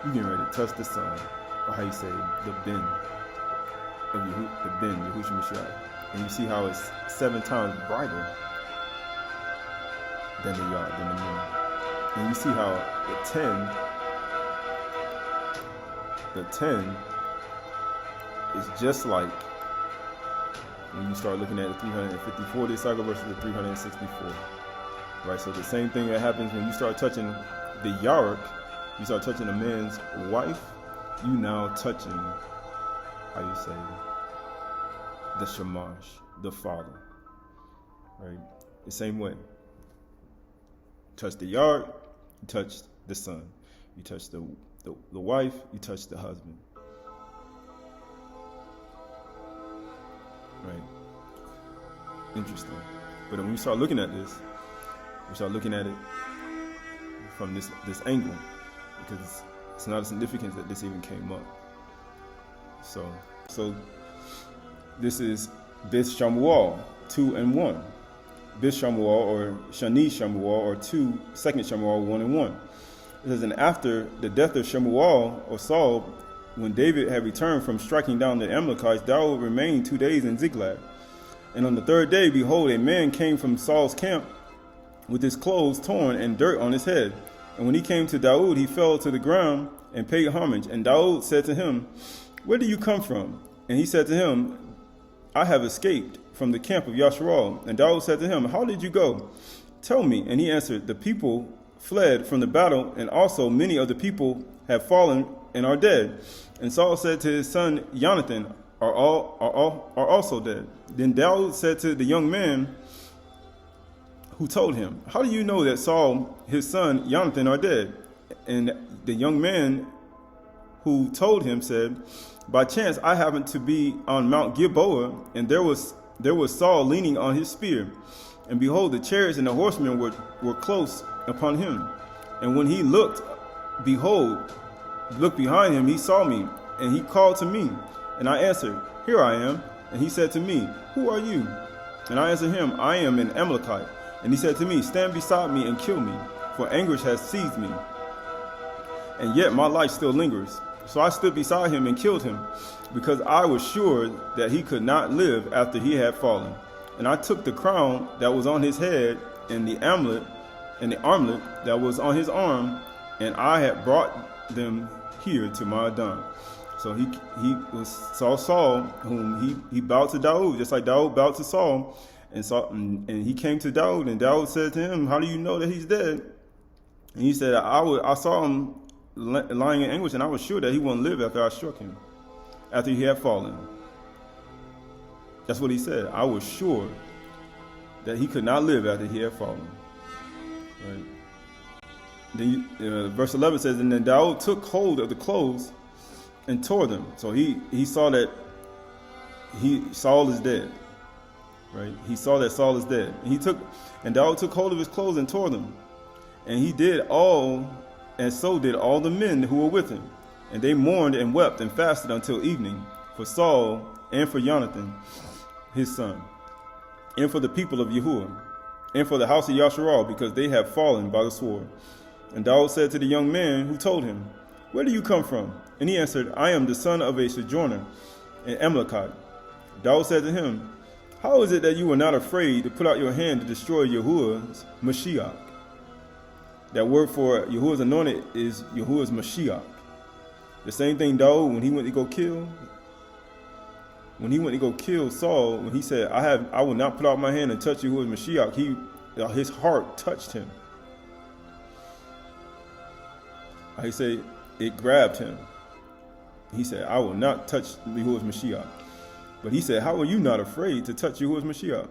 you're getting ready to touch the sun, or how you say, the Ben of Yahushua Mashiach. And you see how it's 7 times brighter than the Yard, than the moon. And you see how the 10 is just like when you start looking at the 354-day cycle versus the 364. Right? So the same thing that happens when you start touching the Yarek, you start touching a man's wife, you now touching, how you say, the Shamash, the father. Right? The same way. Touch the Yarek, you touch the son. You touch the wife, you touch the husband. Right? Interesting. But when we start looking at this, we start looking at it from this angle, because it's not a significance that this even came up. So this is Bith Shamuel 2 and 1. Bith Shamuel, or Shany Shamuel, or 2 second Shamuel 1 and 1. It says, and after the death of Shemuel, or Saul, when David had returned from striking down the Amalekites, Daud remained 2 days in Ziklag. And on the 3rd day, behold, a man came from Saul's camp with his clothes torn and dirt on his head. And when he came to Daud, he fell to the ground and paid homage. And Daud said to him, where do you come from? And he said to him, I have escaped from the camp of Yasharal. And Daud said to him, how did you go? Tell me. And he answered, the people fled from the battle, and also many of the people have fallen and are dead. And Saul said to his son Jonathan, are also dead. Then Daud said to the young man who told him, how do you know that Saul, his son Jonathan, are dead? And the young man who told him said, by chance I happened to be on Mount Gilboa, and there was Saul leaning on his spear. And behold, the chariots and the horsemen were close upon him. And when he looked behind him, he saw me, and he called to me. And I answered, here I am. And he said to me, who are you? And I answered him, I am an Amalekite. And he said to me, stand beside me and kill me, for anguish has seized me, and yet my life still lingers. So I stood beside him and killed him, because I was sure that he could not live after he had fallen. And I took the crown that was on his head, and the armlet that was on his arm, and I had brought them here to my Adon. So he saw Saul, whom he bowed to Daud, just like Daud bowed to Saul, and he came to Daud, and Daud said to him, how do you know that he's dead? And he said, I saw him lying in anguish, and I was sure that he wouldn't live after I struck him, after he had fallen. That's what he said. I was sure that he could not live after he had fallen. Right? Then verse 11 says, and then Daud took hold of the clothes and tore them. So he saw that Saul is dead. Right? He saw that Saul is dead. And Daud took hold of his clothes and tore them. And he did all, and so did all the men who were with him. And they mourned and wept and fasted until evening for Saul and for Jonathan, his son, and for the people of Yahuwah, and for the house of Yasharal, because they have fallen by the sword. And Daud said to the young man who told him, "Where do you come from?" And he answered, "I am the son of a sojourner in Amalekite." Daud said to him, "How is it that you were not afraid to put out your hand to destroy Yahuwah's Mashiach?" That word for Yahuwah's anointed is Yahuwah's Mashiach. The same thing Daud, when he went to go kill Saul, when he said, I will not put out my hand and touch Yahuwah's Mashiach, his heart touched him. He said, it grabbed him. He said, I will not touch Yahuwah's Mashiach. But he said, how are you not afraid to touch Yahuwah's Mashiach?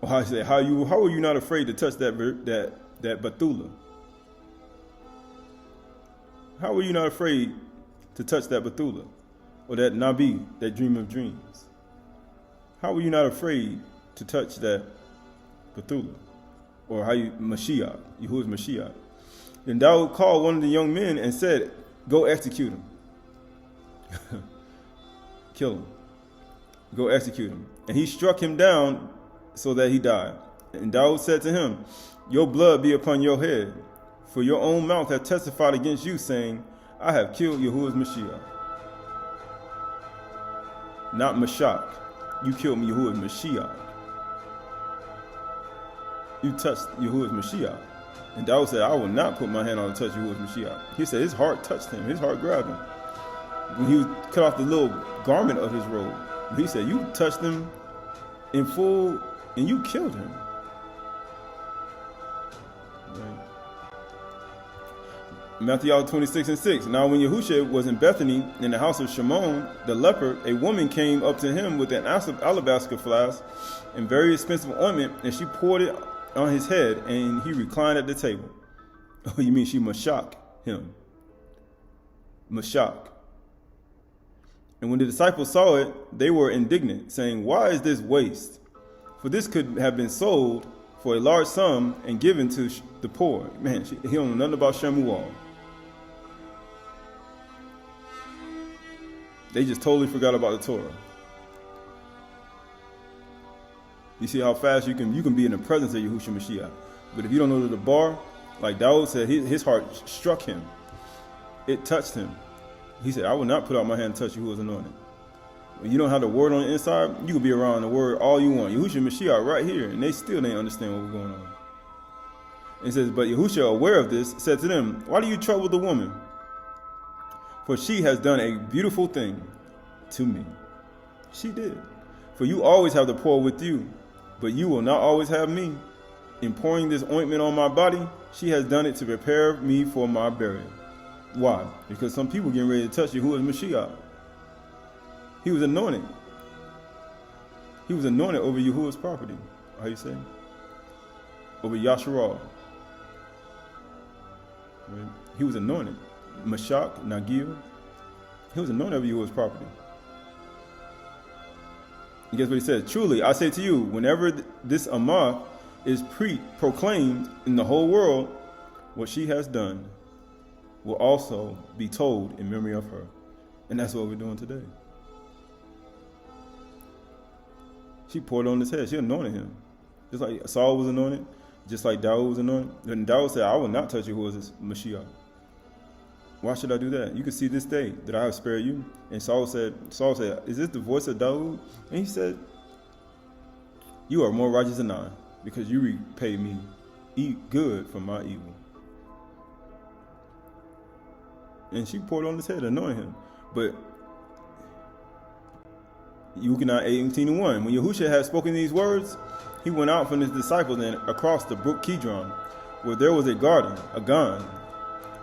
Or I said, how are you not afraid to touch that Bethula? How are you not afraid to touch that Bethula? Or that Nabi, that dream of dreams? How are you not afraid to touch that Bethula? Or Mashiach, Yahuwah's Mashiach? Then Daud called one of the young men and said, go execute him. Kill him. Go execute him. And he struck him down so that he died. And Daud said to him, your blood be upon your head, for your own mouth hath testified against you, saying, I have killed Yahuwah's Mashiach. Not Mashach. You killed Yahuwah's Mashiach. You touched Yahuwah's Mashiach. And Daud said, I will not put my hand on to touch Yahuwah's Mashiach. He said his heart touched him. His heart grabbed him. When he cut off the little garment of his robe, he said, you touched him in full and you killed him. Right. Matthew 26:6. Now when Yahushua was in Bethany in the house of Shimon the leper, a woman came up to him with an alabaster flask and very expensive ointment, and she poured it on his head, and he reclined at the table. Oh, you mean she mashak him? Mashak. And when the disciples saw it, they were indignant, saying, why is this waste? For this could have been sold for a large sum and given to the poor. Man, he don't know nothing about Shemuel. They just totally forgot about the Torah. You see how fast you can be in the presence of Yahushua Mashiach. But if you don't know the bar, like Daud said, his heart struck him. It touched him. He said, I will not put out my hand and touch you who is anointed. When you don't have the word on the inside, you can be around the word all you want. Yahushua Mashiach right here, and they still didn't understand what was going on. And it says, but Yahushua, aware of this, said to them, why do you trouble the woman? For she has done a beautiful thing to me. She did. For you always have the poor with you, but you will not always have me. In pouring this ointment on my body, she has done it to prepare me for my burial. Why? Because some people getting ready to touch you who is Mashiach. He was anointed. He was anointed over Yahuwah's property. How you say? Over Yasharal. Right? He was anointed. Mashach, Nagil. He was anointed over Yahuwah's property. And guess what he said? Truly, I say to you, whenever this Amah is proclaimed in the whole world, what she has done will also be told in memory of her. And that's what we're doing today. She poured on his head. She anointed him. Just like Saul was anointed, just like Daud was anointed. And Daud said, I will not touch you who is this Mashiach. Why should I do that? You can see this day that I have spared you. And Saul said, is this the voice of Daud? And he said, you are more righteous than I, because you repay me good for my evil. And she poured on his head, anointed him. But Yukonah 18:1. When Yahushua had spoken these words, he went out from his disciples and across the brook Kidron, where there was a garden, a gan,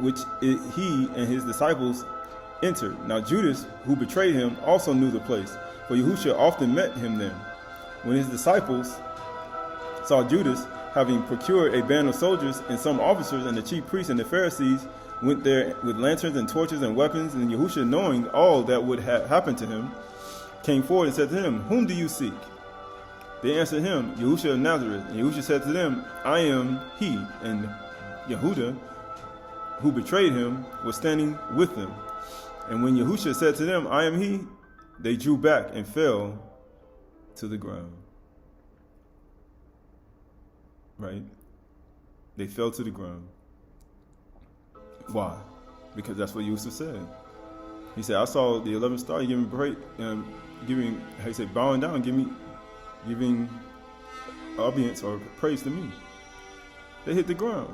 which he and his disciples entered. Now Judas, who betrayed him, also knew the place, for Yahushua often met him there. When his disciples saw Judas, having procured a band of soldiers and some officers, and the chief priests and the Pharisees went there with lanterns and torches and weapons, and Yahushua, knowing all that would happen to him, came forward and said to him, Whom do you seek? They answered him, Yahushua of Nazareth. And Yahushua said to them, I am he. And Yehuda, who betrayed him, was standing with them. And when Yahushua said to them, I am he, they drew back and fell to the ground. Right? They fell to the ground. Why? Because that's what Yahushua said. He said, I saw the 11th star, giving, how you say, bowing down, giving audience or praise to me. They hit the ground.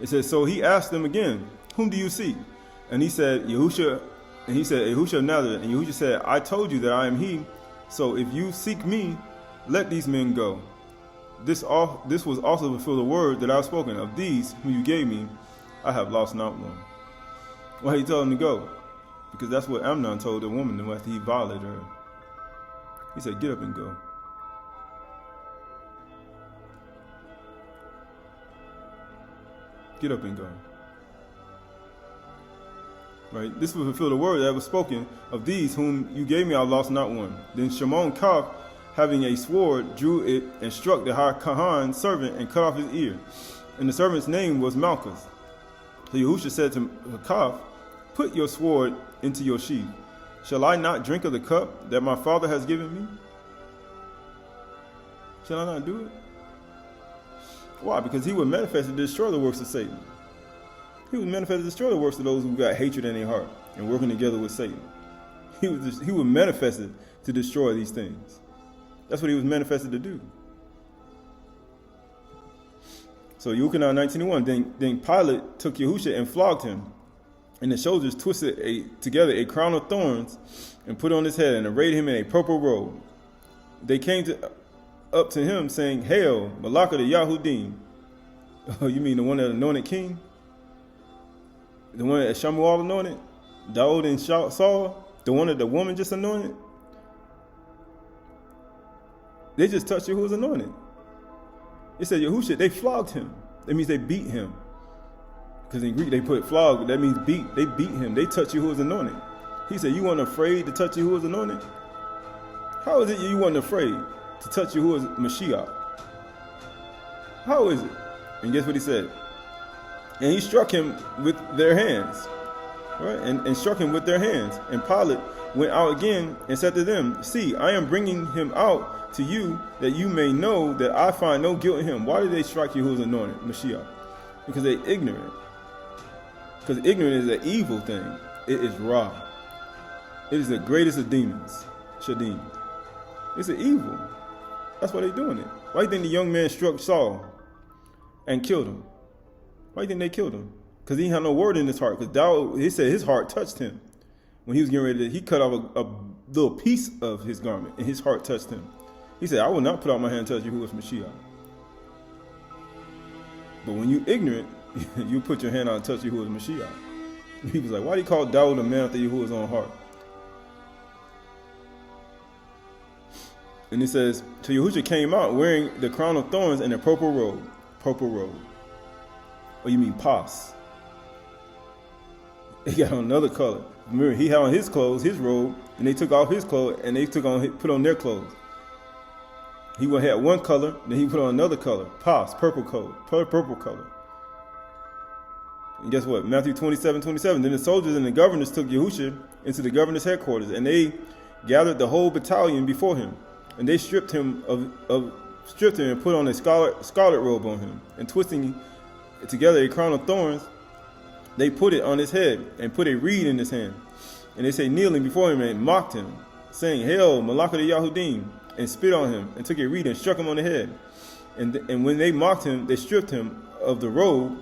It says, so he asked them again, Whom do you seek? And he said, Yahushua, and he said, Yahushua of Nazareth. And Yahushua said, I told you that I am he. So if you seek me, let these men go. This was also to fulfill the word that I have spoken. Of these whom you gave me, I have lost not one. Why he told them to go? Because that's what Amnon told the woman after he violated her. He said, get up and go. Get up and go. Right? This will fulfill the word that was spoken. Of these whom you gave me, I lost not one. Then Shimon Kaf, having a sword, drew it and struck the high Kahan servant and cut off his ear. And the servant's name was Malchus. So Yahushua said to Kaf, Put your sword into your sheath. Shall I not drink of the cup that my Father has given me? Shall I not do it? Why? Because he would manifest to destroy the works of Satan. He would manifest to destroy the works of those who got hatred in their heart and working together with Satan. He would manifest it to destroy these things. That's what he was manifested to do. So Yuchanan 19:1, then Pilate took Yahushua and flogged him. And the soldiers twisted together a crown of thorns and put on his head and arrayed him in a purple robe. They came up to him saying, Hail, Malaka the Yahudim. Oh, you mean the one that anointed king? The one that Shamuel anointed? Daud and Saul? The one that the woman just anointed? They just touched who was anointed. It said Yahushua, they flogged him. That means they beat him. Because in Greek they put flog, that means beat. They beat him. They touched you who was anointed. He said, you weren't afraid to touch you who was anointed? How is it you weren't afraid to touch you who was Mashiach? How is it? And guess what he said? And he struck him with their hands. Right? And struck him with their hands. And Pilate went out again and said to them, See, I am bringing him out to you that you may know that I find no guilt in him. Why did they strike you who was anointed? Mashiach. Because they're ignorant. Because ignorant is an evil thing. It is Ra. It is the greatest of demons. Shadim. It's an evil. That's why they're doing it. Why do you think the young man struck Saul and killed him? Why do you think they killed him? Because he had no word in his heart. Because he said his heart touched him. When he was getting ready he cut off a little piece of his garment and his heart touched him. He said, I will not put out my hand and touch you who is Mashiach. But when you ignorant, you put your hand out and touch you who is Mashiach. He was like, why do you call Daud a man after Yahuwah's own heart? And it says, so Yahushua came out wearing the crown of thorns and a purple robe. Purple robe. Oh, you mean pas. He got on another color. Remember, he had on his clothes, his robe, and they took off his clothes and they put on their clothes. He had one color, then he put on another color. Pas, purple color. And guess what? Matthew 27:27. Then the soldiers and the governors took Yahushua into the governor's headquarters, and they gathered the whole battalion before him. And they stripped him and put on a scarlet robe on him. And twisting together a crown of thorns, they put it on his head and put a reed in his hand. And they say, kneeling before him and mocked him, saying, Hail, Malaka the Yahudim, and spit on him and took a reed and struck him on the head. And when they mocked him, they stripped him of the robe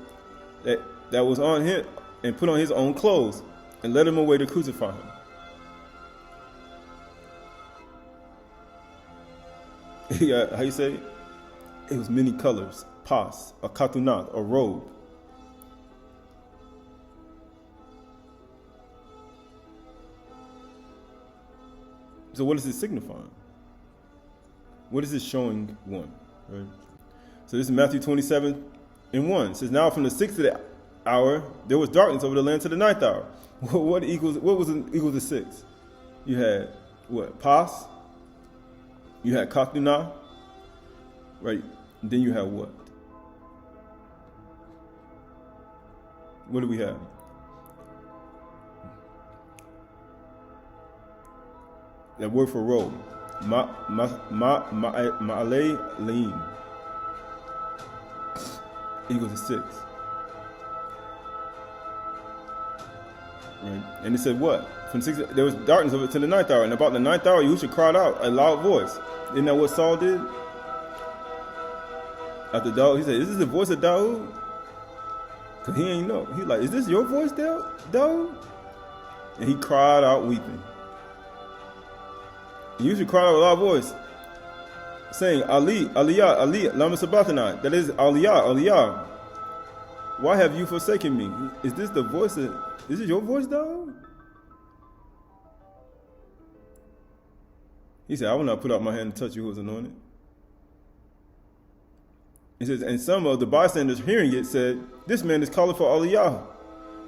that was on him and put on his own clothes and led him away to crucify him. How you say it? It was many colors. Pas, a katunat, a robe. So what is it signifying? What is it showing? One, right? So this is Matthew 27:1. It says, now from the 6th hour, there was darkness over the land to the 9th hour. What was equal to 6? You had what? Pas. You had Katuna, right? And then you have what? What do we have? That word for roll. Ma'ale lean equals to 6. Right? And it said what? From 6, there was darkness over to the 9th hour, and about the 9th hour, Yahushua cried out a loud voice. Isn't that what Saul did? After Dawood, he said, "Is this the voice of Dawood?" Because he ain't know. He like, "Is this your voice, Dawood?" And he cried out weeping. He usually cried out with a loud voice, saying, "Ali, Aliyah, Ali, lama sabachthani." That is, Aliyah, Aliyah. Why have you forsaken me? Is this the voice of? Is this your voice, Dawood? He said, "I will not put out my hand to touch you who is anointed." He says, and some of the bystanders hearing it said, "This man is calling for Aliyah."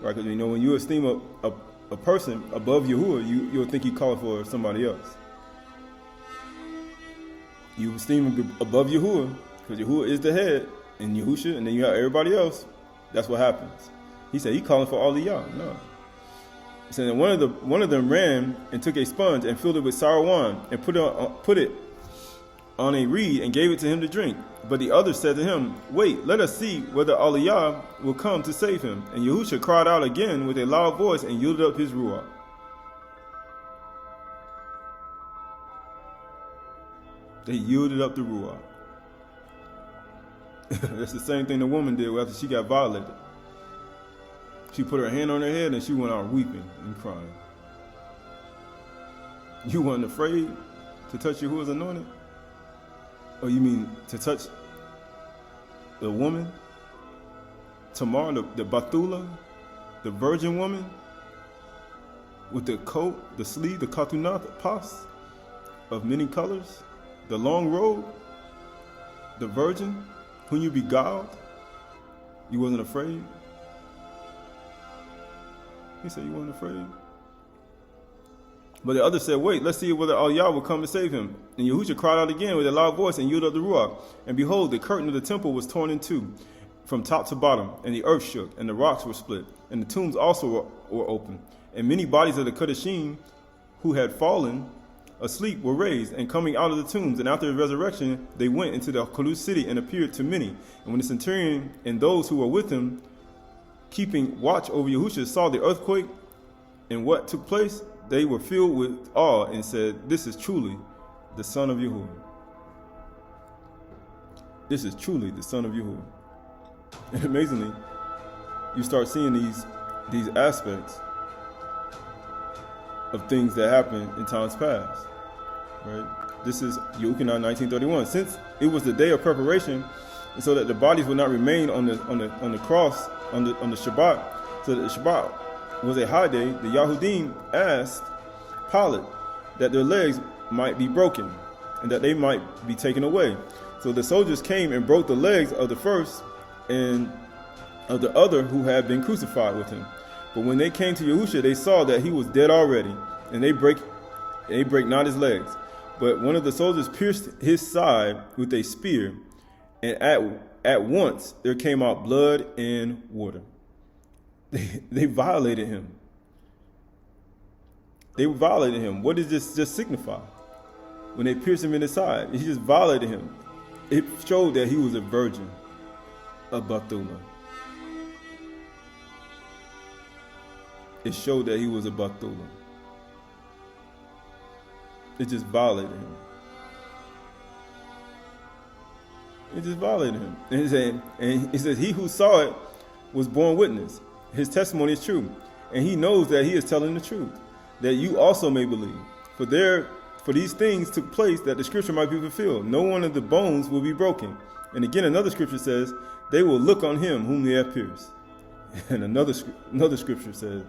Right? Because when you esteem a person above Yahuwah, you'll think he's calling for somebody else. You esteem him above Yahuwah, because Yahuwah is the head, and Yahusha, and then you have everybody else. That's what happens. He said, he's calling for Aliyah. No. He said, and one of them ran and took a sponge and filled it with sour wine and put it on a reed and gave it to him to drink. But the others said to him, "Wait, let us see whether Aliyah will come to save him." And Yahusha cried out again with a loud voice and yielded up his ruach. They yielded up the ruach. That's the same thing the woman did after she got violated. She put her hand on her head and she went out weeping and crying. You weren't afraid to touch you who was anointed? Or you mean to touch the woman? Tamar, the Bathula, the virgin woman, with the coat, the sleeve, the Katuna, the pas of many colors, the long robe, the virgin whom you beguiled? You wasn't afraid? He said you weren't afraid. But the others said, "Wait, let's see whether Aliyah will come to save him." And Yahushua cried out again with a loud voice and yielded up the ruach. And behold, the curtain of the temple was torn in two, from top to bottom, and the earth shook, and the rocks were split, and the tombs also were open. And many bodies of the Qudashim who had fallen asleep were raised, and coming out of the tombs. And after his resurrection, they went into the Qahalath city and appeared to many. And when the centurion and those who were with him, keeping watch over Yahushua, saw the earthquake and what took place, they were filled with awe and said, "This is truly the Son of Yahuwah." This is truly the Son of Yahuwah. And amazingly, you start seeing these aspects of things that happened in times past. Right? This is Yochanan 19:31. Since it was the day of preparation, and so that the bodies would not remain on the cross on the Shabbat, so that the Shabbat was a high day, the Yahudim asked Pilate that their legs might be broken and that they might be taken away. So the soldiers came and broke the legs of the first and of the other who had been crucified with him. But when they came to Yahushua, they saw that he was dead already, and they break not his legs. But one of the soldiers pierced his side with a spear, and at once there came out blood and water. They violated him. They violated him. What does this just signify? When they pierced him in the side, he just violated him. It showed that he was a virgin of Bathula. It showed that he was a Bathula. It just violated him. It just violated him. And he says, he who saw it was born witness. His testimony is true. And he knows that he is telling the truth, that you also may believe. For these things took place that the scripture might be fulfilled. No one of the bones will be broken. And again, another scripture says, they will look on him whom they have pierced. And another scripture says,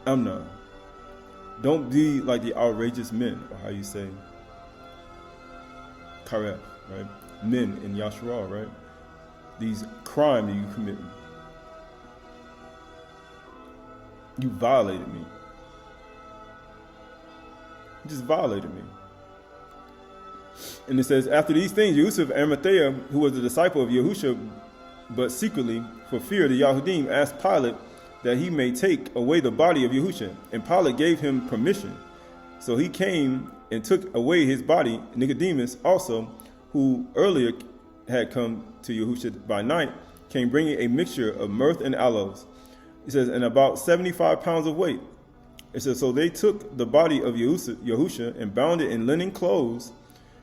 Amnon, don't be like the outrageous men, or how you say, Kareth, right? Men in Yasharah, right? These crimes that you commit. You violated me. You just violated me. And it says, after these things, Yusuf of Arimathea, who was a disciple of Yahusha, but secretly, for fear of the Yahudim, asked Pilate that he may take away the body of Yahusha. And Pilate gave him permission. So he came and took away his body. Nicodemus also, who earlier had come to Yahusha by night, came bringing a mixture of myrrh and aloes. It says, and about 75 pounds of weight. It says, so they took the body of Yahusha and bound it in linen clothes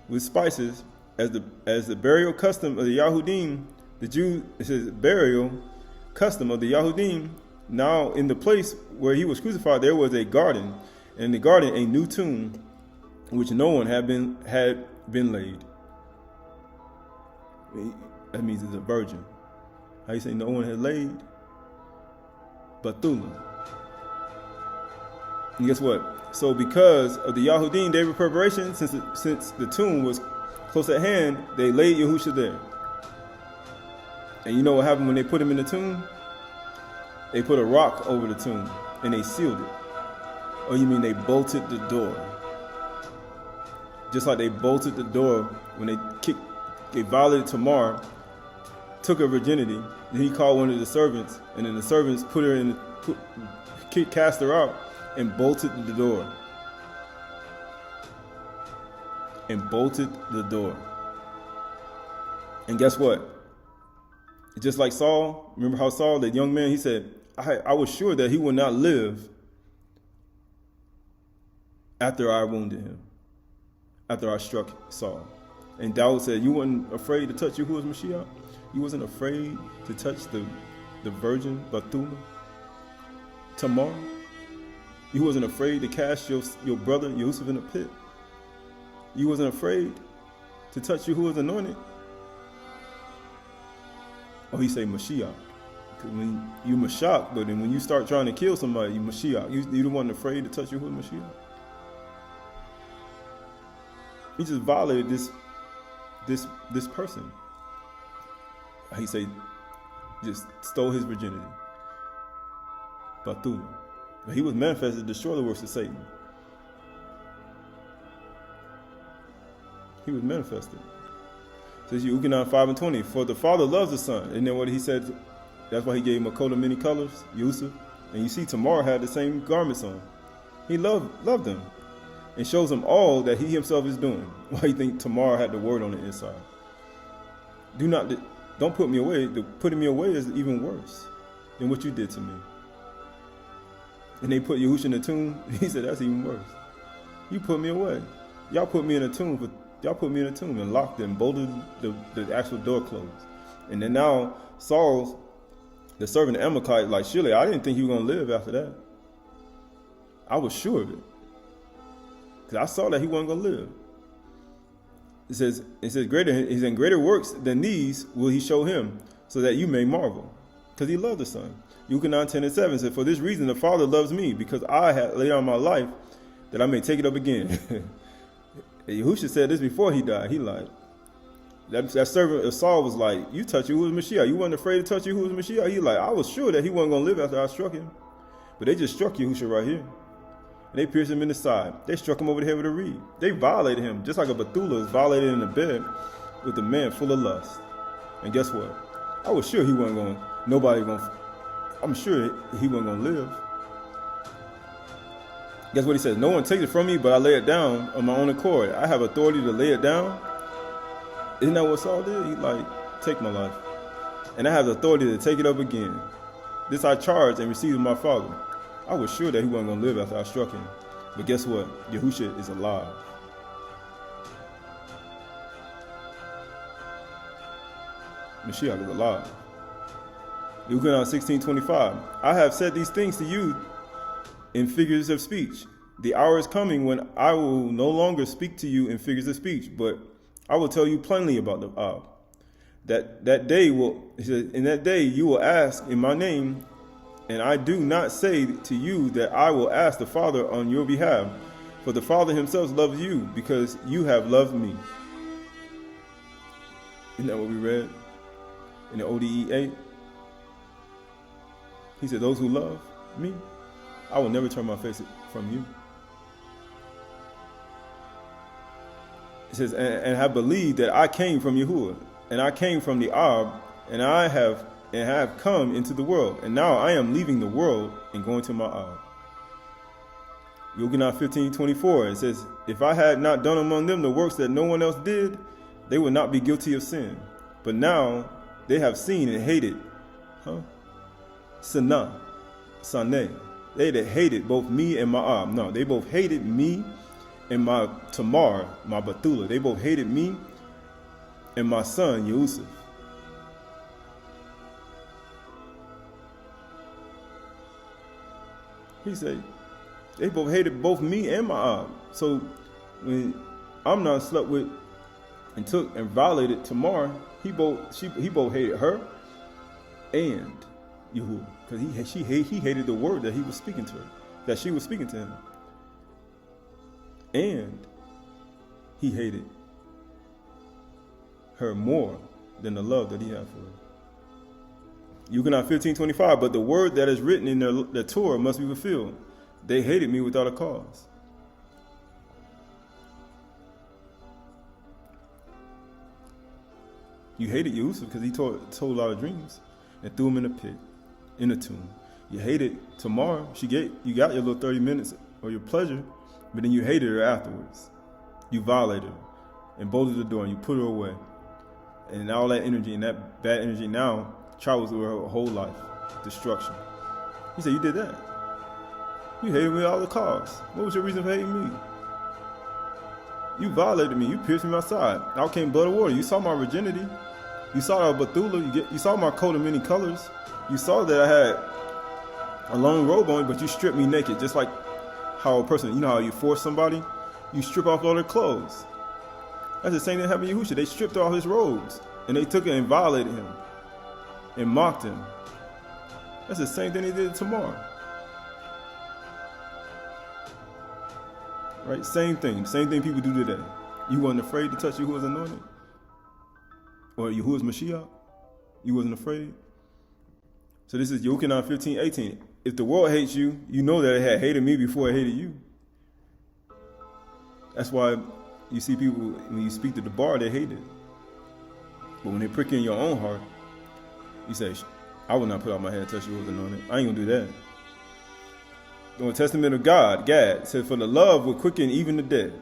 with spices, as the burial custom of the Yahudim, the Jew, it says, burial custom of the Yahudim. Now in the place where he was crucified, there was a garden, and in the garden a new tomb, which no one had been laid. That means it's a virgin. How you say no one had laid? Bethula. And guess what? So because of the Yahudim, day of preparation, since the tomb was close at hand, they laid Yahusha there. And you know what happened when they put him in the tomb? They put a rock over the tomb and they sealed it. Oh, you mean they bolted the door? Just like they bolted the door when they violated Tamar, took her virginity. Then he called one of the servants, and then the servants cast her out and bolted the door. And bolted the door. And guess what? Just like Saul, remember how Saul, that young man, he said, I was sure that he would not live after I wounded him, after I struck Saul. And Daud said, you weren't afraid to touch Yahuwah's Mashiach? You wasn't afraid to touch the virgin Bethula, Tamar? You wasn't afraid to cast your brother Yusuf in a pit? You wasn't afraid to touch Yahuwah's anointed? Oh, he say Mashiach. When you Mashiach, but then when you start trying to kill somebody, you Mashiach. You the one afraid to touch Yahuwah's Mashiach? He just violated this person. He say, just stole his virginity. Bethula. But he was manifested to destroy the works of Satan. He was manifested. Says you Ukanan 5:20. For the Father loves the Son. And then what he said, that's why he gave him a coat of many colors, Yusuf. And you see Tamar had the same garments on. He loved them. And shows them all that he himself is doing. Why do you think Tamar had the word on the inside? Don't put me away. Putting me away is even worse than what you did to me. And they put Yahushua in the tomb. He said, that's even worse. You put me away. Y'all put me in a tomb and locked it and bolted the actual door closed. And then now Saul's, the servant of Amalekite, like, surely I didn't think he was going to live after that. I was sure of it. Because I saw that he wasn't going to live. It says greater works than these will he show him, so that you may marvel. Because he loved the Son. Yuchanan 10:7 said, for this reason the Father loves me, because I have laid down my life that I may take it up again. Yahushua said this before he died. He lied. That servant of Saul was like, you touch Yahuwah's Mashiach. You weren't afraid to touch Yahuwah's Mashiach? He like, I was sure that he wasn't going to live after I struck him. But they just struck Yahushua right here. And they pierced him in the side. They struck him over the head with a reed. They violated him, just like a Bethula is violated in the bed with a man full of lust. And guess what? I was sure he wasn't going to, I'm sure he wasn't going to live. Guess what he says? No one takes it from me, but I lay it down on my own accord. I have authority to lay it down. Isn't that what Saul did? He like, take my life. And I have the authority to take it up again. This I charged and received of my Father. I was sure that he wasn't going to live after I struck him. But guess what? Yahushua is alive. Mashiach is alive. Yuchanan 16:25. I have said these things to you in figures of speech. The hour is coming when I will no longer speak to you in figures of speech, but I will tell you plainly about the hour. That day in that day you will ask in my name, and I do not say to you that I will ask the Father on your behalf, for the Father himself loves you, because you have loved me. Isn't that what we read in the ODE 8? He said, those who love me I will never turn my face from you. It says, and have believed that I came from Yahuwah, and I came from the Ab, and I have come into the world, and now I am leaving the world and going to my Ab. Yoganah 15:24, it says, if I had not done among them the works that no one else did, they would not be guilty of sin. But now they have seen and hated, Shany. They that hated both me and my Ab. No, they both hated me and my Tamar, my Bethula. They both hated me and my son, Yusuf. He said, they both hated both me and my Ab. So when Amnon slept with and took and violated Tamar, he both hated her and Yahuwah, because he hated the word that he was speaking to her, that she was speaking to him, and he hated her more than the love that he had for her. Yoganah 15:25, but the word that is written in the Torah must be fulfilled. They hated me without a cause. You hated Yusuf because he told a lot of dreams and threw him in a pit, in a tomb. You hated Tamar. You got your little 30 minutes or your pleasure, but then you hated her afterwards. You violated her and bolted the door and you put her away. And all that energy and that bad energy now travels through her whole life. Destruction. He said, you did that. You hated me without a cause. What was your reason for hating me? You violated me. You pierced me my side. Out came blood and water. You saw my virginity. You saw our Bethula. You saw my coat of many colors. You saw that I had a long robe on, but you stripped me naked. Just like how a person, you know how you force somebody? You strip off all their clothes. That's the same thing happened to Yahusha. They stripped off his robes. And they took it and violated him. And mocked him. That's the same thing they did to Tamar. Right? Same thing. Same thing people do today. You wasn't afraid to touch Yahuwah's anointed? Or Yahuwah's Mashiach? You wasn't afraid? So this is Yochanan 15:18. If the world hates you, you know that it had hated me before it hated you. That's why you see people, when you speak to the bar, they hate it. But when they prick in your own heart, you say, I will not put out my hand and touch Yahuwah's anointed. I ain't going to do that. The Old Testament of God, Gad, said, for the love will quicken even the dead.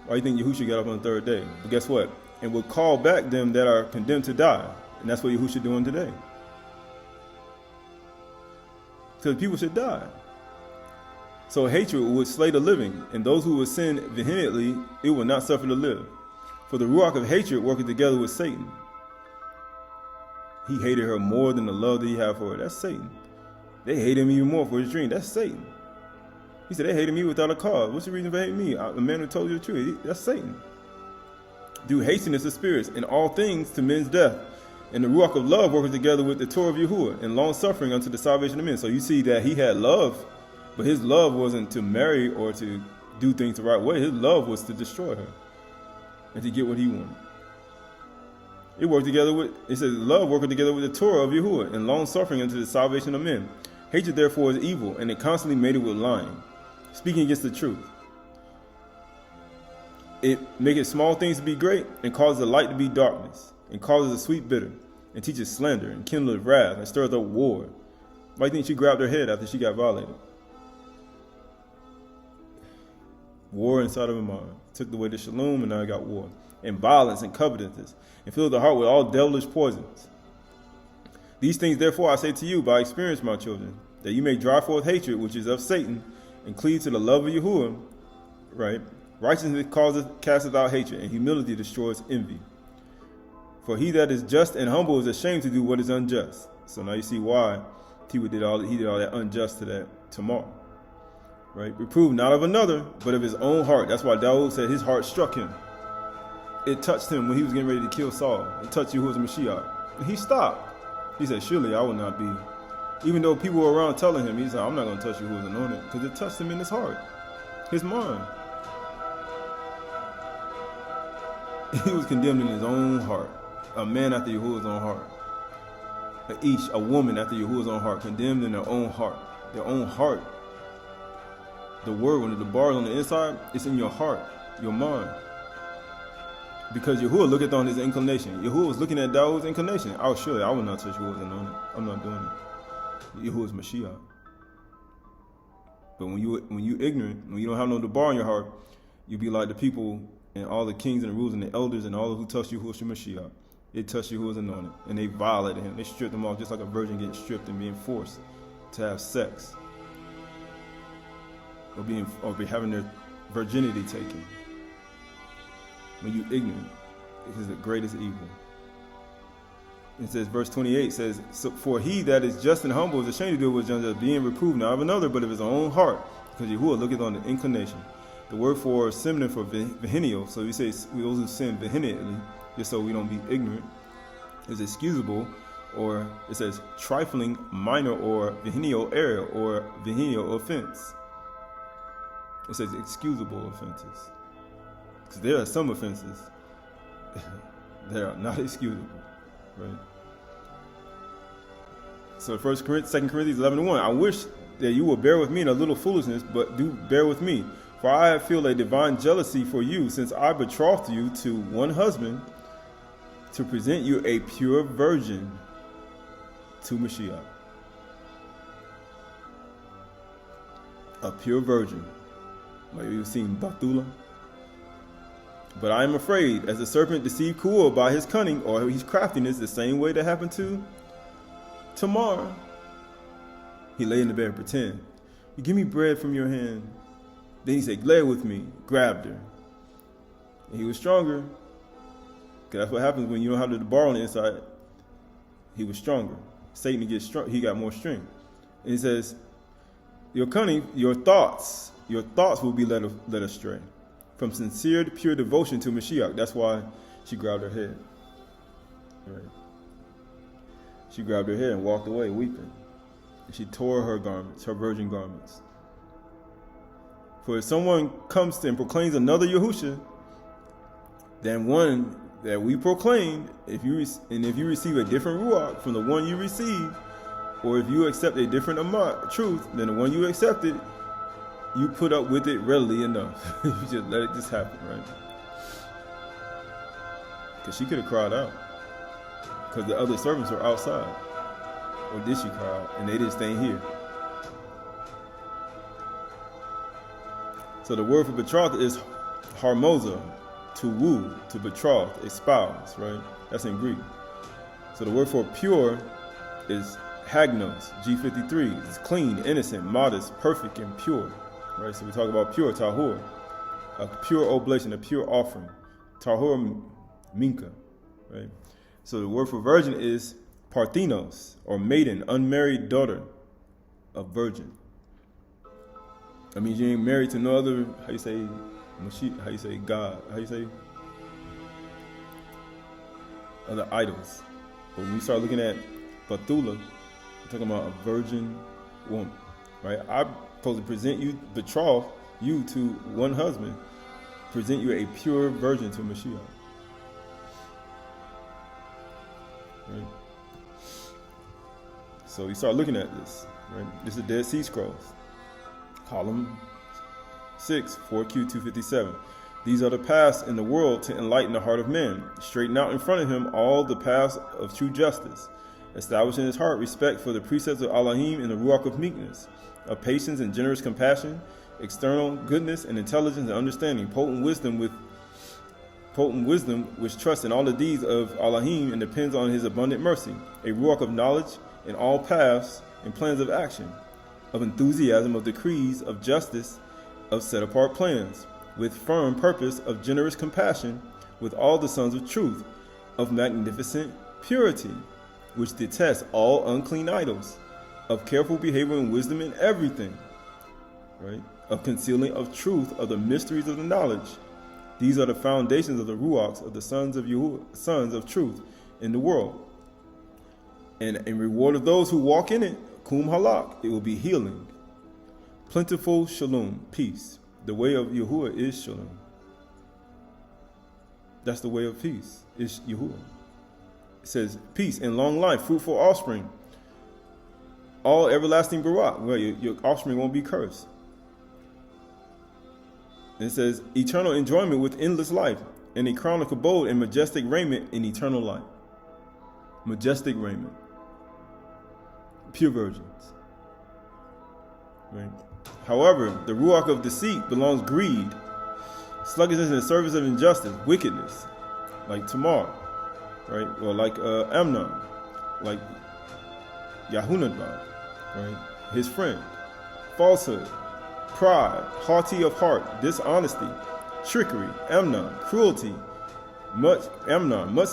Why do you think Yahushua got up on the third day? But guess what? And will call back them that are condemned to die. And that's what Yahushua doing today. Because people should die. So hatred would slay the living, and those who would sin vehemently, it will not suffer to live. For the ruach of hatred working together with Satan. He hated her more than the love that he had for her. That's Satan. They hate him even more for his dream. That's Satan. He said, they hated me without a cause. What's the reason for hating me? A man who told you the truth. That's Satan. Do hasteness of spirits in all things to men's death. And the ruach of love working together with the Torah of Yahuwah and long suffering unto the salvation of men. So you see that he had love, but his love wasn't to marry or to do things the right way. His love was to destroy her and to get what he wanted. It worked together with, it says, love working together with the Torah of Yahuwah and long suffering unto the salvation of men. Hatred therefore is evil, and it constantly mated with lying, speaking against the truth. It maketh small things to be great, and causes the light to be darkness, and causes the sweet bitter, and teaches slander, and kindleth wrath, and stirreth up war. Why do you think she grabbed her head after she got violated? War inside of her mind. Took away the shalom, and now I got war. And violence and covetousness, and filled the heart with all devilish poisons. These things therefore I say to you by experience, my children, that you may drive forth hatred, which is of Satan, and cleave to the love of Yahuwah, right? Righteousness casteth out hatred, and humility destroys envy. For he that is just and humble is ashamed to do what is unjust. So now you see why he did all that unjust to that Tamar. Right? Reprove not of another, but of his own heart. That's why Daud said his heart struck him. It touched him when he was getting ready to kill Saul. It touched Yahuwah's Mashiach. And he stopped. He said, surely I will not be. Even though people were around telling him, he said, I'm not going to touch Yahuwah's anointed. Because it touched him in his heart, his mind. He was condemned in his own heart. A man after Yahuwah's own heart. A woman after Yahuwah's own heart. Condemned in their own heart. their own heart. The word, when the bar is on the inside, it's in your heart, your mind. Because Yahuwah looketh on his inclination. Yahuwah was looking at Dawood's inclination. I will not touch Yahuwah's anointed. I'm not doing it. Yahuwah's Mashiach. But when you ignorant, when you don't have no debar in your heart, you be like the people and all the kings and the rulers and the elders and all who touch Yahuwah's Mashiach. They touched Yahuwah's anointed, and they violated him. They stripped him off just like a virgin getting stripped and being forced to have sex, or be having their virginity taken. When you ignorant, it is the greatest evil. It says, verse 28 says, so, for he that is just and humble is ashamed to do what is just, being reproved not of another, but of his own heart, because Yahuwah looketh on the inclination. The word for synonym for vehenial, so we say we also sin vehemently, just so we don't be ignorant, is excusable, or it says trifling, minor, or vehenial error, or vehenial offense. It says excusable offenses. Because there are some offenses that are not excusable, right? So 2 Corinthians 11:1, I wish that you will bear with me in a little foolishness, but do bear with me. For I feel a divine jealousy for you, since I betrothed you to one husband, to present you a pure virgin to Mashiach. A pure virgin. Like you've seen Bathula. But I am afraid, as the serpent deceived Kuo by his cunning or his craftiness, the same way that happened to Tamar. He lay in the bed and pretend, you give me bread from your hand. Then he said, lay with me, grabbed her. And he was stronger. Because that's what happens when you don't have the bar on the inside. He was stronger. Satan gets strong, he got more strength. And he says, your cunning, your thoughts will be led astray. From sincere, pure devotion to Mashiach. That's why she grabbed her head. Right. She grabbed her head and walked away weeping. And she tore her garments, her virgin garments. For if someone comes to and proclaims another Yahusha than one that we proclaimed, if you receive a different ruach from the one you received, or if you accept a different truth than the one you accepted, you put up with it readily enough. You just let it just happen, right? Because she could have cried out. Because the other servants were outside. Or did she cry out? And they didn't stay here. So the word for betrothed is harmoza, to woo, to betroth, espouse, right? That's in Greek. So the word for pure is hagnos, G53. It's clean, innocent, modest, perfect, and pure. Right, so we talk about pure, tahur, a pure oblation, a pure offering, tahur minka, right? So the word for virgin is parthenos, or maiden, unmarried daughter of virgin. That means you ain't married to no other, how you say God, other idols. But when you start looking at Bathula, we're talking about a virgin woman, right? I'm supposed to present you, betroth you to one husband, present you a pure virgin to Mashiach. Right? So you start looking at this, right? This is Dead Sea Scrolls, column 6, 4Q 257. These are the paths in the world to enlighten the heart of man, straighten out in front of him all the paths of true justice, establish in his heart respect for the precepts of Elohim and the ruach of meekness, of patience and generous compassion, external goodness and intelligence and understanding, potent wisdom which trusts in all the deeds of Elohim and depends on his abundant mercy, a ruach of knowledge in all paths and plans of action, of enthusiasm of decrees of justice, of set apart plans, with firm purpose of generous compassion, with all the sons of truth, of magnificent purity, which detests all unclean idols, of careful behavior and wisdom in everything, right? Of concealing of truth of the mysteries of the knowledge. These are the foundations of the ruachs of the sons of Yahuwah, sons of truth in the world. And in reward of those who walk in it, kum halak, it will be healing, plentiful shalom, peace. The way of Yahuwah is shalom. That's the way of peace, is Yahuwah. It says peace and long life, fruitful offspring, all everlasting barak, where your offspring won't be cursed. And it says, eternal enjoyment with endless life, and a crown of kabod and majestic raiment in eternal life. Majestic raiment. Pure virgins. Right? However, the ruach of deceit belongs greed, sluggishness in the service of injustice, wickedness, like Tamar, right? Or like Amnon, like Yahunadab, right? His friend, falsehood, pride, haughty of heart, dishonesty, trickery, Amnon, cruelty, much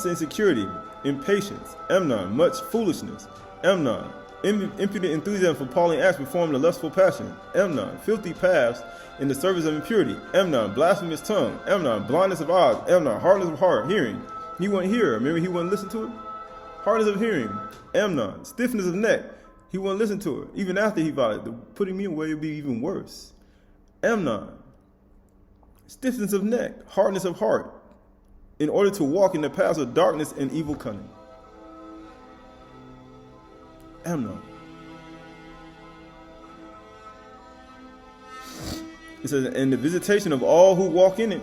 insecurity, impatience, Amnon, much foolishness, Amnon, impudent enthusiasm for appalling acts performing a lustful passion, Amnon, filthy paths in the service of impurity, Amnon, blasphemous tongue, Amnon, blindness of eyes, Amnon, hardness of heart, hearing. He wouldn't hear. Remember, he wouldn't listen to it. Hardness of hearing, Amnon, stiffness of neck. He wouldn't listen to it. Even after he violated, putting me away would be even worse. Amnon, stiffness of neck, hardness of heart, in order to walk in the paths of darkness and evil cunning. Amnon. It says, and the visitation of all who walk in it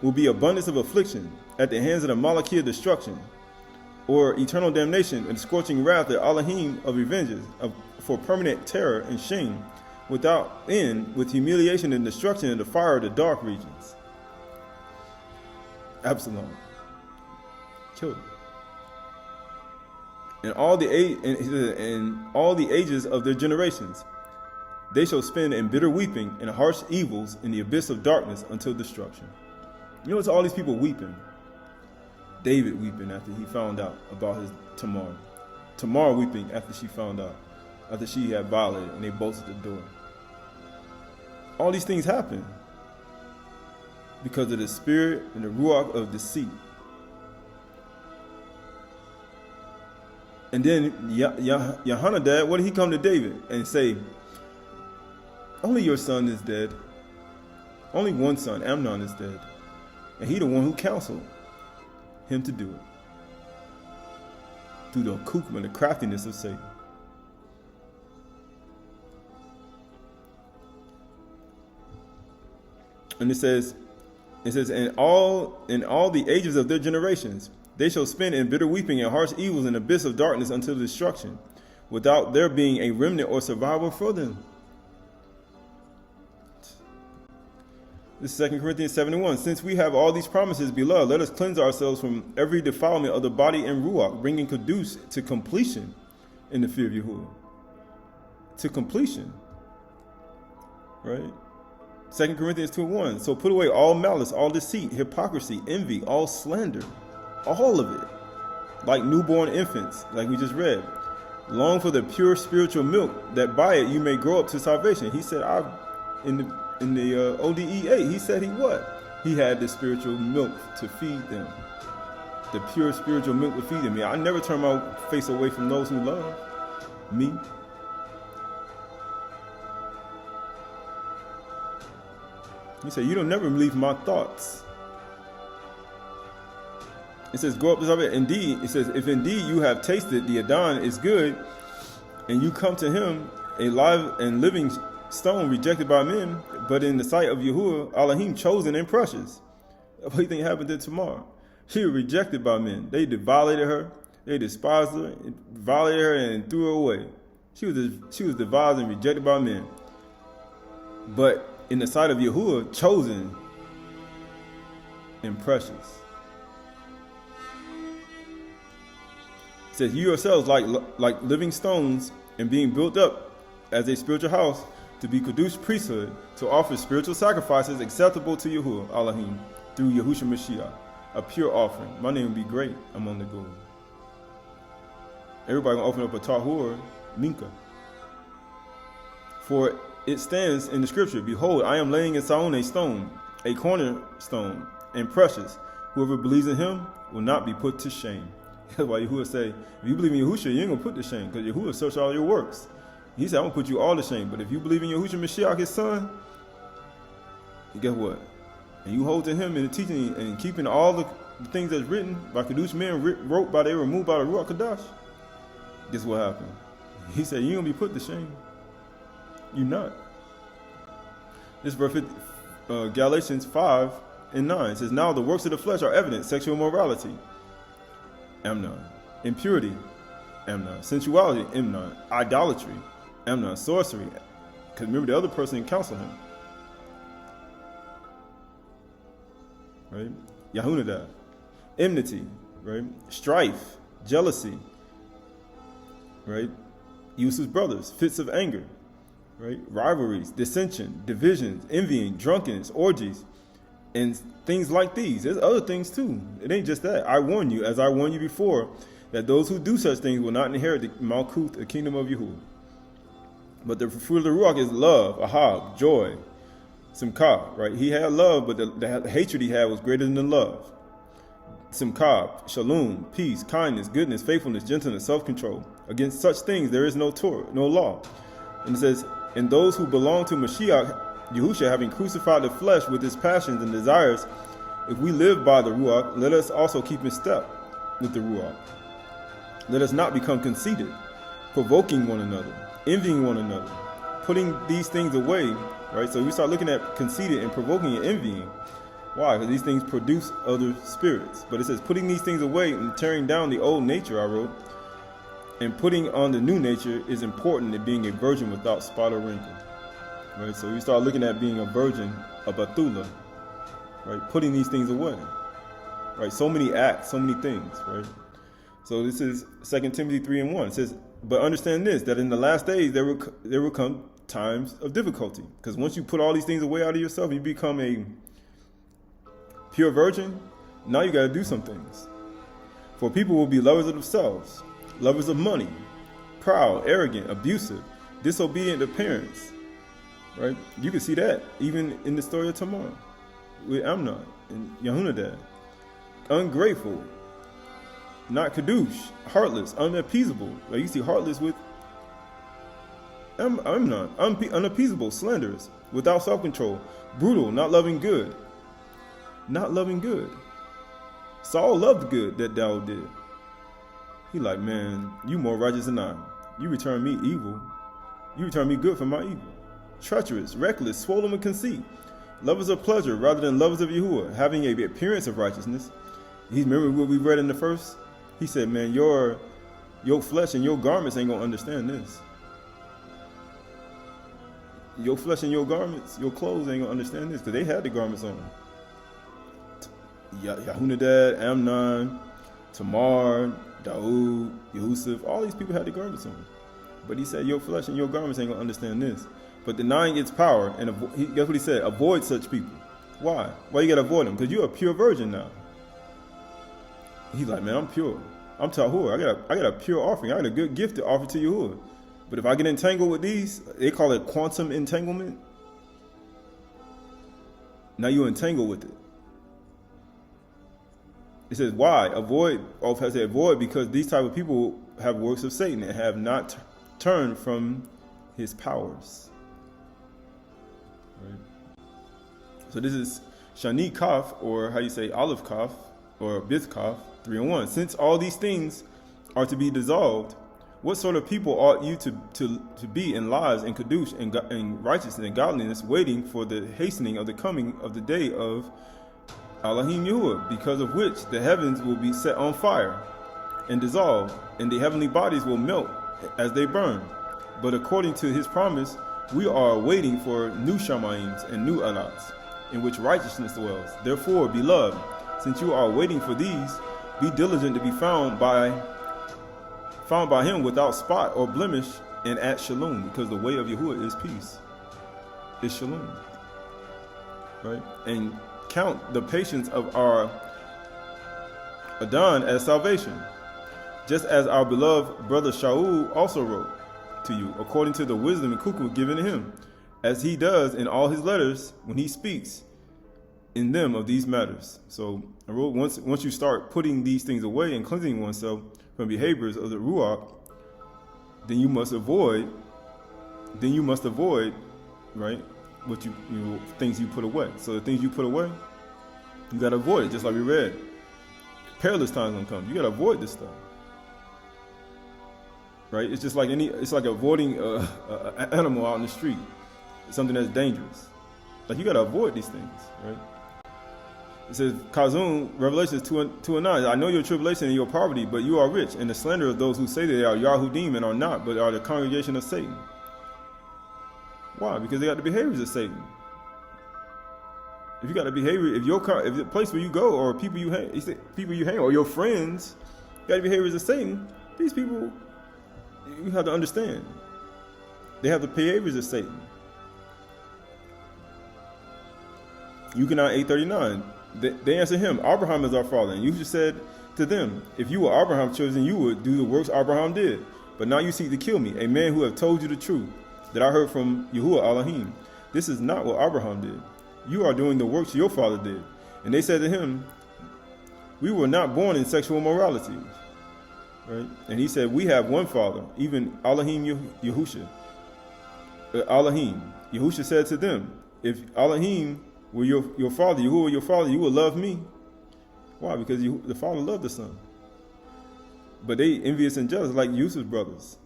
will be abundance of affliction at the hands of the Malachia destruction, or eternal damnation and scorching wrath at Elohim of revenges, for permanent terror and shame, without end, with humiliation and destruction in the fire of the dark regions. Absalom killed him. And all the ages of their generations, they shall spend in bitter weeping and harsh evils in the abyss of darkness until destruction. You know, it's all these people weeping. David weeping after he found out about his Tamar. Tamar weeping after she found out, after she had violated and they bolted the door. All these things happen because of the spirit and the ruach of deceit. And then Yehonadab, what did he come to David and say? Only your son is dead. Only one son, Amnon, is dead. And he the one who counseled him to do it. Through the kukum and the craftiness of Satan. And it says, in all the ages of their generations, they shall spend in bitter weeping and harsh evils in the abyss of darkness until destruction, without there being a remnant or survival for them. This is 2 Corinthians 7:1. Since we have all these promises, beloved, let us cleanse ourselves from every defilement of the body and ruach, bringing Chudash to completion in the fear of Yahuwah. To completion. Right? 2 Corinthians 2:1. So put away all malice, all deceit, hypocrisy, envy, all slander. All of it. Like newborn infants, like we just read. Long for the pure spiritual milk, that by it you may grow up to salvation. He said, in the ODE8, he said he had the spiritual milk to feed them. The pure spiritual milk to feed them. I never turn my face away from those who love me. He said, you don't never leave my thoughts. It says, grow up to salvation. Indeed, it says, if indeed you have tasted the Adon is good, and you come to him, a live and living stone rejected by men, but in the sight of Yahuwah, Elohim chosen and precious. What do you think happened to Tamar? She was rejected by men. They violated her, they despised her, violated her, and threw her away. She was devised and rejected by men. But in the sight of Yahuwah, chosen and precious. It says, you yourselves like living stones and being built up as a spiritual house to be Chudash priesthood, to offer spiritual sacrifices acceptable to Yahuwah, Elohim, through Yahushua Mashiach, a pure offering. My name will be great among the gold. Everybody gonna open up a Tahur, Minka. For it stands in the scripture, behold, I am laying in Sion a stone, a cornerstone, and precious. Whoever believes in him will not be put to shame. That's why Yahuwah say, if you believe in Yahushua, you ain't gonna put to shame, because Yahuwah search all your works. He said, I'm going to put you all to shame. But if you believe in Yahushua Mashiach, his son, guess what? And you hold to him in the teaching and keeping all the things that's written by Chudash men wrote by they were moved by the Ruach Qahalath. Guess what happened? He said, you ain't gonna be put to shame. You not. This verse, Galatians 5:9 says, now the works of the flesh are evident: sexual immorality, Amnon; impurity, Amnon; sensuality, Amnon; idolatry, Amnon; sorcery. Because remember, the other person counseled him. Right? Yahunadah. Enmity, right? Strife, jealousy, right? Use of brothers, fits of anger, right? Rivalries, dissension, divisions, envying, drunkenness, orgies, and things like these. There's other things too. It ain't just that. I warn you, as I warned you before, that those who do such things will not inherit the Malkuth, the kingdom of Yahuwah. But the fruit of the Ruach is love, ahab, joy, simcha, right? He had love, but the hatred he had was greater than the love. Simcha, shalom, peace, kindness, goodness, faithfulness, gentleness, self-control. Against such things there is no Torah, no law. And it says, and those who belong to Mashiach, Yahushua, having crucified the flesh with its passions and desires, if we live by the Ruach, let us also keep in step with the Ruach. Let us not become conceited, provoking one another, envying one another, putting these things away, right? So we start looking at conceited and provoking and envying. Why? Because these things produce other spirits. But it says, putting these things away and tearing down the old nature, I wrote, and putting on the new nature is important in being a virgin without spot or wrinkle. Right? So we start looking at being a virgin, a Bethula, right? Putting these things away. Right? So many acts, so many things, right? So this is 2 Timothy 3:1. It says, but understand this, that in the last days there will come times of difficulty. Because once you put all these things away out of yourself, you become a pure virgin. Now you got to do some things. For people will be lovers of themselves, lovers of money, proud, arrogant, abusive, disobedient to parents. Right? You can see that even in the story of Tamar with Amnon and Yehonadab. Ungrateful, not kadush, heartless, unappeasable. Like you see heartless with Amnon, unappeasable, slanderous, without self-control, brutal, not loving good. Not loving good. Saul loved good that Daud did. He like, man, you more righteous than I. You return me evil. You return me good for my evil. Treacherous, reckless, swollen with conceit. Lovers of pleasure rather than lovers of Yahuwah, having a appearance of righteousness. He remember what we read in the first? He said, man, your flesh and your garments ain't going to understand this. Your flesh and your garments, your clothes ain't going to understand this, because they had the garments on them. Yehonadab, Amnon, Tamar, Daud, Yehusuf, all these people had the garments on. But he said, your flesh and your garments ain't going to understand this. But denying its power, and guess what he said? Avoid such people. Why? Why you got to avoid them? Because you're a pure virgin now. He's like, man, I'm pure. I'm Tahur. I got a pure offering. I got a good gift to offer to Yahuwah. But if I get entangled with these, they call it quantum entanglement. Now you're entangled with it. It says, why? Avoid, I say avoid, because these type of people have works of Satan and have not turned from his powers. Right? So this is Shany Kaf, or how you say Aleph Kaf, or Bith Kaf, 3:1. Since all these things are to be dissolved, what sort of people ought you to be in lives and kadush and righteousness and godliness, waiting for the hastening of the coming of the day of Elohim Yahuwah, because of which the heavens will be set on fire and dissolved, and the heavenly bodies will melt as they burn. But according to his promise, we are waiting for new Shamayims and new Alats, in which righteousness dwells. Therefore, beloved, since you are waiting for these, be diligent to be found by him without spot or blemish and at shalom, because the way of Yahuwah is peace. Is shalom. Right? And count the patience of our Adon as salvation, just as our beloved brother Shaul also wrote to you, according to the wisdom and kuku given to him, as he does in all his letters when he speaks in them of these matters. So I wrote, once you start putting these things away and cleansing oneself from behaviors of the Ruach, then you must avoid, right, what things you put away. So the things you put away, you got to avoid it, just like we read. Perilous times gonna come. You got to avoid this stuff. right? It's just like it's like avoiding an animal out in the street, something that's dangerous. Like you gotta avoid these things, right? It says, Kazum, Revelations 2:9. I know your tribulation and your poverty, but you are rich, and the slander of those who say they are Yahudim and are not, but are the congregation of Satan. Why? Because they got the behaviors of Satan. If you got the behavior, if the place where you go or people you hang, or your friends got the behaviors of Satan, these people, you have to understand, they have the behaviors of Satan. Yukonah 8:39. They answered him, Abraham is our father. And Yusha said to them, if you were Abraham's children, you would do the works Abraham did. But now you seek to kill me, a man who have told you the truth that I heard from Yahuwah Elohim. This is not what Abraham did. You are doing the works your father did. And they said to him, we were not born in sexual morality. Right? And he said, we have one father, even Elohim Yahusha. Elohim. Yahusha said to them, if Elohim were your father, Yahuwah your father, you would love me. Why? Because the father loved the son. But they envious and jealous like Yusuf's brothers.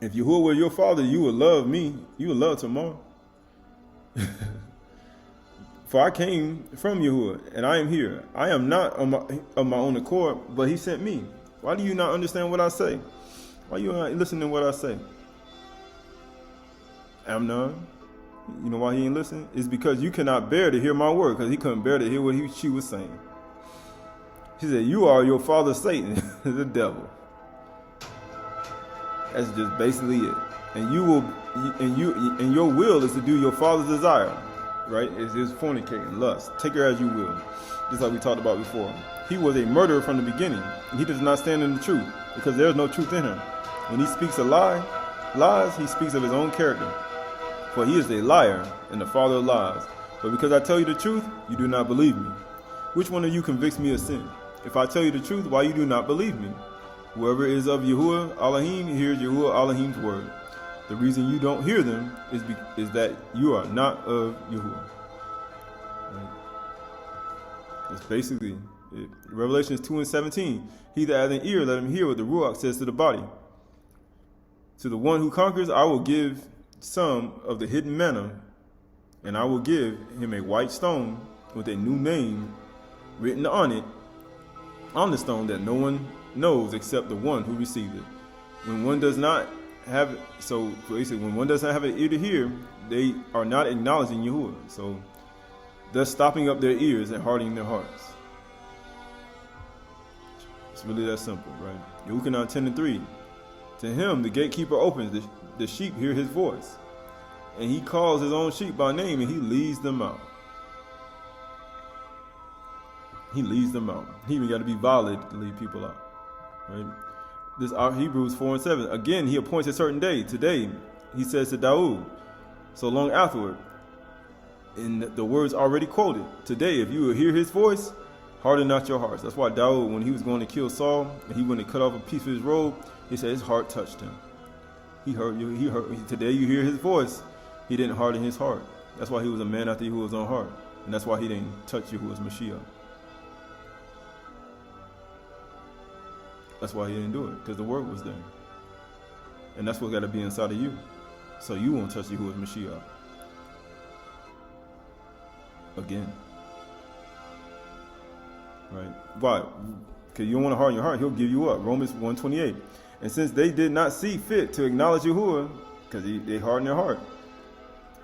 If Yahuwah were your father, you would love me. You would love Tamar. For I came from Yahuwah, and I am here. I am not of my own accord, but he sent me. Why do you not understand what I say? Why are you not listening to what I say? Amnon, you know why he ain't listening? It's because you cannot bear to hear my word, because he couldn't bear to hear what she was saying. She said, you are your father Satan, the devil. That's just basically it. And your will is to do your father's desire, right? It's fornicating, lust. Take her as you will, just like we talked about before. He was a murderer from the beginning, and he does not stand in the truth, because there is no truth in him. When he speaks lies, he speaks of his own character. For he is a liar and the father of lies. But because I tell you the truth, you do not believe me. Which one of you convicts me of sin? If I tell you the truth, why you do not believe me? Whoever is of Yahuwah Elohim hears Yahuwah Elohim's word. The reason you don't hear them is that you are not of Yahuwah. Right? That's basically it. Revelations 2:17. He that has an ear, let him hear what the Ruach says to the body. To the one who conquers, I will give some of the hidden manna, and I will give him a white stone with a new name written on it, on the stone that no one knows except the one who received it. When one does not have, so basically, when one doesn't have an ear to hear, they are not acknowledging Yahuwah. So, thus stopping up their ears and hardening their hearts. It's really that simple, right? Yukonah 10:3. To him, the gatekeeper opens. The sheep hear his voice, and he calls his own sheep by name, and he leads them out. He leads them out. He even got to be violated to lead people out. Right? This Hebrews 4:7. Again, he appoints a certain day. Today, he says to Daud, so long afterward, in the words already quoted, today, if you will hear his voice, harden not your hearts. That's why Daud, when he was going to kill Saul, and he went to cut off a piece of his robe, he said his heart touched him. He heard you. He heard. Today you hear his voice. He didn't harden his heart. That's why he was a man after Yahuwah's own heart, and that's why he didn't touch Yahuwah's Mashiach. That's why he didn't do it, because the word was there, and that's what's got to be inside of you, so you won't touch Yahuwah's Mashiach again. Right? Why? Because you don't want to harden your heart. He'll give you up. Romans 1:28. And since they did not see fit to acknowledge Yahuwah, because they hardened their heart,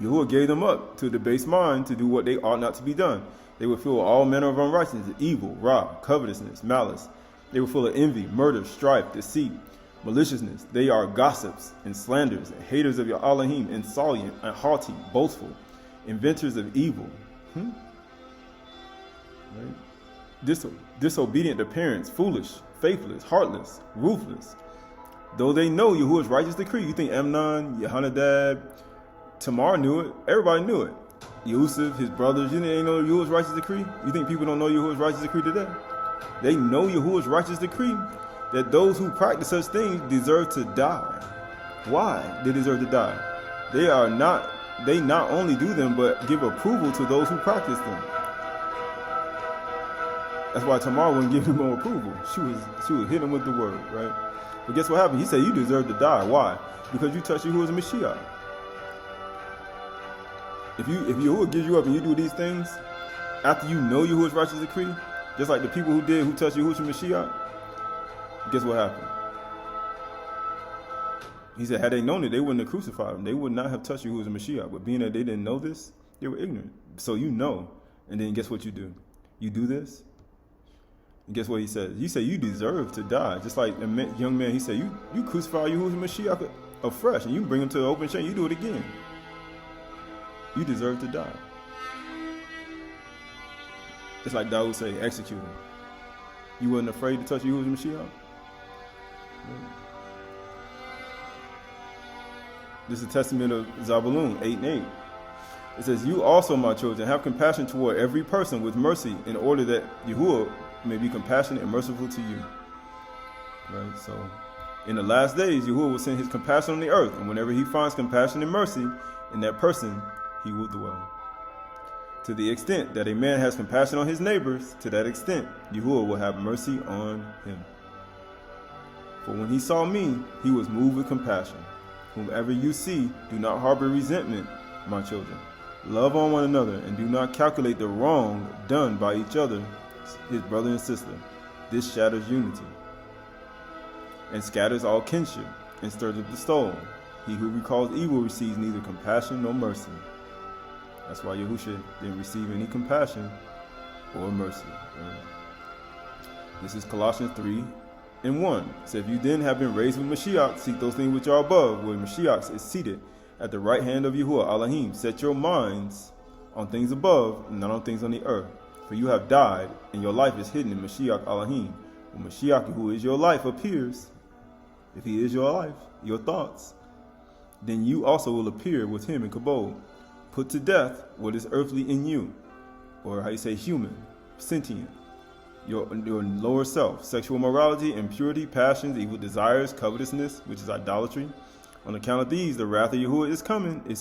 Yahuwah gave them up to the base mind to do what they ought not to be done. They were filled with all manner of unrighteousness, evil, wrath, covetousness, malice. They were full of envy, murder, strife, deceit, maliciousness. They are gossips and slanderers, and haters of your Elohim, insolent and haughty, boastful, inventors of evil. Right? Disobedient to parents, foolish, faithless, heartless, ruthless. Though they know Yahuwah's righteous decree. You think Amnon, Yehonadab, Tamar knew it? Everybody knew it. Yusuf, his brothers, you think they know Yahuwah's righteous decree? You think people don't know Yahuwah's righteous decree today? They know Yahuwah's righteous decree that those who practice such things deserve to die. Why they deserve to die? They not only do them, but give approval to those who practice them. That's why Tamar wouldn't give him no approval. She was hitting him with the word, right? But guess what happened? He said, you deserve to die. Why? Because you touched Yahuwah's Mashiach. If Yahuwah gives you up and you do these things, after you know Yahuwah's righteous decree, just like the people who touched Yahuwah's Mashiach, guess what happened? He said, had they known it, they wouldn't have crucified him. They would not have touched Yahuwah's Mashiach. But being that they didn't know this, they were ignorant. So you know, and then guess what you do? You do this, and guess what he says? He said, you deserve to die. Just like a young man, he said, you crucify Yahuwah's Mashiach afresh, and you bring him to the open shame, you do it again. You deserve to die. It's like Dawood say, execute him. You wasn't afraid to touch Yahuwah's Mashiach? This is a testament of Zabulun 8:8. It says, you also, my children, have compassion toward every person with mercy, in order that Yahuwah may be compassionate and merciful to you. Right? So, in the last days, Yahuwah will send his compassion on the earth, and whenever he finds compassion and mercy in that person, he will dwell. To the extent that a man has compassion on his neighbors, to that extent, Yahuwah will have mercy on him. For when he saw me, he was moved with compassion. Whomever you see, do not harbor resentment, my children. Love on one another, and do not calculate the wrong done by each other, his brother and sister. This shatters unity, and scatters all kinship, and stirs up the soul. He who recalls evil receives neither compassion nor mercy. That's why Yahushua didn't receive any compassion or mercy. This is Colossians 3:1. It says, if you then have been raised with Mashiach, seek those things which are above, where Mashiach is seated at the right hand of Yahuwah Elohim. Set your minds on things above, and not on things on the earth. For you have died, and your life is hidden in Mashiach Elohim. When Mashiach, who is your life, appears, if he is your life, your thoughts, then you also will appear with him in Kabod. Put to death what is earthly in you, or how you say human, sentient, your lower self, sexual morality, impurity, passions, evil desires, covetousness, which is idolatry. On account of these, the wrath of Yahuwah is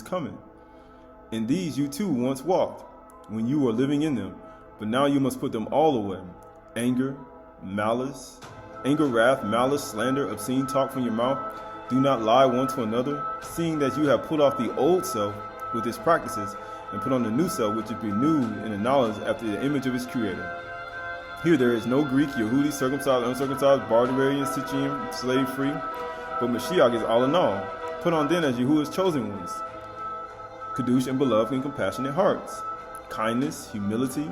coming. In these you too once walked, when you were living in them, but now you must put them all away. Anger, wrath, malice, slander, obscene talk from your mouth. Do not lie one to another, seeing that you have put off the old self with its practices, and put on the new self, which is renewed in the knowledge after the image of its creator. Here there is no Greek, Yehudi, circumcised, uncircumcised, barbarian, Scythian, slave-free, but Mashiach is all in all. Put on then as Yahuwah's chosen ones, Kadosh and beloved and compassionate hearts, kindness, humility,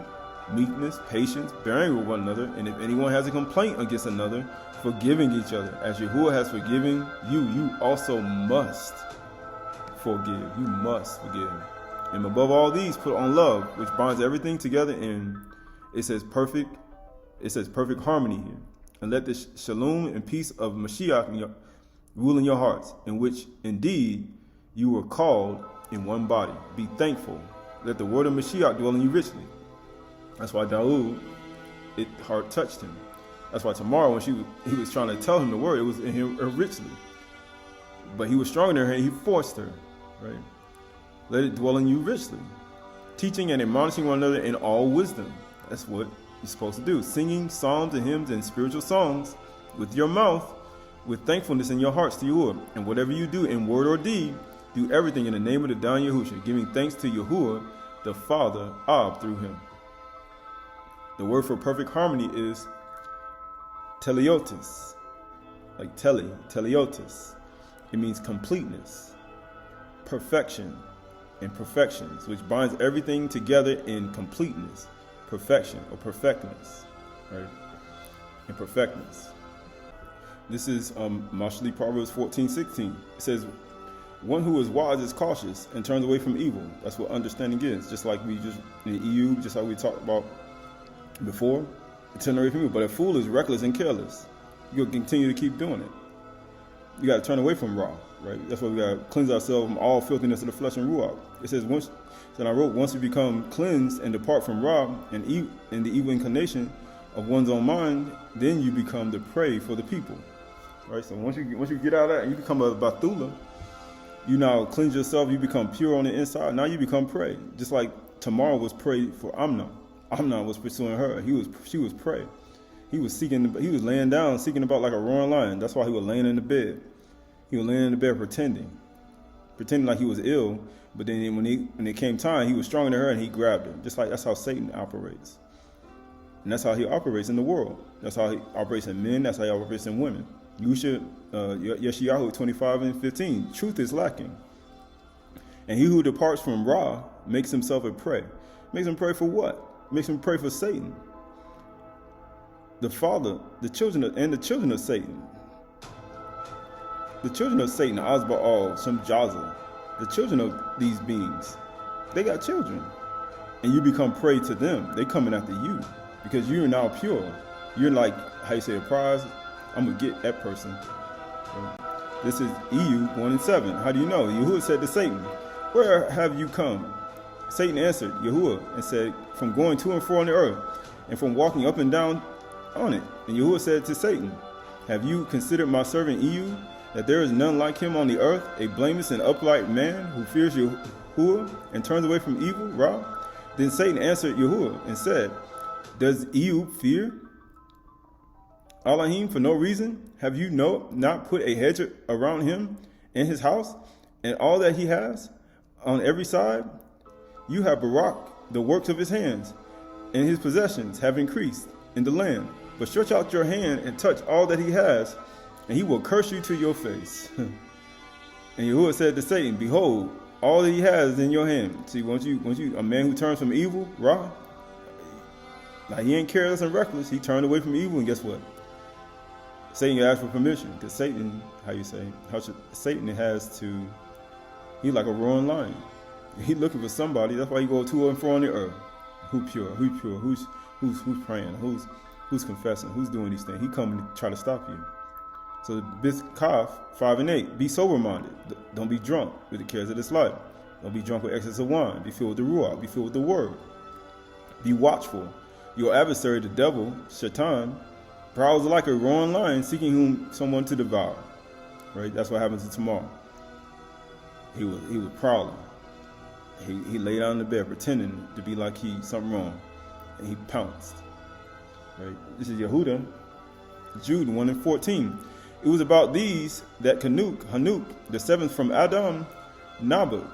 meekness, patience, bearing with one another, and if anyone has a complaint against another, forgiving each other. As Yahuwah has forgiven you, you also must forgive. You must forgive. And above all these, put on love, which binds everything together in, it says perfect harmony here. And let the shalom and peace of Mashiach rule in your hearts, in which indeed you were called in one body. Be thankful. Let the word of Mashiach dwell in you richly. That's why Dawood, heart touched him. That's why tomorrow when he was trying to tell him the word, it was in him richly. But he was stronger than her, and he forced her, right? Let it dwell in you richly. Teaching and admonishing one another in all wisdom. That's what you're supposed to do. Singing psalms and hymns and spiritual songs with your mouth, with thankfulness in your hearts to Yahuwah. And whatever you do in word or deed, do everything in the name of the Don Yahushua, giving thanks to Yahuwah, the Father, Ab, through him. The word for perfect harmony is teleotis, like teleotis. It means completeness, perfection, and perfections, which binds everything together in completeness, perfection, or perfectness, right? In perfectness. This is Mashali Proverbs 14:16. It says, one who is wise is cautious and turns away from evil. That's what understanding is. Just like we just in the EU, just like we talked about before, turn away from evil. But a fool is reckless and careless. You'll continue to keep doing it. You got to turn away from Ra, right? That's why we got to cleanse ourselves from all filthiness of the flesh and ruach. It says, once you become cleansed and depart from Ra and the evil inclination of one's own mind, then you become the prey for the people, right? So once you get out of that and you become a Bathula, you now cleanse yourself, you become pure on the inside. Now you become prey, just like Tamar was prey for Amnon. Amnon was pursuing her. She was prey. He was laying down, seeking about like a roaring lion. That's why he was laying in the bed. He was laying in the bed pretending like he was ill. But then when it came time, he was stronger than her and he grabbed her. Just like that's how Satan operates. And that's how he operates in the world. That's how he operates in men. That's how he operates in women. You should, Yeshayahu 25:15. Truth is lacking. And he who departs from Ra makes himself a prey. Makes him pray for what? Makes him pray for Satan. The children of Satan. The children of Satan, Azba'al, Shemjaza, the children of these beings, they got children. And you become prey to them. They coming after you because you're now pure. You're like, how you say, a prize? I'm going to get that person. This is EU 1:7. How do you know? Yahuwah said to Satan, where have you come? Satan answered Yahuwah and said, from going to and fro on the earth, and from walking up and down on it. And Yahuwah said to Satan, have you considered my servant EU, that there is none like him on the earth, a blameless and upright man who fears Yahuwah and turns away from evil, Ra? Then Satan answered Yahuwah and said, does EU fear Elohim for no reason? Have you not put a hedge around him and his house and all that he has on every side? You have Barak, the works of his hands, and his possessions have increased in the land. But stretch out your hand and touch all that he has, and he will curse you to your face. And Yahuwah said to Satan, behold, all that he has is in your hand. See, once you a man who turns from evil, Ra, now he ain't careless and reckless. He turned away from evil, and guess what? Satan asked for permission, because Satan, Satan he's like a roaring lion. He's looking for somebody. That's why he go to and fro on the earth. Who's pure? Who's praying? Who's confessing? Who's doing these things? He come to try to stop you. So Kaf 5:8. Be sober-minded. Don't be drunk with the cares of this life. Don't be drunk with excess of wine. Be filled with the Ruach. Be filled with the Word. Be watchful. Your adversary, the devil, Shaitan, prowls like a roaring lion, seeking someone to devour. Right? That's what happens tomorrow. He was prowling. He lay down in the bed pretending to be like something wrong, and he pounced. Right? This is Yehuda, Jude 1:14. It was about these that Hanuk, the seventh from Adam, Nabal,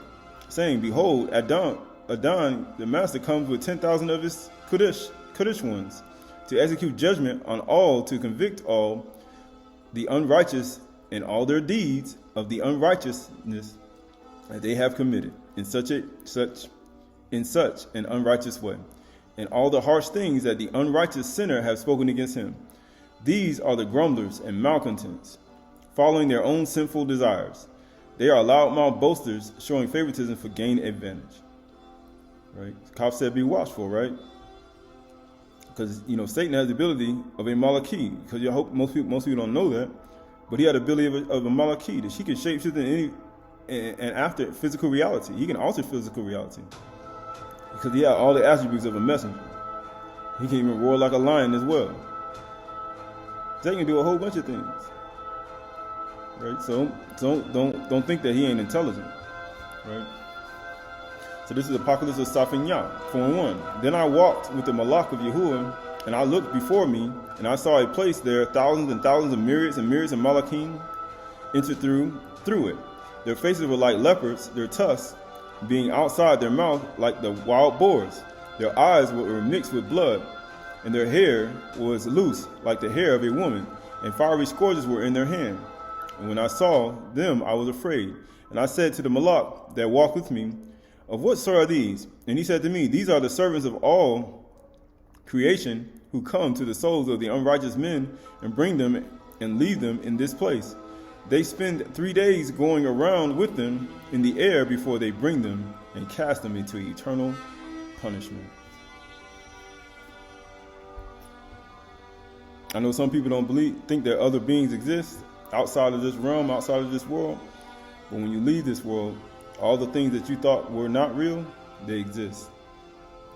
saying, behold, Adon, the master, comes with 10,000 of his Chudash ones, to execute judgment on all, to convict all the unrighteous and all their deeds of the unrighteousness that they have committed in such an unrighteous way, and all the harsh things that the unrighteous sinner have spoken against him. These are the grumblers and malcontents, following their own sinful desires. They are loudmouth boasters, showing favoritism for gain advantage. Right? Kaf said, be watchful, right? Because Satan has the ability of a Malaki. Because I hope most people don't know that, but he had the ability of a Malaki, that she can shapeshift in any and after physical reality. He can alter physical reality because he had all the attributes of a messenger. He can even roar like a lion as well. They can do a whole bunch of things, right? So don't think that he ain't intelligent, right? So this is Apocalypse of Safinyah 4:1. Then I walked with the Malak of Yahuwah, and I looked before me, and I saw a place there, thousands and thousands of myriads and myriads of Malakim entered through it. Their faces were like leopards, their tusks being outside their mouth like the wild boars. Their eyes were mixed with blood, and their hair was loose like the hair of a woman, and fiery scourges were in their hand. And when I saw them, I was afraid. And I said to the Malak that walked with me, of what sort are these? And he said to me, these are the servants of all creation who come to the souls of the unrighteous men and bring them and leave them in this place. They spend 3 days going around with them in the air before they bring them and cast them into eternal punishment. I know some people think that other beings exist outside of this realm, outside of this world. But when you leave this world, all the things that you thought were not real, they exist.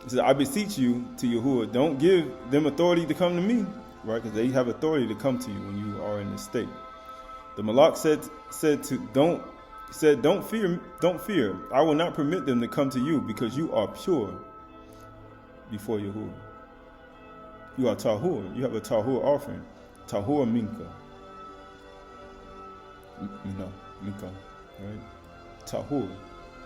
He said, I beseech you to Yahuwah, don't give them authority to come to me, right? Because they have authority to come to you when you are in this state. The Malak said, don't fear. I will not permit them to come to you because you are pure. before Yahuwah. You are Tahur. You have a Tahur offering. Tahur Minka. Minka. Right? Tahur.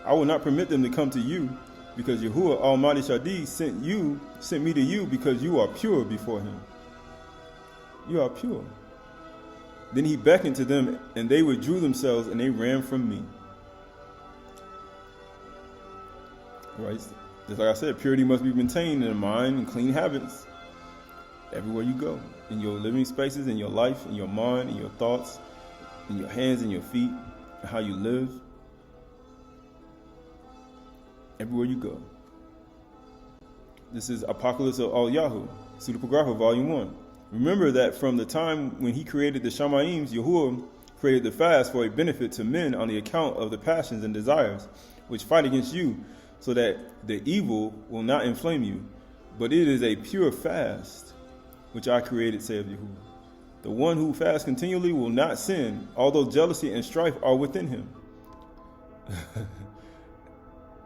I will not permit them to come to you, because Yahuwah Almighty Asha'ty sent me to you, because you are pure before him. You are pure. Then he beckoned to them, and they withdrew themselves, and they ran from me. Right? Just like I said, purity must be maintained in the mind and clean habits everywhere you go. In your living spaces, in your life, in your mind, in your thoughts, in your hands and your feet, and how you live. Everywhere you go. This is Apocalypse of Al-Yahu, Pseudepigrapha, Volume 1. Remember that from the time when he created the Shamayim, Yahuwah created the fast for a benefit to men on the account of the passions and desires which fight against you, so that the evil will not inflame you. But it is a pure fast which I created, saith Yahuwah. The one who fasts continually will not sin, although jealousy and strife are within him.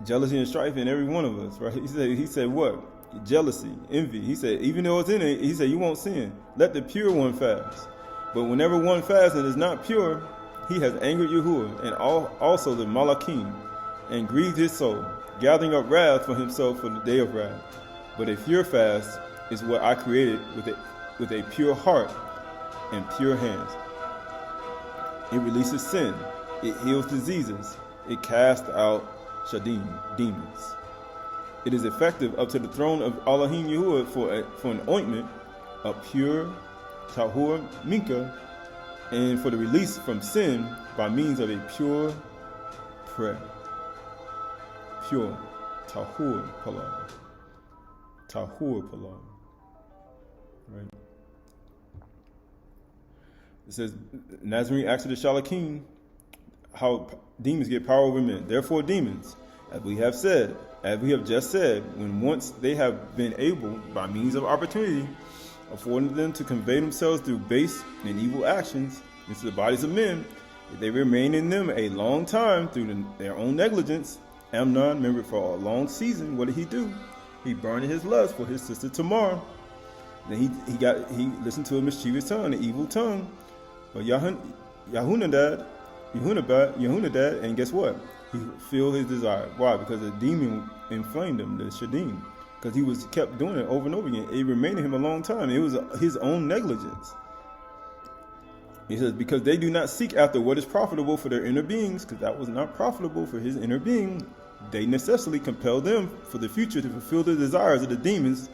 Jealousy and strife in every one of us, right? He said what? Jealousy, envy. He said, even though it's in it, he said, you won't sin. Let the pure one fast. But whenever one fasts and is not pure, he has angered Yahuwah and also the Malakim, and grieved his soul, gathering up wrath for himself for the day of wrath. But a pure fast is what I created with a pure heart and pure hands. It releases sin. It heals diseases. It casts out demons. It is effective up to the throne of Elohim Yahuwah for an ointment, a pure Tahur Minka, and for the release from sin by means of a pure prayer. Pure Tahur Palam. Tahur Palam. Right? It says, Nazarene acts of the Shalakim, how demons get power over men. Therefore, demons, as we have just said, when once they have been able, by means of opportunity, affording them to convey themselves through base and evil actions into the bodies of men, if they remain in them a long time through their own negligence. Amnon, remember, for a long season, what did he do? He burned his lust for his sister Tamar. Then he listened to a mischievous tongue, an evil tongue. But Yehunadad, and guess what? He fulfilled his desire. Why? Because the demon inflamed him, the Shadim. Because he kept doing it over and over again. It remained in him a long time. It was his own negligence. He says, because they do not seek after what is profitable for their inner beings, because that was not profitable for his inner being, they necessarily compel them for the future to fulfill the desires of the demons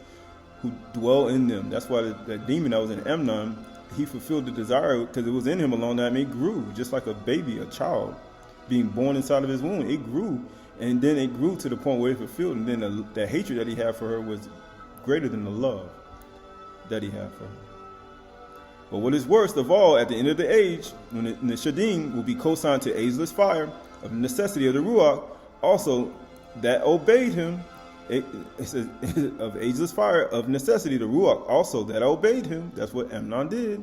who dwell in them. That's why that demon that was in Amnon, he fulfilled the desire because it was in him a long time. It grew just like a baby, a child being born inside of his womb. It grew, and then it grew to the point where it fulfilled, and then the hatred that he had for her was greater than the love that he had for her. But what is worst of all, at the end of the age, when the Shadim will be co-signed to ageless fire of the necessity of the Ruach, also that obeyed him, it says, of ageless fire of necessity, the Ruach also that obeyed him, that's what Amnon did,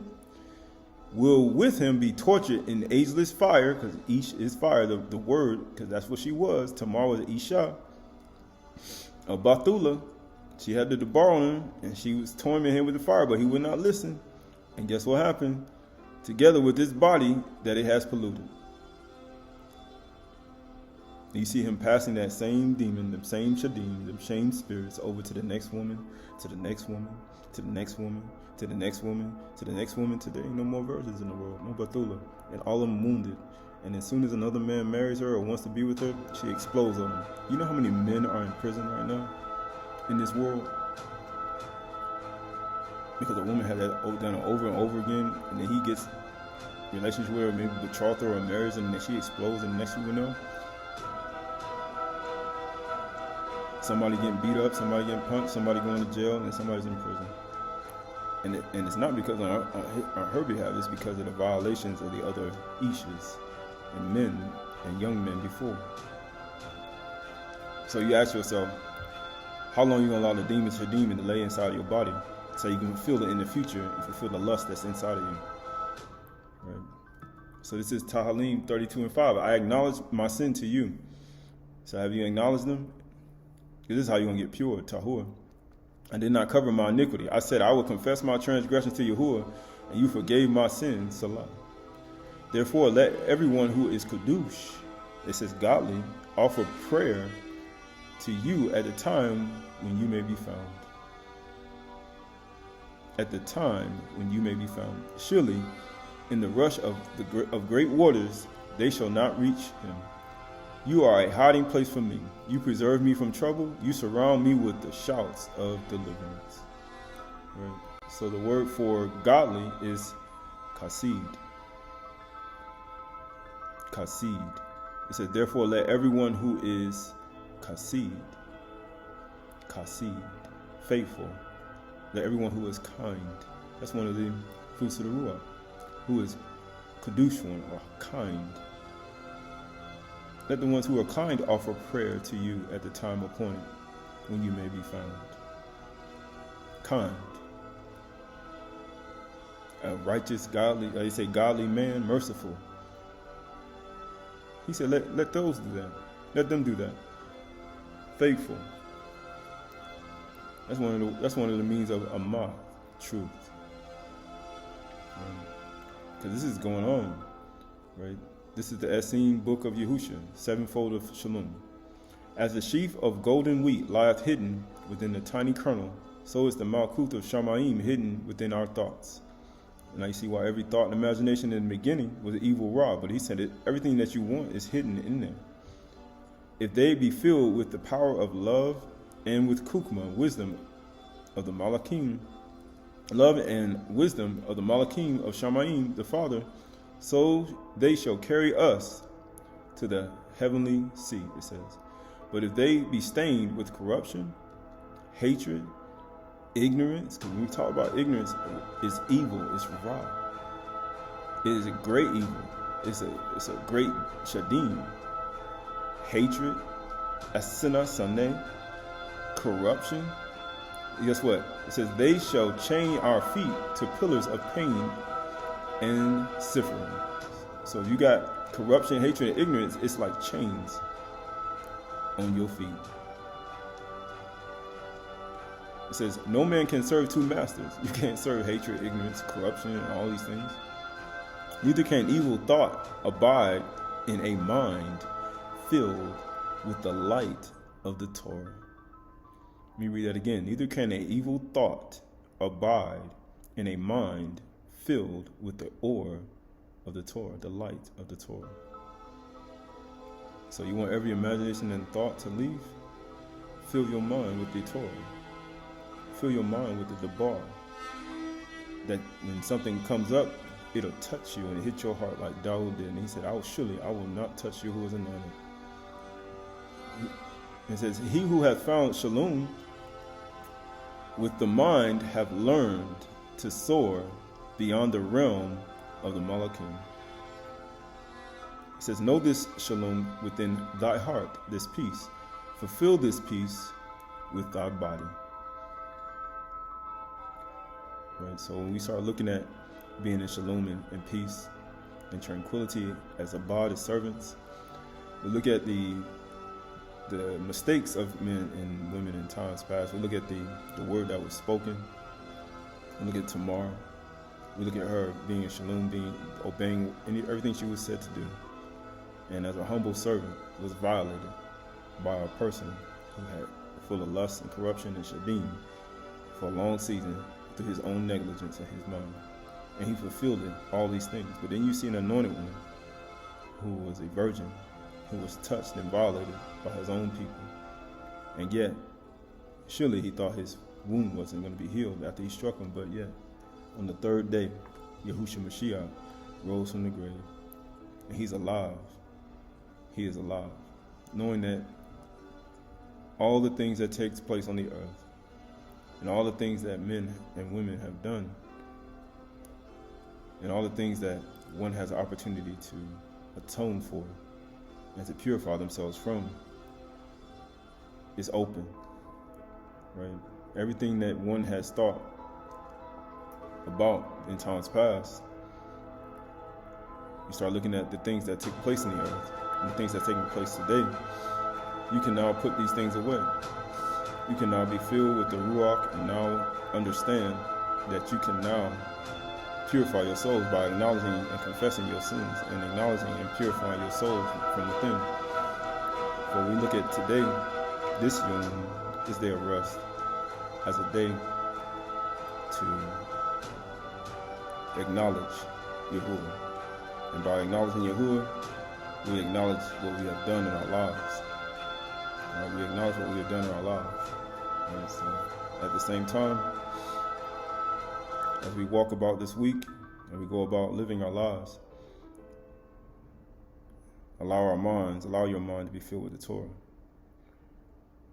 will with him be tortured in ageless fire, because Ish is fire, the word, because that's what she was. Tamar was Isha, a Bathula. She had the debar on him, and she was tormenting him with the fire, but he would not listen. And guess what happened? Together with this body that it has polluted. You see him passing that same demon, the same Shadim, the same spirits over to the next woman, to the next woman, to the next woman, to the next woman, to the next woman. Today, no more virgins in the world, no Bathula. And all of them wounded. And as soon as another man marries her or wants to be with her, she explodes on him. You know how many men are in prison right now in this world? Because a woman had that done over and over again, and then he gets relations with her, maybe betrothed her or marries her, and then she explodes, and the next thing you know, somebody getting beat up, somebody getting punched, somebody going to jail, and somebody's in prison. And it's not because on her behalf, it's because of the violations of the other Ishas and men and young men before. So you ask yourself, how long are you going to allow the demons for demon to lay inside of your body so you can fulfill it in the future and fulfill the lust that's inside of you? Right? So this is Tahalim 32 and 5. I acknowledge my sin to you. So have you acknowledged them? Because this is how you're going to get pure, Tahur. I did not cover my iniquity. I said, I will confess my transgressions to Yahuwah, and you forgave my sins. Salah. Therefore, let everyone who is Chudash, it says godly, offer prayer to you at the time when you may be found. At the time when you may be found. Surely, in the rush of great waters, they shall not reach him. You are a hiding place for me. You preserve me from trouble. You surround me with the shouts of deliverance. Right. So the word for godly is Qasid. Qasid. It says, therefore, let everyone who is Qasid, faithful, let everyone who is kind. That's one of the fruits of the Ruach. Who is Chudash one, or kind. Let the ones who are kind offer prayer to you at the time appointed, when you may be found. Kind. A righteous, godly, they say godly man, merciful. He said, let those do that. Let them do that. Faithful. That's one of the means of amah, truth. Because this is going on, right? This is the Essene book of Yahusha, sevenfold of Shalom. As the sheaf of golden wheat lieth hidden within the tiny kernel, so is the Malkuth of Shamayim hidden within our thoughts. And now you see why every thought and imagination in the beginning was an evil rod, but he said that everything that you want is hidden in there. If they be filled with the power of love and with kukma, wisdom of the Malakim, love and wisdom of the Malakim of Shamayim, the Father, so they shall carry us to the heavenly seat, it says. But if they be stained with corruption, hatred, ignorance, because when we talk about ignorance, it's evil, it's ra. It is a great evil. It's a great shadim. Hatred, asina sane, corruption. Guess what? It says, they shall chain our feet to pillars of pain and suffering. So if you got corruption, hatred, and ignorance, it's like chains on your feet. It says, no man can serve two masters. You can't serve hatred, ignorance, corruption, and all these things. Neither can evil thought abide in a mind filled with the light of the Torah. Let me read that again. Neither can an evil thought abide in a mind filled with the ore of the Torah, the light of the Torah. So you want every imagination and thought to leave? Fill your mind with the Torah. Fill your mind with the Debar. That when something comes up, it'll touch you and it hit your heart like Dawood did. And he said, I will not touch you who is anointed. It says, he who hath found shalom with the mind have learned to soar beyond the realm of the Malakim. It says, know this shalom within thy heart, this peace. Fulfill this peace with thy body. Right. So when we start looking at being in shalom and peace and tranquility as abad, as servants, we look at the mistakes of men and women in times past. We look at the word that was spoken. We look at Tamar. We look at her being in shalom, obeying everything she was said to do. And as a humble servant, was violated by a person who had full of lust and corruption and shadim for a long season through his own negligence in his mind. And he fulfilled it, all these things. But then you see an anointed one who was a virgin, who was touched and violated by his own people. And yet, surely he thought his wound wasn't going to be healed after he struck him. But yet, on the third day, Yahushua Mashiach rose from the grave. And he's alive. He is alive. Knowing that all the things that takes place on the earth and all the things that men and women have done and all the things that one has an opportunity to atone for and to purify themselves from is open, right? Everything that one has thought about in times past, you start looking at the things that took place in the earth and the things that are taking place today, you can now put these things away. You can now be filled with the Ruach and now understand that you can now purify your souls by acknowledging and confessing your sins and acknowledging and purifying your souls from within. For we look at today, this Yom, this day of rest, as a day to acknowledge Yahuwah. And by acknowledging Yahuwah, we acknowledge what we have done in our lives. Right? We acknowledge what we have done in our lives. And so, at the same time, as we walk about this week and we go about living our lives, allow your mind to be filled with the Torah.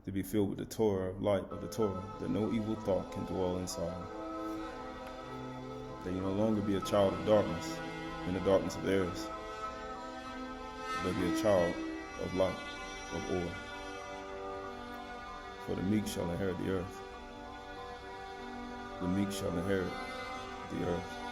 To be filled with the Torah of light of the Torah, that no evil thought can dwell inside. That you no longer be a child of darkness in the darkness of errors, but be a child of light, of order. For the meek shall inherit the earth. The meek shall inherit the earth.